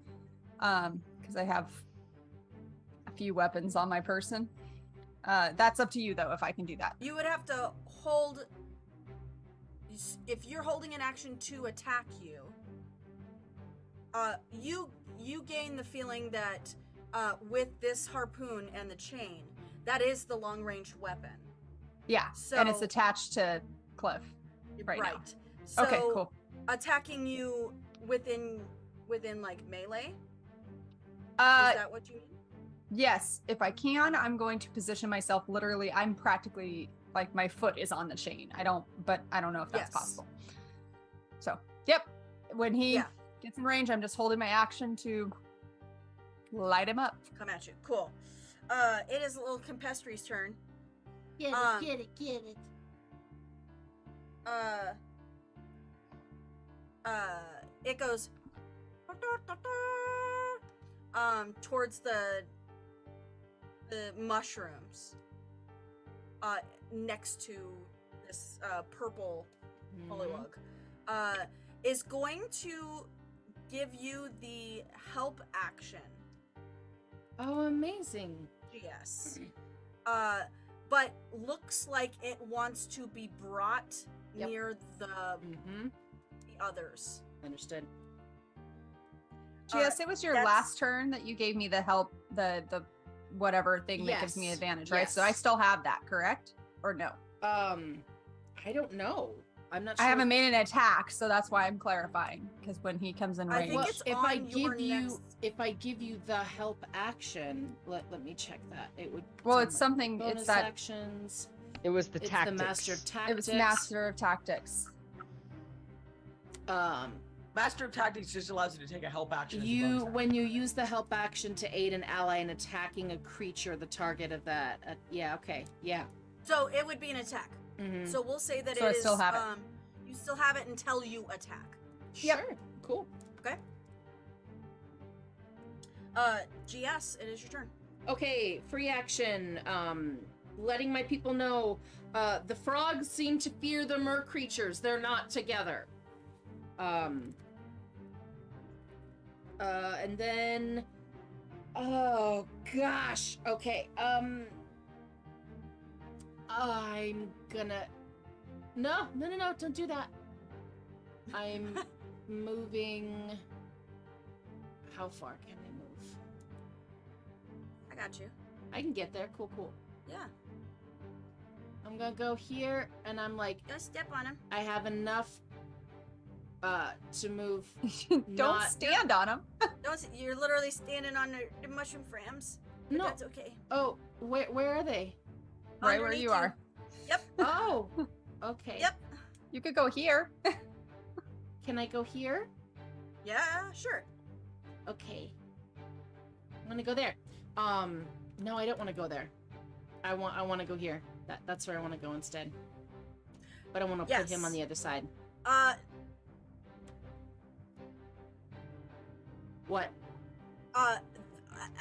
Because I have a few weapons on my person. That's up to you, though, if I can do that. You would have to hold. If you're holding an action to attack you, you gain the feeling that with this harpoon and the chain, that is the long range weapon. Yeah, and it's So- attached to Cliff right now. So Okay, cool. attacking you within like melee. Is Uh, that what you mean? yes, if I can, I'm going to position myself literally. I'm practically like my foot is on the chain. I don't know if that's Yes. possible. So, yep. When he Yeah. gets in range, I'm just holding my action to light him up. Come at you. Cool. It is little Campestri's turn. Get Um, it, get it, get it. It goes towards the mushrooms next to this purple pollywug. Is going to give you the help action. Oh, amazing. Yes. But looks like it wants to be brought Yep. near the Mm-hmm. others. Understood. Yes, it was your that's- last turn that you gave me the help, the whatever thing that gives me Yes. advantage, right? So I Yes. still have that, correct? Or no? I don't know. I'm not sure. I haven't made an attack, so that's why I'm clarifying. Because when he comes in I range, think Well, it's if on I your give you next- if I give you the help action, let me check that. It would. well, on it's my something. bonus It's that. actions. It was the It's tactics. the master of tactics. It was master of tactics. Master of Tactics just allows you to take a help action. As a You, bonus action. when you use the help action to aid an ally in attacking a creature, the target of that. Yeah, okay, yeah. So it would be an attack. Mm-hmm. So we'll say that So it I is. still have it. You still have it until you attack. Sure, cool. Okay. GS, it is your turn. Okay, free action. Letting my people know. The frogs seem to fear the mer creatures. They're not together. And then. Oh gosh. Okay. I'm gonna. No, don't do that. I'm moving. How far can I move? I got you. I can get there. Cool. Yeah. I'm gonna go here, and I'm like, Go step on him. I have enough to move. Don't Not- stand on them. You're literally standing on the mushroom frames. But No. that's okay. Oh, where are they? Right where Underneath you are. Yep. Oh, okay. Yep. You could go here. Can I go here? Yeah, sure. Okay. I'm gonna go there. No, I don't want to go there. I want to go here. That's where I want to go instead. But I want to put him on Yes. the other side. What?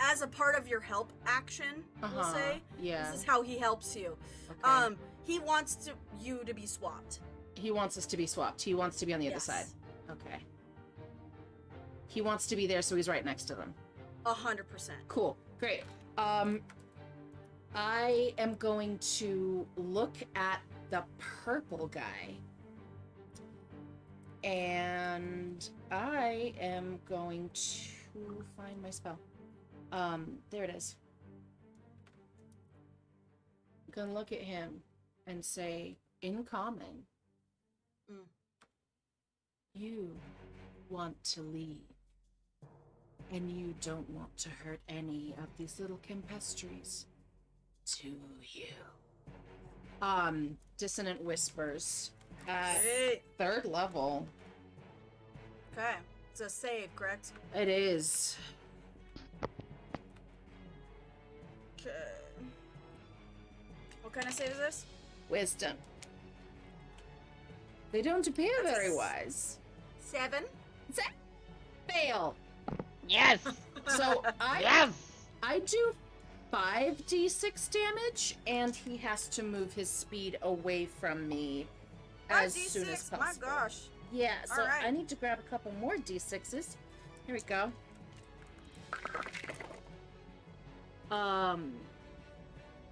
As a part of your help action, we'll say, Yeah. this is how he helps you. Okay. He wants you to be swapped. He wants us to be swapped. He wants to be on the other Yes. side. Okay. He wants to be there, so he's right next to them. 100%. Cool. Great. I am going to look at the purple guy. And I am going to find my spell. There it is. I'm gonna look at him and say, in common, Mm. you want to leave. And you don't want to hurt any of these little campestries, do you? Dissonant Whispers. Hey. 3rd level. Okay. It's a save, correct? It is. Okay. What kind of save is this? Wisdom. They don't appear That's a very s- wise. 7. Fail. Yes! So Yes! I do 5d6 damage, and he has to move his speed away from me as soon as 5d6, possible. my gosh. Yeah, so Alright. I need to grab a couple more d6s. Here we go.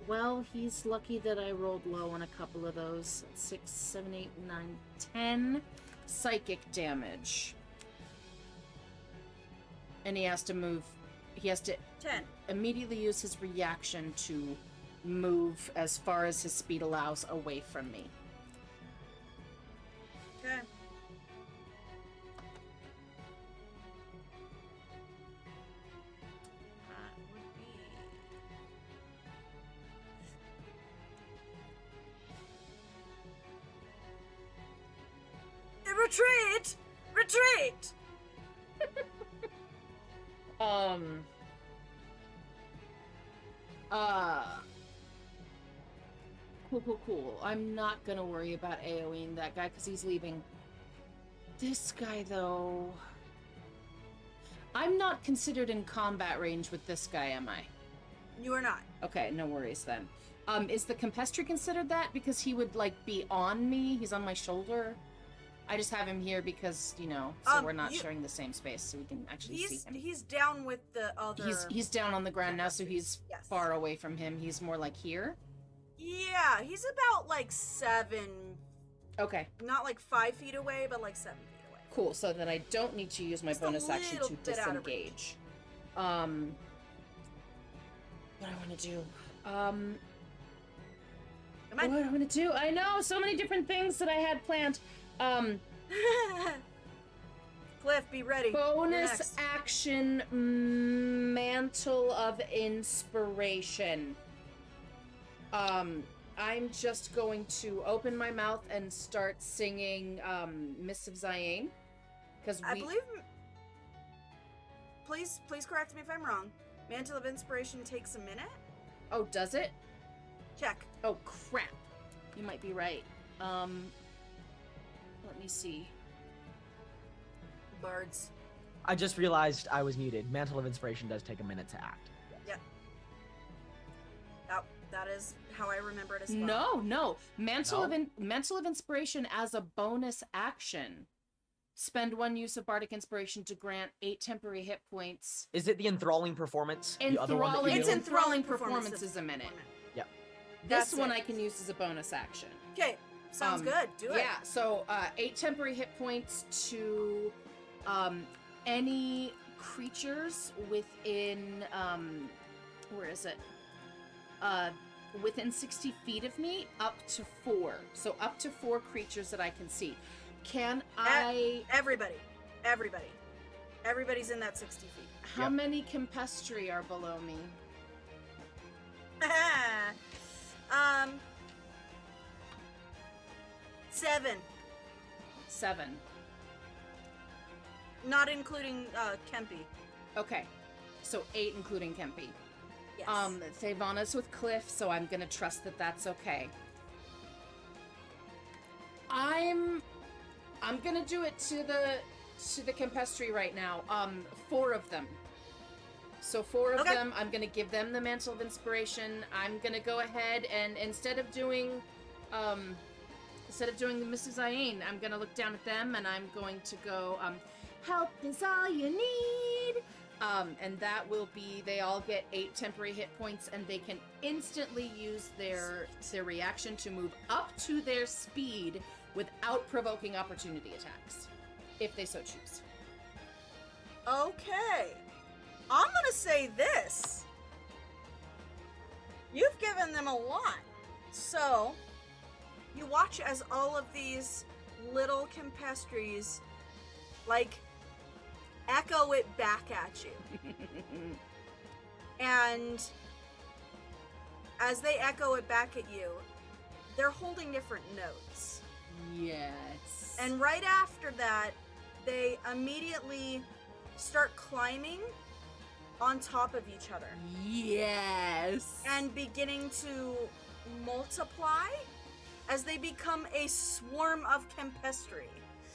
Well, he's lucky that I rolled low on a couple of those. 6, 7, 8, 9, 10 psychic damage. And he has to move. He has to 10. immediately use his reaction to move as far as his speed allows away from me. Okay. That would be... Retreat! Retreat! Cool. I'm not gonna worry about AoEing that guy because he's leaving. This guy, though... I'm not considered in combat range with this guy, am I? You are not. Okay, no worries then. Is the Campestry considered that? Because he would, like, be on me? He's on my shoulder? I just have him here because, you know, so we're not sharing the same space, so we can actually see him. He's down with the other... He's down on the ground now, so he's Yes. far away from him. He's more like here? Yeah, he's about, like, 7... Okay, Not, like, 5 feet away, but, like, 7 feet away. cool. So then I don't need to use my Just a bonus action little to bit out of disengage. What do I want to do? Come What on. do I want to do? I know, so many different things that I had planned. Cliff, be ready. You're Bonus next. action, Mantle of Inspiration. I'm just going to open my mouth and start singing Miss of Ziane. Because I believe. Please correct me if I'm wrong. Mantle of Inspiration takes a minute. Oh, does it? Check. Oh, crap. You might be right. Let me see. Bards. I just realized I was muted. Mantle of Inspiration does take a minute to act. Yep. That is how I remember it as well. No. Mantle No? of Inspiration as a bonus action. Spend 1 use of Bardic Inspiration to grant 8 temporary hit points. Is it the enthralling performance? The other one that you It's do? enthralling performance is a minute. Yep. This That's one it. I can use as a bonus action. Okay, sounds good. Do it. Yeah, so 8 temporary hit points to any creatures within, where is it? Within 60 feet of me, up to 4. So up to 4 creatures that I can see. Can I... Everybody's in that 60 feet. How Yep. many Campestri are below me? 7. 7. Not including Kempi. Okay, so 8 including Kempi. Yes. Thavana's with Cliff, so I'm gonna trust that that's okay. I'm gonna do it to the Campestri right now. 4 of them. So 4 of Okay. them, I'm gonna give them the Mantle of Inspiration. I'm gonna go ahead and instead of doing the Mrs. Ayin, I'm gonna look down at them and I'm going to go, help is all you need. And that will be, they all get 8 temporary hit points and they can instantly use their reaction to move up to their speed without provoking opportunity attacks, if they so choose. Okay. I'm gonna say this. You've given them a lot. So, you watch as all of these little Campestries, like, echo it back at you. And as they echo it back at you, they're holding different notes. Yes. And right after that, they immediately start climbing on top of each other Yes. and beginning to multiply as they become a swarm of Campestri.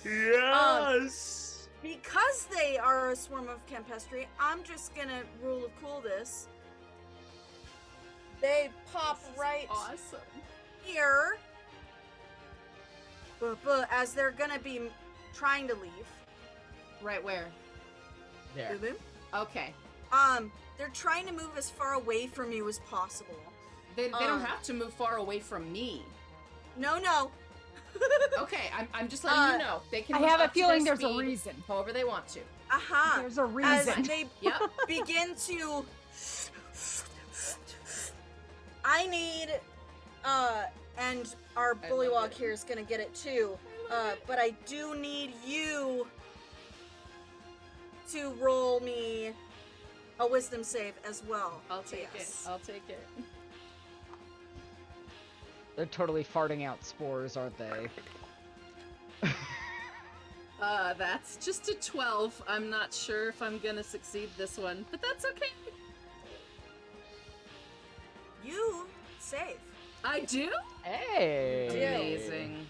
Yes! Because they are a swarm of Campestri, I'm just gonna rule of cool this. They pop right awesome. here. As they're gonna be trying to leave. Right where? There. Okay. They're trying to move as far away from you as possible. They don't have to move far away from me. No. Okay, I'm just letting you know. They can I move have a up to feeling their there's a speed reason. however they want to. There's a As reason. they Yep. begin to... I need... and our I bullywog love it. here is gonna get it too. But I do need you to roll me a wisdom save as well. I'll take Yes. it. I'll take it. They're totally farting out spores, aren't they? That's just a 12. I'm not sure if I'm gonna succeed this one, but that's okay. You save. I do? Hey! Amazing.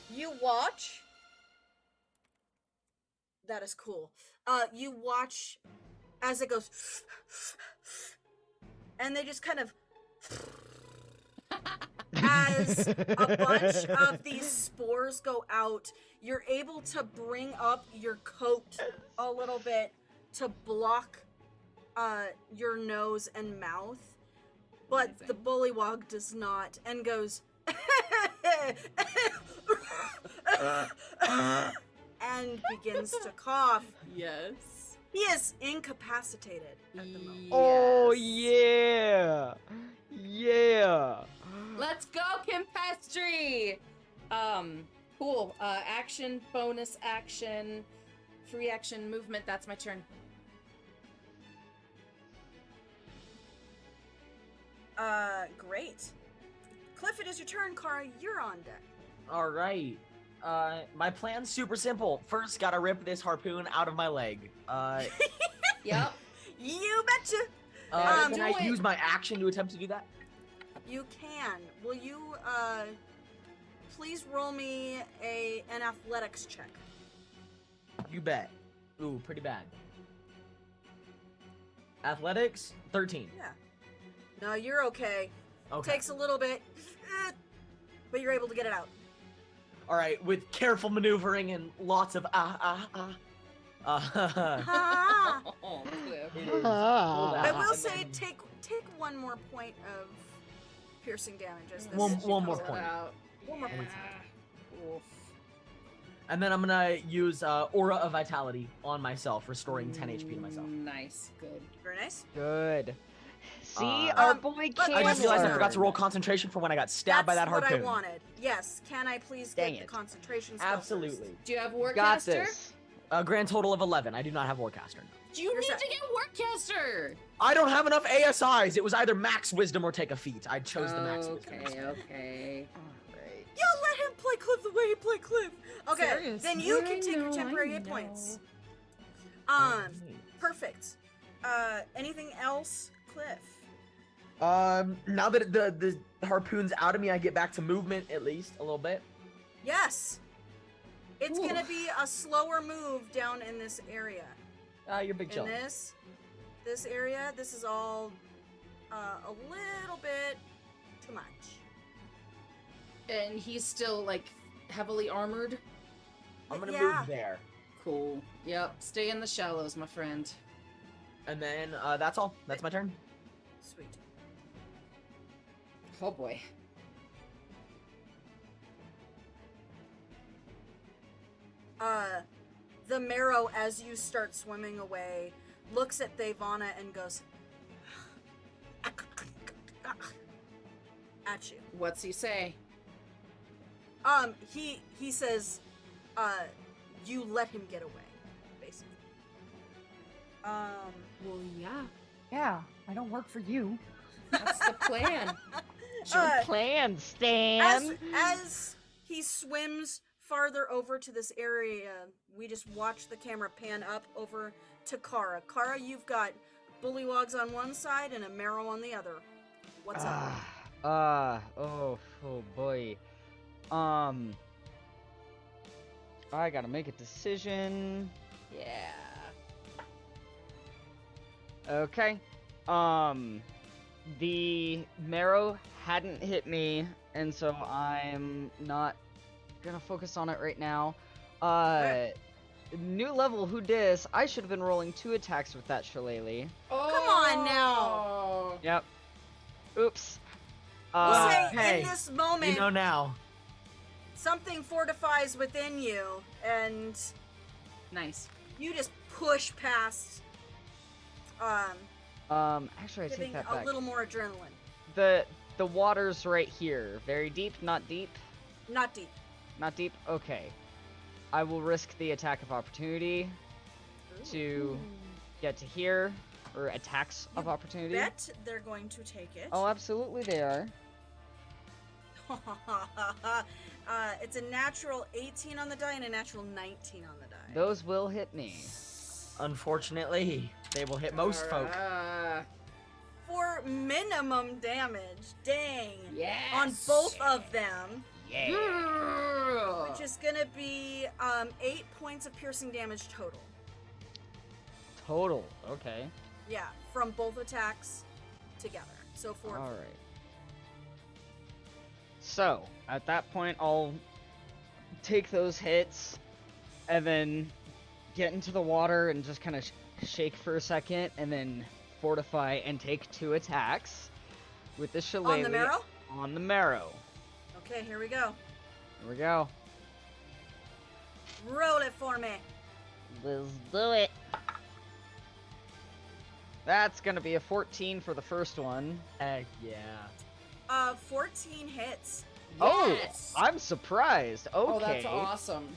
You watch. That is cool. You watch as it goes, and they just kind of, as a bunch of these spores go out, you're able to bring up your coat a little bit to block your nose and mouth, but Amazing. the bullywog does not, and goes and begins to cough. Yes. He is incapacitated at the moment. Oh Yes. yeah! Let's go, Campestri! Cool. Action, bonus action, free action, movement. That's my turn. Great. Cliff, it is your turn. Kara, you're on deck. All right. My plan's super simple. First, gotta rip this harpoon out of my leg. Yep. You betcha. Can do I it. use my action to attempt to do that? You can. Will you please roll me an athletics check? You bet. Ooh, pretty bad. Athletics, 13. Yeah. No, you're okay. Okay. Takes a little bit, but you're able to get it out. All right, with careful maneuvering and lots of Ah. Oh, Cliff. It is. I will say, take one more point of piercing damage as this. One shit more comes point. out. One more point. Oof. And then I'm gonna use Aura of Vitality on myself, restoring 10 HP to myself. Nice. Good. Very nice. Good. See, Uh, our boy but can I just realized I Sure. forgot to roll concentration for when I got stabbed by that That's harpoon. what I wanted. Yes. Can I please Dang get it. the concentration spell Absolutely. first? Do you have Got Warcaster? this. A grand total of 11. I do not have Warcaster. Do you You're need set. to get Warcaster? I don't have enough ASIs. It was either max wisdom or take a feat. I chose the max wisdom. Okay. Alright. Yo, let him play Cliff the way he played Cliff. Okay, Serious. then you can I take your know, temporary I hit points. know. Perfect. Anything else, Cliff? Now that the harpoon's out of me, I get back to movement at least a little bit. Yes. It's Ooh. gonna be a slower move down in this area. You're big In chill. this area, this is all a little bit too much. And he's still like heavily armored. I'm gonna Yeah. move there, Cool. Yep. Stay in the shallows, my friend. and then that's all. That's my turn. Sweet. Oh boy. The marrow, as you start swimming away, looks at Devana and goes at you. What's he say? He says, you let him get away, basically. Well, yeah. Yeah, I don't work for you. That's the plan. Uh, Plan, Stan. as he swims farther over to this area, we just watch the camera pan up over to Kara. Kara, you've got bullywogs on one side and a marrow on the other. What's up? Oh boy. I gotta make a decision. Yeah. Okay. The marrow hadn't hit me, and so I'm not gonna focus on it right now. New level, who dis? I should have been rolling 2 attacks with that shillelagh. Come on now. Yep. Oops. We'll say hey, in this moment, You know now. something fortifies within you, and Nice. you just push past, Actually, I take giving that a back. little more adrenaline. The water's right here. Very deep, not deep. Not deep. Not deep? Okay. I will risk the attack of opportunity to get to here, or attacks of opportunity. Bet they're going to take it. Oh, absolutely they are. It's a natural 18 on the die and a natural 19 on the die. Those will hit me. Unfortunately, they will hit most folk. For minimum damage. Dang. Yes. On both of them. Yeah. Which is gonna be 8 points of piercing damage total. Total. Okay. Yeah, from both attacks together. So 4. All right. So, at that point, I'll take those hits and then get into the water and just kind of shake for a second and then fortify and take 2 attacks with the shillelagh. On the marrow? On the marrow. Okay, here we go. Here we go. Roll it for me. Let's do it. That's gonna be a 14 for the first one. Heck yeah. 14 hits. Yes. Oh, I'm surprised. Okay. Oh, that's awesome.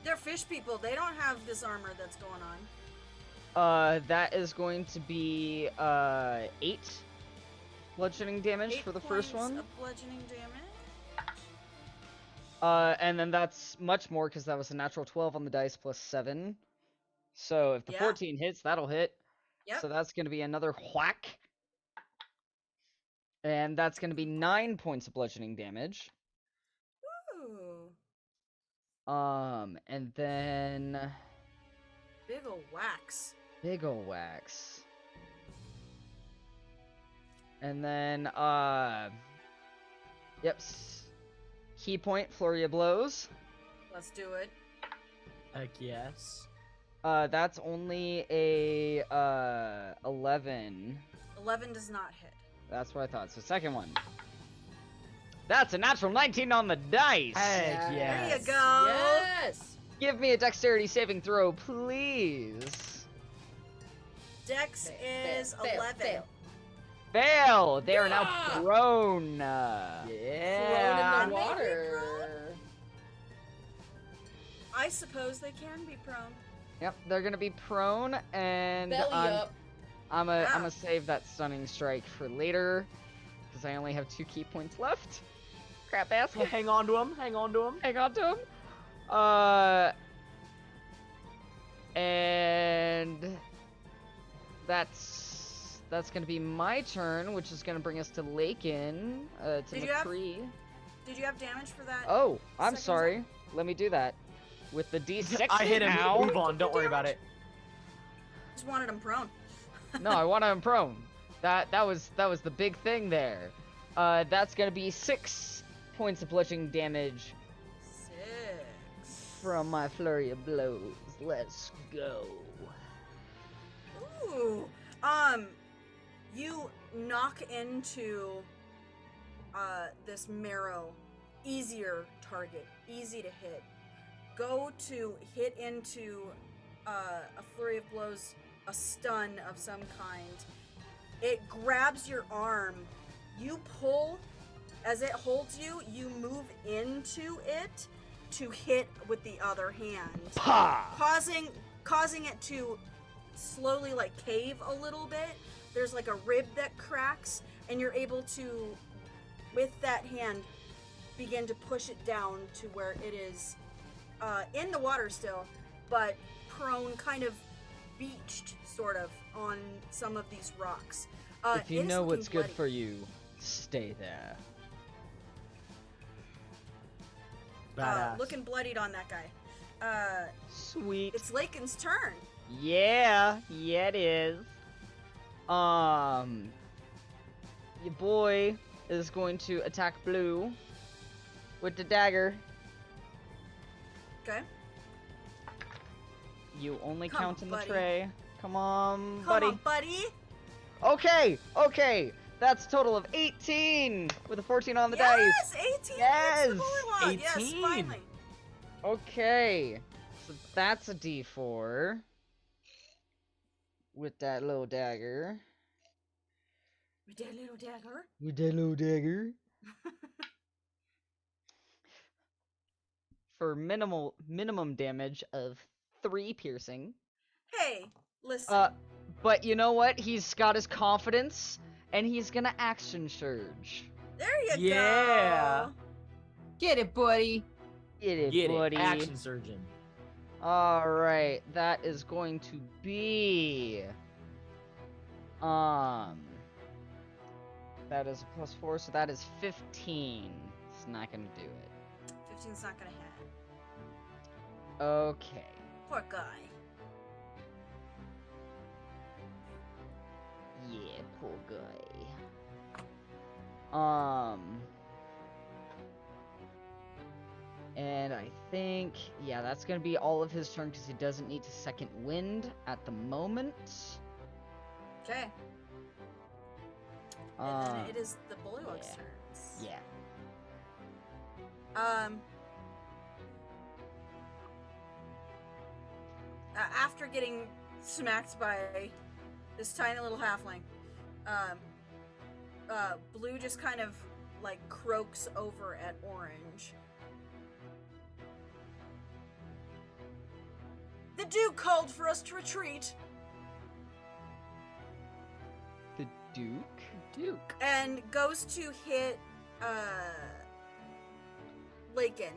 They're fish people. They don't have this armor that's going on. That is going to be 8 bludgeoning damage 8 for the first points one. of bludgeoning damage. And then that's much more because that was a natural 12 on the dice plus 7. So if the Yeah. 14 hits, that'll hit. Yep. So that's going to be another whack. And that's going to be 9 points of bludgeoning damage. Ooh. And then Big ol' wax. big ol' wax. And then yep. Key point, flurry of blows. Let's do it. Heck yes. That's only a 11. 11 does not hit. That's what I thought. So second one. That's a natural 19 on the dice. Heck There yes. you go. Yes. Give me a dexterity saving throw, please. Dex is Fail, 11. fail. Fail. They are now Yeah. prone. Yeah. Thrown in the Maybe water. I suppose they can be prone. Yep, they're gonna be prone, and Belly up. I'm Wow. gonna save that stunning strike for later, because I only have 2 key points left. Crap ass. Hang on to him. Hang on to him. Hang on to him. And that's gonna be my turn, which is gonna bring us to Lakin, to Did you have- McCree. Did you have damage for that? Oh, I'm Second sorry. Let me do that. With the D6 I hit him. now. Move on. Don't worry about it. Just wanted him prone. No, I want him prone. That was the big thing there. That's gonna be 6 points of bludgeoning damage 6. from my flurry of blows. Let's go. Ooh. You knock into this marrow. Easier target. Easy to hit. Go to hit into a flurry of blows, a stun of some kind. It grabs your arm. You pull. As it holds you, you move into it to hit with the other hand. Pa! Causing it to slowly like cave a little bit. There's like a rib that cracks, and you're able to, with that hand, begin to push it down to where it is in the water still, but prone, kind of beached sort of on some of these rocks. If you know what's good for you, stay there. Badass. Looking bloodied on that guy. Sweet. It's Lakin's turn. Yeah, it is. Your boy is going to attack Blue with the dagger. Okay. You only Come count on, in the buddy. tray. Come on, Come buddy. on, buddy. Okay. That's a total of 18 with a 14 on the Yes, dice. 18 hits the Yes, bullywog. Yes, 18. finally. Okay, so that's a D4 with that little dagger. With that little dagger. With that little dagger. For minimum damage of 3 piercing. Hey, listen. But you know what? He's got his confidence, and he's gonna action surge. There you Yeah. go. Get it, buddy. Get it, Get buddy. it. Action surgeon. Alright, that is going to be... That is a +4, so that is 15. It's not gonna do it. 15's not gonna hit. Okay. Poor guy. Yeah, poor guy. And I think, yeah, that's gonna be all of his turn because he doesn't need to second wind at the moment. Okay. And then it is the bullywog's yeah. turns. Yeah. After getting smacked by this tiny little halfling, Blue just kind of like croaks over at Orange. The Duke called for us to retreat, The Duke? Duke. and goes to hit Lakin.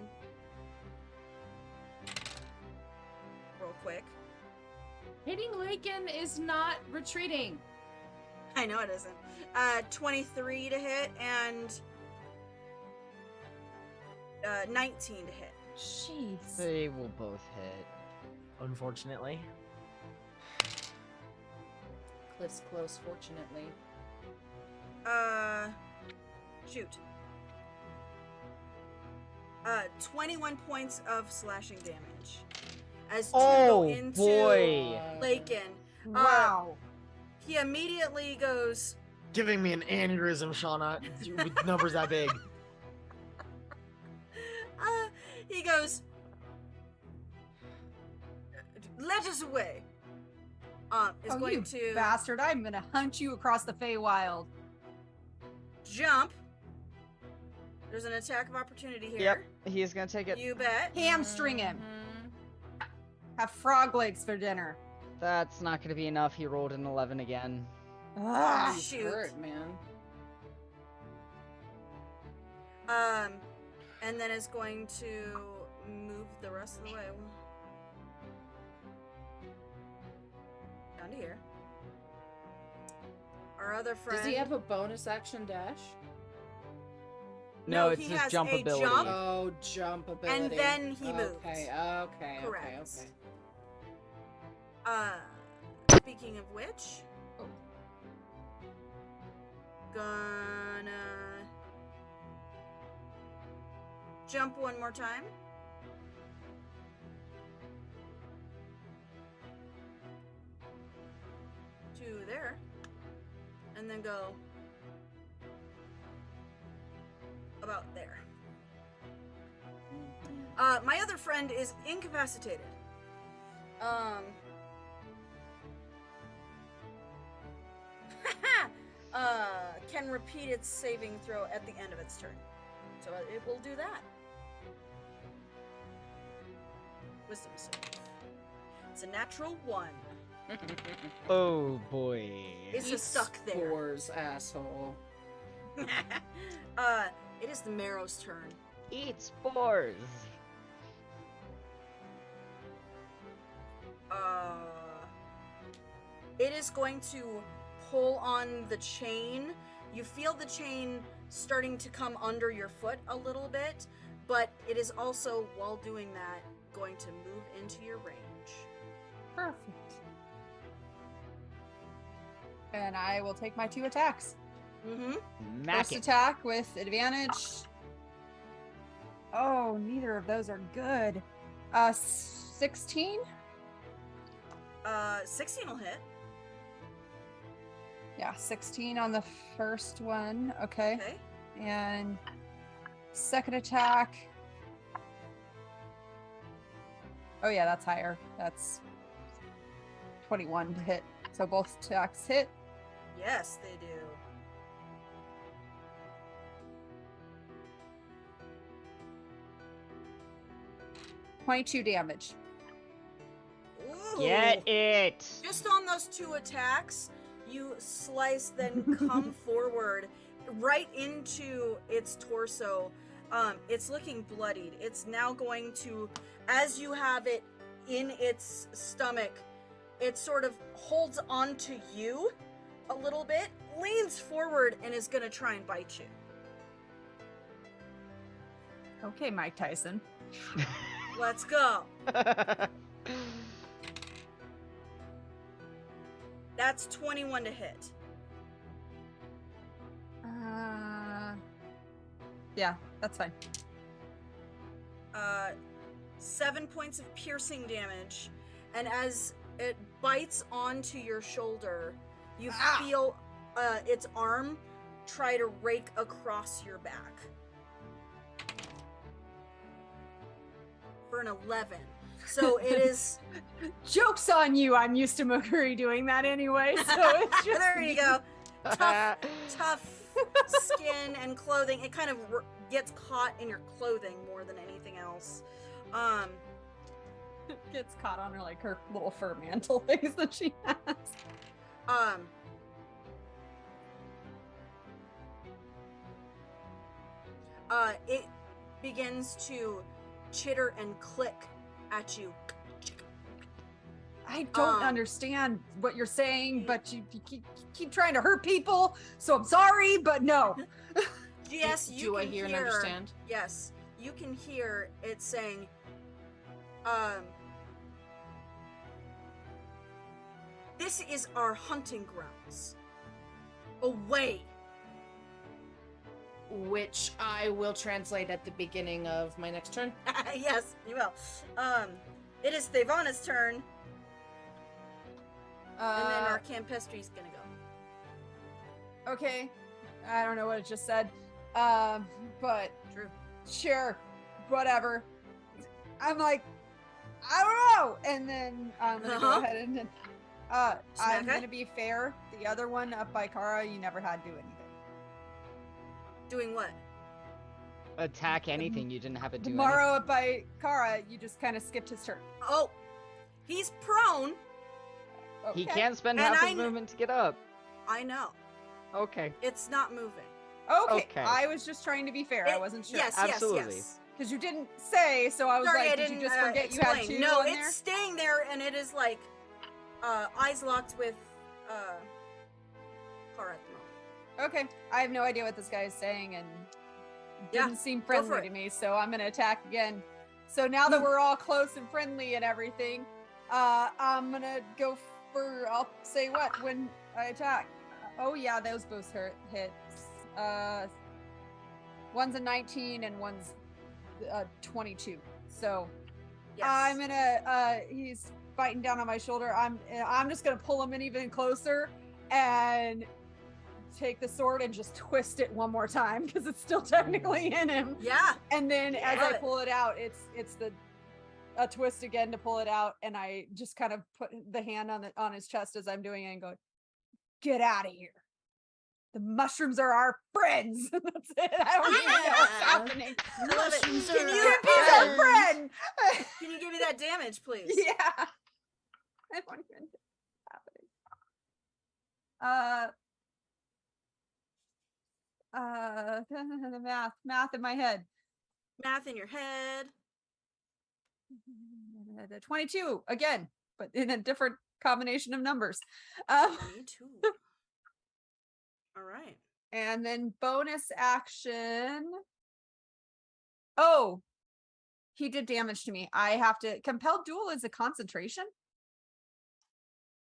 quick. Hitting Lakin is not retreating. I know it isn't. 23 to hit and 19 to hit. Jeez. They will both hit. Unfortunately. Cliff's close, fortunately. Shoot. 21 points of slashing damage. As two go into boy. Lakin. Wow. He immediately goes, Giving me an aneurysm, Shauna, with numbers that big. he goes, let us away. Is Oh, going you to bastard. I'm gonna hunt you across the Feywild. jump. There's an attack of opportunity here. Yep, he's gonna take it. You bet. Hamstring him. Mhm. Have frog legs for dinner. That's not gonna be enough. He rolled an 11 again. Ah, He's shoot. hurt, man. And then is going to move the rest of the way. Down to here. Our other friend. Does he have a bonus action dash? No, No, it's he his has jump a ability. jump. Oh, jump ability. And then he moves. Okay. Correct. Okay. Speaking of which, Oh. gonna jump one more time. To there. And then go about there. My other friend is incapacitated. Can repeat its saving throw at the end of its turn. So it will do that. Wisdom save. It's a natural 1. Oh boy. It's Eat stuck there. Spores, asshole. It is the Marrow's turn. Eat spores. It is going to pull on the chain. You feel the chain starting to come under your foot a little bit, but it is also, while doing that, going to move into your range. perfect. And I will take my 2 attacks. Mm-hmm. Mack First it. attack with advantage. Oh, neither of those are good. 16? 16 will hit. Yeah, 16 on the first one. Okay. Okay. And second attack. Oh yeah, that's higher. That's 21 to hit. So both attacks hit. Yes, they do. $22 damage. Ooh. Get it. Just on those 2 attacks, you slice, then come forward right into its torso. It's looking bloodied. It's now going to, as you have it in its stomach, it sort of holds onto you a little bit, leans forward, and is going to try and bite you. Okay, Mike Tyson. Let's go. That's 21 to hit. Yeah, that's fine. 7 points of piercing damage, and as it bites onto your shoulder, you feel its arm try to rake across your back. For an 11. So it is. Joke's on you. I'm used to Mokuri doing that anyway. So it's just There you go. Tough skin and clothing. It kind of gets caught in your clothing more than anything else. gets caught on her like her little fur mantle things that she has. It begins to chitter and click at you. I don't understand what you're saying, but you keep trying to hurt people, so I'm sorry, but no. Yes, do I hear and understand? Yes, you can hear it saying, this is our hunting grounds. Away. Which I will translate at the beginning of my next turn. Yes, you will. It is Thevana's turn, and then our Campestry's gonna go. Okay. I don't know what it just said. But True. sure, whatever. I'm like, I don't know. And then I'm gonna go ahead and I'm Smack it? gonna be fair. The other one up by Kara, you never had to do anything. Doing what? Attack anything. You didn't have to do Tomorrow up by Kara, you just kind of skipped his turn. Oh, he's prone. anything. He Okay. can't spend And half I his kn- movement to get up. I know. Okay. It's not moving. Okay. Okay. I was just trying to be fair. I wasn't sure. Yes, Absolutely. yes. Because you didn't say, so I was Sorry, like, I did didn't you just forget explain. you had two No, on it's there? staying there, and it is like eyes locked with Kara at the moment. Okay. I have no idea what this guy is saying, and Yeah, didn't seem for friendly it. to me, so I'm gonna attack again. So now that we're all close and friendly and everything, I'm gonna go for, I'll say what when I attack. Oh yeah, those both hits. One's a 19 and one's 22. So Yes. I'm gonna he's biting down on my shoulder. I'm just gonna pull him in even closer and take the sword and just twist it one more time because it's still technically in him. Yeah. And then as Love I it. pull it out, it's a twist again to pull it out, and I just kind of put the hand on his chest as I'm doing it and go, "Get out of here. The mushrooms are our friends." That's it. I don't even know what's Yeah. happening. I love it. Mushrooms Can are you our repeat He's that? our friend. Can you give me that damage, please? Yeah. I don't even know what's happening. Math in my head. Math in your head. 22 again, but in a different combination of numbers. Me too. All right. And then bonus action. Oh, he did damage to me. I have to compel duel is a concentration.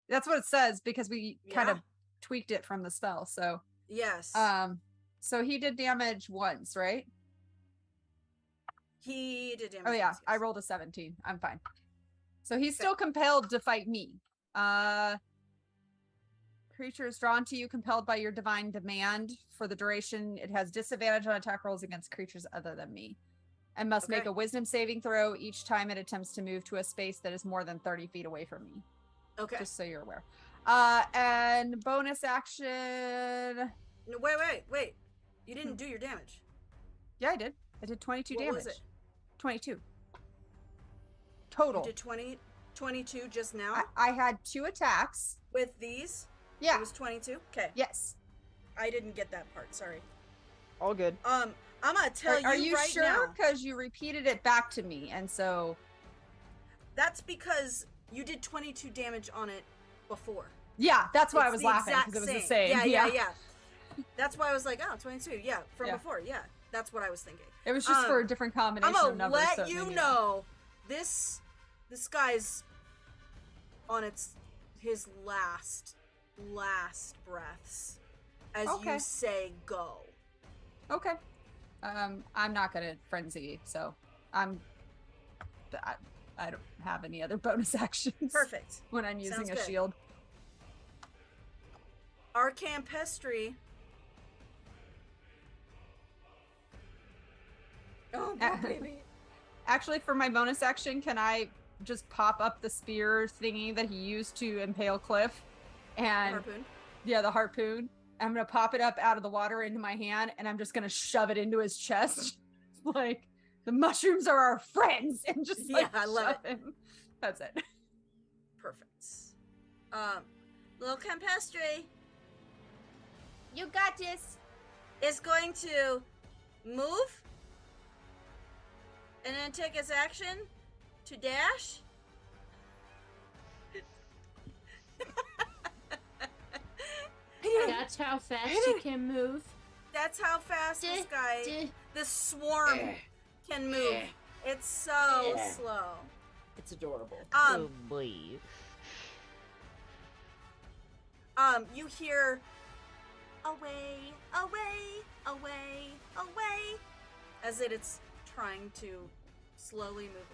That's what it says because we kind of Yeah. tweaked it from the spell. So, Yes. so he did damage once, right? He did damage. Oh yeah, once, I yes. rolled a 17. I'm fine. So he's still compelled to fight me. Creature is drawn to you, compelled by your divine demand. For the duration, it has disadvantage on attack rolls against creatures other than me, and must make Okay. a wisdom saving throw each time it attempts to move to a space that is more than 30 feet away from me. Okay. Just so you're aware. And bonus action. No, wait. You didn't do your damage. Yeah, I did. I did 22 What damage. was it? 22 total. You did 22 just now I had 2 attacks. with these. Yeah. It was 22. Okay. Yes. I didn't get that part. Sorry. All good. I'm gonna tell Are you right sure? now. Because you repeated it back to me, and so That's because you did 22 damage on it before. yeah, that's why I It's was the laughing exact because it was the same. Yeah. That's why I was like, oh, 22. Yeah, from Yeah. before. Yeah, that's what I was thinking. It was just for a Um, different I'm combination gonna of numbers. so let it you made me know this guy's on his last breaths as Okay. you say go. laugh. Okay. I'm not gonna frenzy, so I don't have any other bonus actions. Perfect. When I'm using Sounds a good. shield. Our Campestry. Oh, poor baby. Actually, for my bonus action, can I just pop up the spear thingy that he used to impale Cliff? And Harpoon. yeah, the harpoon. I'm gonna pop it up out of the water into my hand, and I'm just gonna shove it into his chest, like the mushrooms are our friends, and just like Yeah, I love shove him. That's it. Perfect. Little Campestry You got this. is going to move and then take his action to dash That's how fast you can move. That's how fast this guy, Duh. this swarm, can move. It's so slow. It's adorable. Oh boy. You hear, away, away, away, away, as it's trying to slowly move away.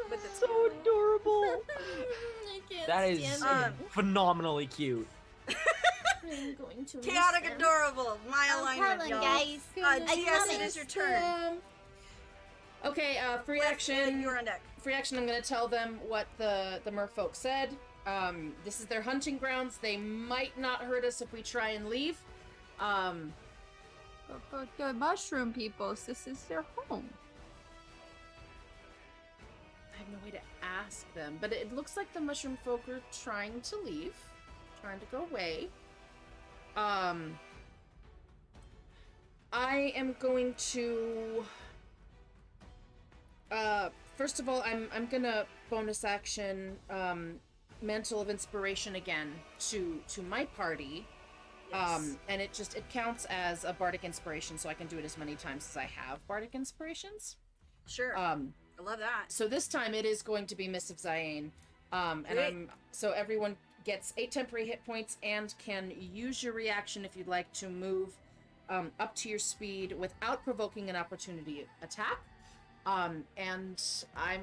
With its So family. adorable. I can't That is stand phenomenally cute. it. I'm going to Chaotic miss them. adorable. My I'm alignment, telling y'all. guys. GS, love it it. is your turn. Okay, free Cliff, action. you're on deck. Free action. I'm gonna tell them what the merfolk said. This is their hunting grounds. They might not hurt us if we try and leave. But the mushroom peoples, this is their home. I have no way to ask them, but it looks like the mushroom folk are trying to leave, trying to go away. I am going to. First of all, I'm gonna bonus action Mantle of Inspiration again to my party. Yes. And it counts as a bardic inspiration, so I can do it as many times as I have bardic inspirations. Sure. I love that. So this time it is going to be Miss of Zayn. And Great. so everyone gets 8 temporary hit points and can use your reaction if you'd like to move up to your speed without provoking an opportunity attack. And I'm,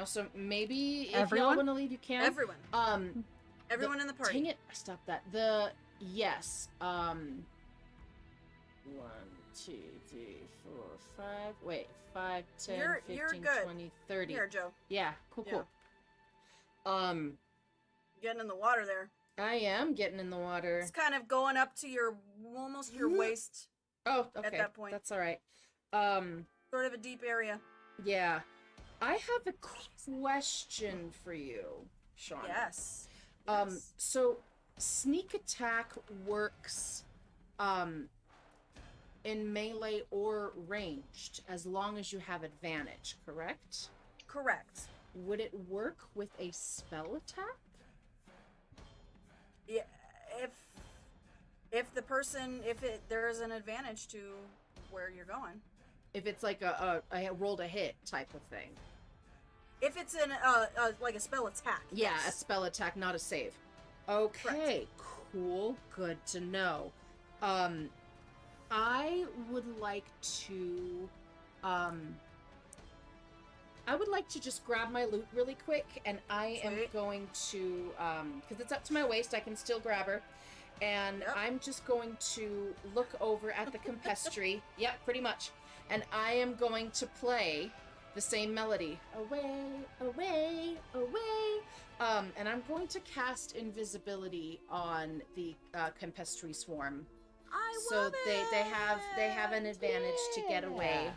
so maybe if y'all Everyone? want to leave, you can. Everyone. Everyone in the party. Dang it, I stopped that. Yes. 1, 2, 3, 4, 5. Wait, 5, 10, You're 15, good. 20, 30. Here, Joe. Yeah, cool. Getting in the water there. I am getting in the water. It's kind of going up to almost your waist. Oh, okay. that point. That's all right. Sort of a deep area. Yeah. I have a question for you, Sean. Yes. So sneak attack works in melee or ranged as long as you have advantage, correct? Correct. Would it work with a spell attack? Yeah. If there is an advantage to where you're going. If it's like a rolled a hit type of thing. If it's like a spell attack. Yeah, a yes. spell attack, not a save. Okay, cool. Good to know. I would like to just grab my loot really quick, and I am Sweet. going to because it's up to my waist, I can still grab her. And Yep. I'm just going to look over at the Campestry. Yep, pretty much. And I am going to play the same melody. Away, away, away. And I'm going to cast invisibility on the Campestry swarm. So love they have an advantage to get away. Yeah.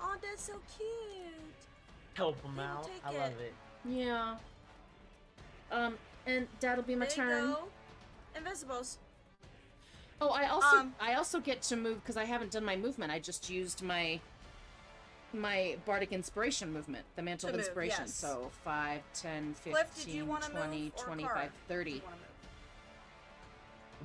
Oh, that's so cute. Help them They will out. take I love it. it. Yeah. And that'll be my There turn. you go. Invisibles. Oh, I also get to move because I haven't done my movement. I just used my bardic inspiration movement, the Mantle To of move, Inspiration. yes. So 5, 10, Cliff, did you 15, want to 20, move or 25, Carr? 30. Do you wanna move?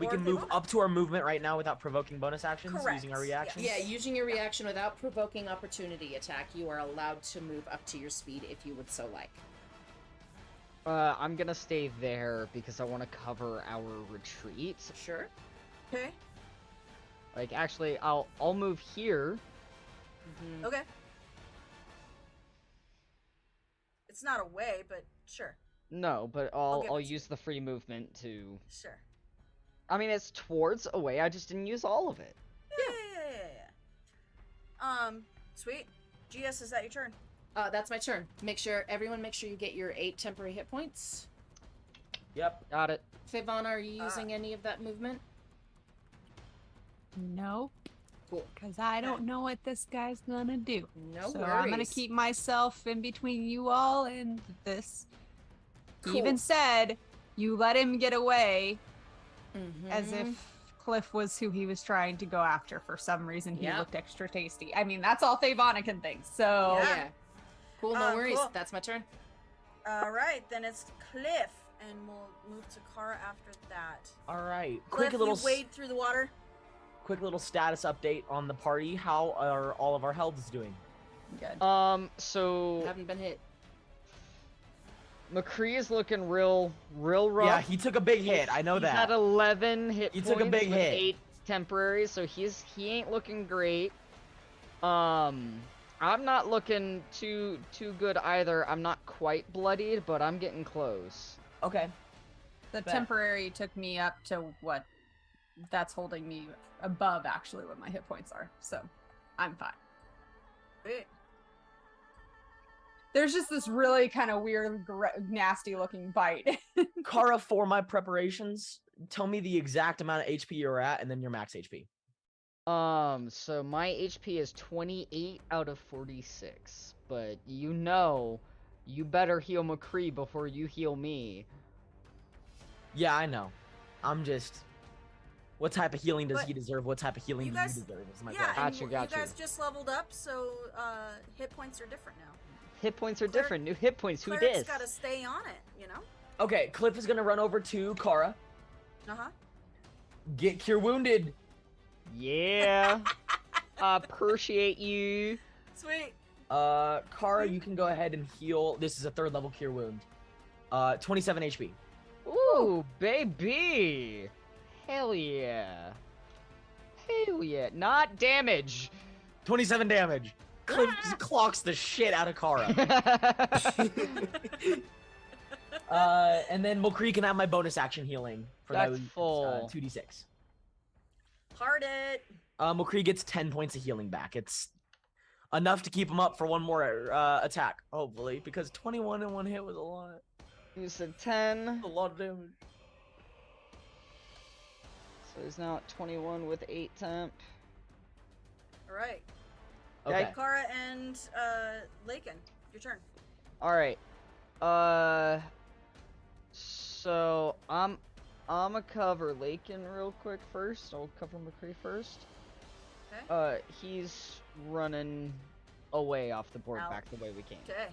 We Or can if they move want- up to our movement right now without provoking bonus actions Correct, using our yes. reactions. Yeah, using your reaction without provoking opportunity attack, you are allowed to move up to your speed if you would so like. I'm gonna stay there because I want to cover our retreat. Sure. Okay. Like, actually, I'll move here. Mhm. Okay. It's not away, but sure. No, but give I'll it to use the free movement to. Sure. I mean, it's towards away. I just didn't use all of it. Yeah. Sweet. GS, is that your turn? That's my turn. Everyone make sure you get your 8 temporary hit points. Yep. Got it. Favana, are you using any of that movement? No, Cool. because I don't know what this guy's gonna do. No so worries. I'm gonna keep myself in between you all and this. He Cool. even said, "You let him get away," as Mhm. if Cliff was who he was trying to go after. For some reason, he Yep. looked extra tasty. I mean, that's all Favana can think. So Yeah. Yeah. Cool, no worries. Cool. That's my turn. All right, then it's Cliff. and we'll move to Kara after that. All right. Cliff, you wade through the water. Quick little status update on the party. How are all of our healths doing? Good. So Haven't been hit. McCree is looking real rough. Yeah, he took a big hit. I know He's that. had 11 hit He points took a big with hit. 8 temporary, so he ain't looking great. I'm not looking too good either. I'm not quite bloodied, but I'm getting close. Okay. The bet. temporary took me up to what? That's holding me above actually what my hit points are. So I'm fine. Wait. There's just this really kind of weird, nasty looking bite. Kara, for my preparations, tell me the exact amount of HP you're at and then your max HP. So my HP is 28 out of 46, but you better heal McCree before you heal me. Yeah, I know. I'm just... What type of healing does But he deserve? What type of healing you do guys- you deserve? Is my Yeah, question. and Gotcha. you guys just leveled up, so hit points are different now. Hit points are Cleric- different. New hit points. Who Cleric's dis? gotta stay on it, you know? Okay, Cliff is gonna run over to Kara. Uh-huh. Get Cure Wounded. Yeah. Appreciate you. Sweet. Kara, you can go ahead and heal. This is a 3rd level Cure Wound. 27 HP. Ooh, baby. Hell yeah. Hell yeah. Not damage. 27 damage. Cliff just clocks the shit out of Kara. And then McCree can have my bonus action healing for That's those, full. 2d6. Heart it. McCree gets 10 points of healing back. It's enough to keep him up for one more attack, hopefully, because 21 in one hit was a lot. You said 10. A lot of damage. So he's now at 21 with 8 temp. All right. Okay. Kara and Lakin, your turn. Alright. So I'ma cover Lakin real quick first. I'll cover McCree first. Okay. He's running away off the board Out. back the way we came. Okay.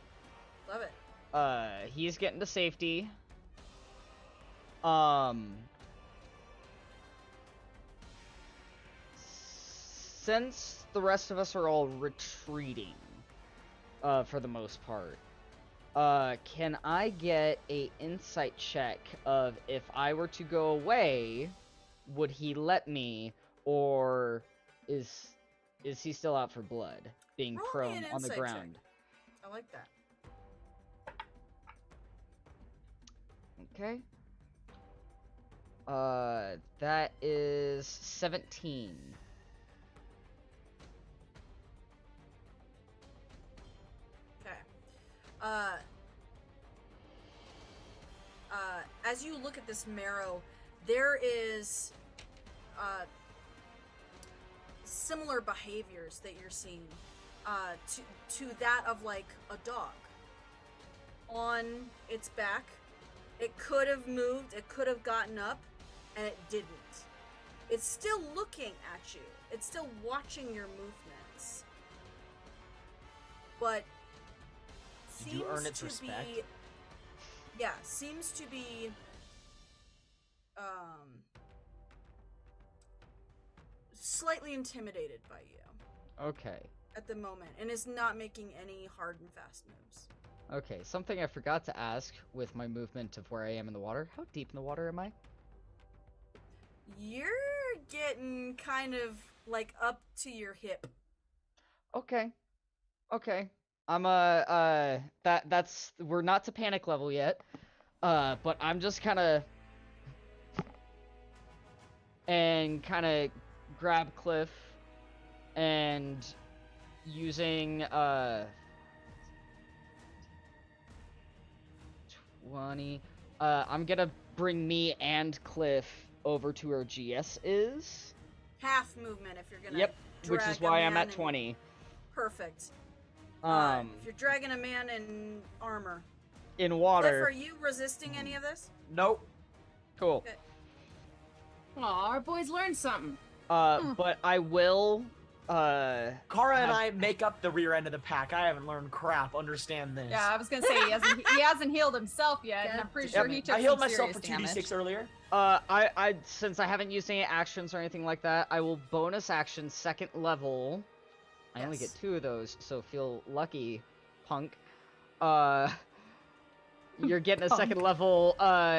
Love it. He's getting to safety. Since the rest of us are all retreating, for the most part, can I get a insight check of if I were to go away, would he let me, or is he still out for blood, being Roll me prone an on the insight ground? I like that. Okay. That is 17. Okay. As you look at this marrow, there is similar behaviors that you're seeing to that of like a dog on its back. It could have moved, it could have gotten up, and it didn't. It's still looking at you. It's still watching your movements. But Did you earn its respect? Seems to be slightly intimidated by you Okay. at the moment and is not making any hard and fast moves. Okay, something I forgot to ask with my movement of where I am in the water. How deep in the water am I? You're getting kind of like up to your hip. Okay. Okay. I'm that's we're not to panic level yet. But I'm just kind of grab Cliff and using 20. I'm gonna bring me and Cliff over to where GS is. Half movement if you're gonna. Yep, which drag is a why I'm man at in- 20. Perfect. Um, If you're dragging a man in armor. in Cliff, water. are you resisting any of this? Nope. Cool. Aw, our boys learned something. But I will Kara and I make up the rear end of the pack. I haven't learned crap. Understand this. Yeah, I was gonna say he hasn't healed himself yet, and I'm pretty sure he took I healed some myself for serious 2d6 damage. earlier. I since I haven't used any actions or anything like that, I will bonus action second level. I only get Yes. 2 of those, so feel lucky, punk. You're getting a Punk. second level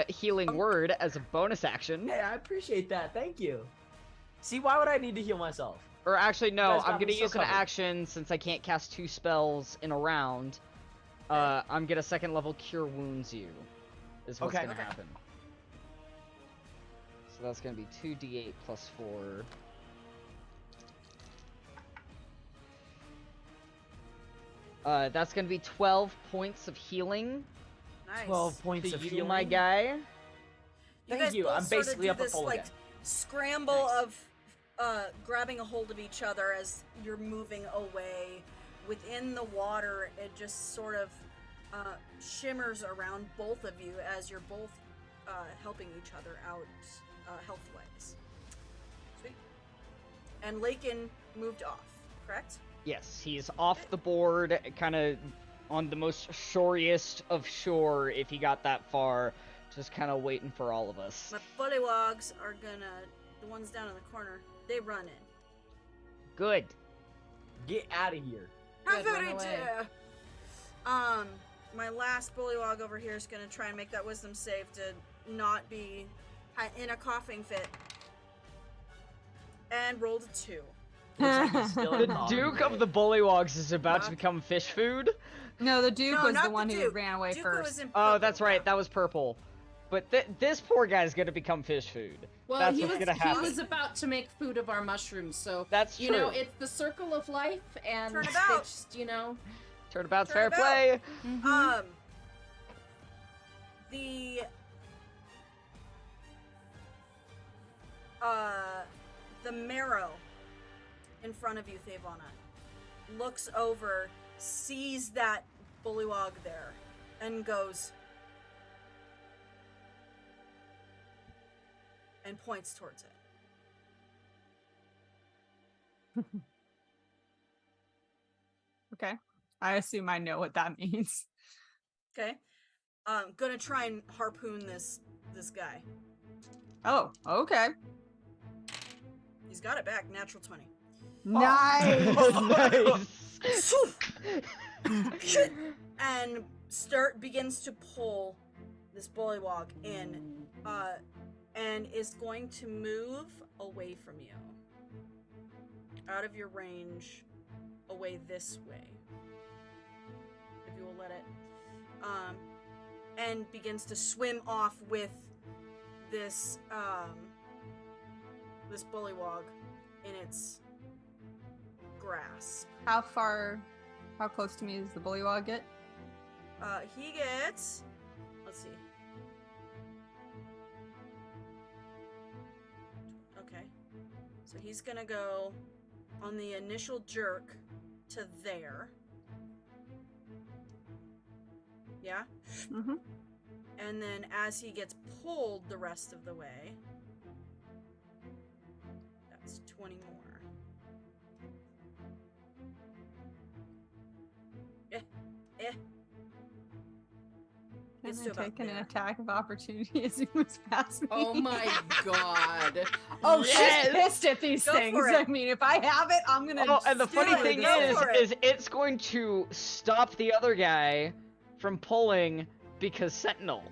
healing word as a bonus action. Hey, I appreciate that. Thank you. See, why would I need to heal myself? Or actually, You no, guys I'm got me gonna so use an covered. action since I can't cast 2 spells in a round. I'm gonna second level cure wounds you. Is what's Okay. gonna happen. So that's gonna be 2d8 plus 4. That's gonna be 12 points of healing Nice. 12 points to of you, healing. my guy. You Thank guys you. both I'm sort of basically do up at this, full like, again. scramble Nice. of grabbing a hold of each other as you're moving away. Within the water, it just sort of shimmers around both of you as you're both helping each other out health-wise. Sweet. And Lakin moved off, correct? Yes, he's off the board, kind of on the most shoriest of shore if he got that far, just kind of waiting for all of us. My bullywogs are gonna, the ones down in the corner, they run in. Good. Get out of here. How Good, run very away. dare! My last bullywog over here is gonna try and make that wisdom save to not be in a coughing fit. And rolled a 2. Looks like he's still The in the Duke bottom. of the Bullywogs is about to Fuck. become fish food. No, the Duke No, was not the one who Duke. ran away Duke first. was in Oh, purple, that's right, yeah. that was purple. But this poor guy's gonna become fish food. Well, That's he what's was gonna happen. he was about to make food of our mushrooms, so That's you know true. it's the circle of life, and Turn they about. just, you know. Turnabout's Turn fair about. play. Mhm. The marrow in front of you, Thavana, looks over, sees that bullywog there, and goes and points towards it. Okay. I assume I know what that means. Okay, gonna try and harpoon this guy. Oh, okay. He's got it back, natural 20. Nice. Nice. And begins to pull this bullywog in, and is going to move away from you, out of your range, away this way, if you will let it, and begins to swim off with this this bullywog in its grasp. How close to me does the bullywog get? He gets, let's see. Okay. So he's gonna go on the initial jerk to there. Yeah? Mm-hmm. And then as he gets pulled the rest of the way, that's 20 more. Can Gets I to about take an there. attack of opportunity as he moves past me? Oh my god. Oh, Yes! she's pissed at these Go things. for it. I mean, if I have it, I'm gonna. Oh, and the Do funny it, thing go is, for it. is it's going to stop the other guy from pulling because Sentinel.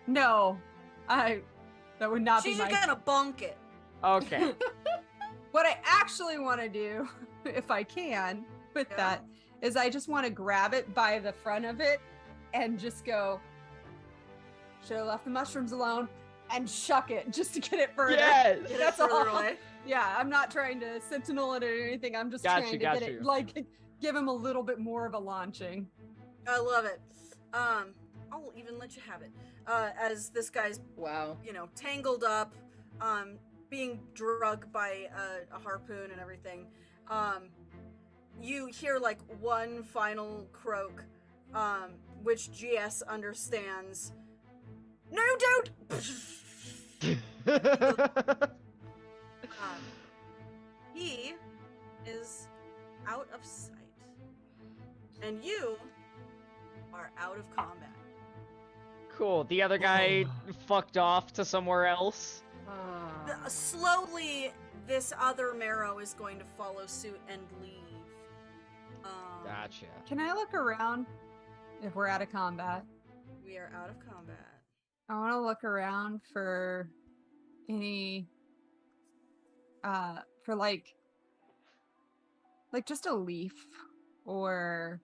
No, that would not She's be my. just gonna bonk it. Okay. What I actually want to do, if I can, with Yeah. that, is I just want to grab it by the front of it and just go. Should have left the mushrooms alone and shuck it just to get it further. Yes. Get it That's further all. away. Yeah, I'm not trying to sentinel it or anything. I'm just Got trying you, to got get you. it, like, give him a little bit more of a launching. I love it. I'll even let you have it. As this guy's, Wow. tangled up, being drugged by a harpoon and everything, you hear like one final croak, which GS understands. No, don't! He is out of sight. And you are out of combat. Cool. The other guy fucked off to somewhere else. Slowly, this other marrow is going to follow suit and leave. Gotcha. Can I look around if we're out of combat? We are out of combat. I want to look around for any, for like just a leaf or,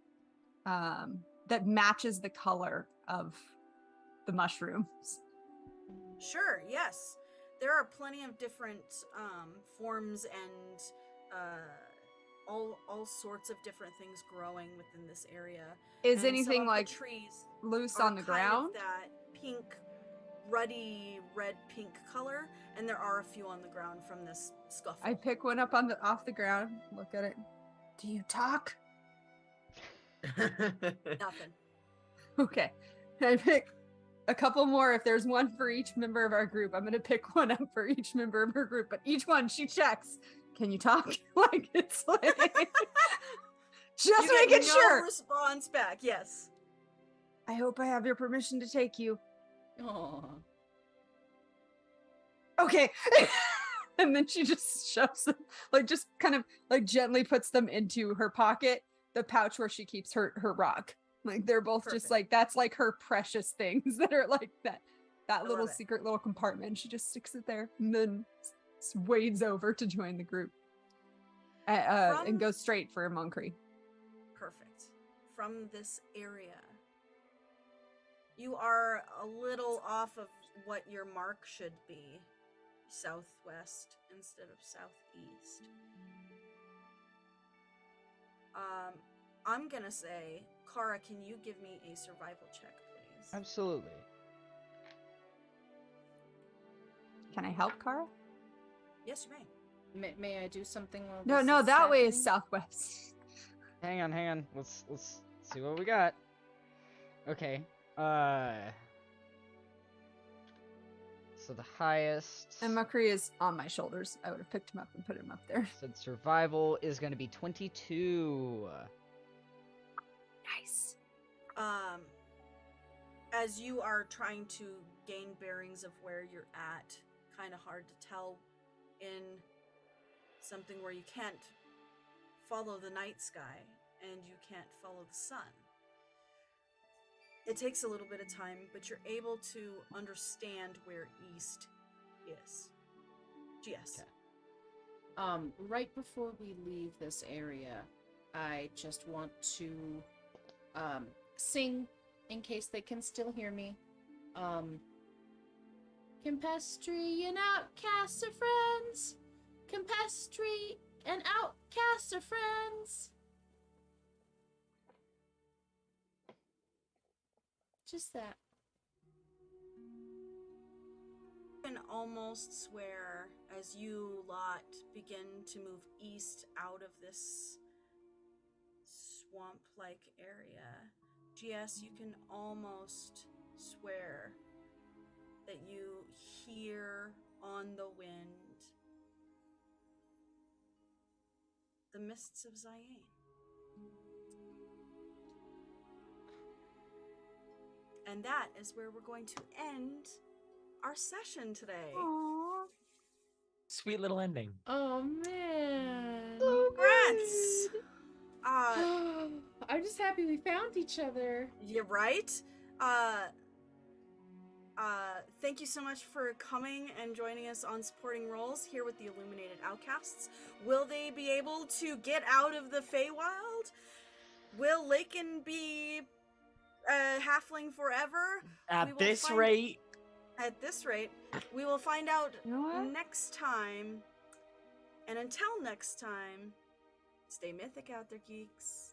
that matches the color of the mushrooms. Sure, yes. There are plenty of different forms and all sorts of different things growing within this area. Is And some anything of like the trees loose are on the kind ground? of that pink, ruddy red pink color, and there are a few on the ground from this scuffle. I pick one up off the ground, look at it. Do you talk? Nothing. Okay. I pick a couple more. If there's one for each member of our group, I'm going to pick one up for each member of her group, but each one she checks. Can you talk? Like, it's like, just You making get no sure. response back, yes. I hope I have your permission to take you. Aw. Okay. And then she just shoves them, like, just kind of like gently puts them into her pocket, the pouch where she keeps her rock. Like, they're both just Perfect. like, that's like her precious things that are like that love little it. secret little compartment. She just sticks it there and then wades over to join the group and From- goes straight for Moncrief. Perfect. From this area, you are a little off of what your mark should be. Southwest instead of southeast. I'm gonna say, Kara, can you give me a survival check, please? Absolutely. Can I help, Kara? Yes, you may. May I do something while No, this no, is that way is happening? southwest. Hang on. Let's see what we got. Okay. So the highest And Macri is on my shoulders. I would have picked him up and put him up there. said survival is going to be 22. Nice. As you are trying to gain bearings of where you're at, kind of hard to tell in something where you can't follow the night sky and you can't follow the sun. It takes a little bit of time, but you're able to understand where east is. GS. Okay. Right before we leave this area, I just want to sing in case they can still hear me. Campestry and outcasts are friends. Campestry and outcasts are friends. Just that. You can almost swear as you lot begin to move east out of this swamp-like area. GS, you can almost swear that you hear on the wind the mists of Ziane. And that is where we're going to end our session today. Aww. Sweet little ending. Oh man. Congrats! I'm just happy we found each other. You're right. Thank you so much for coming and joining us on Supporting Roles here with the Illuminated Outcasts. Will they be able to get out of the Feywild? Will Lakin be halfling forever? We At will this find- rate, At this rate, we will find out You know what? next time. And until next time, stay mythic out there, geeks.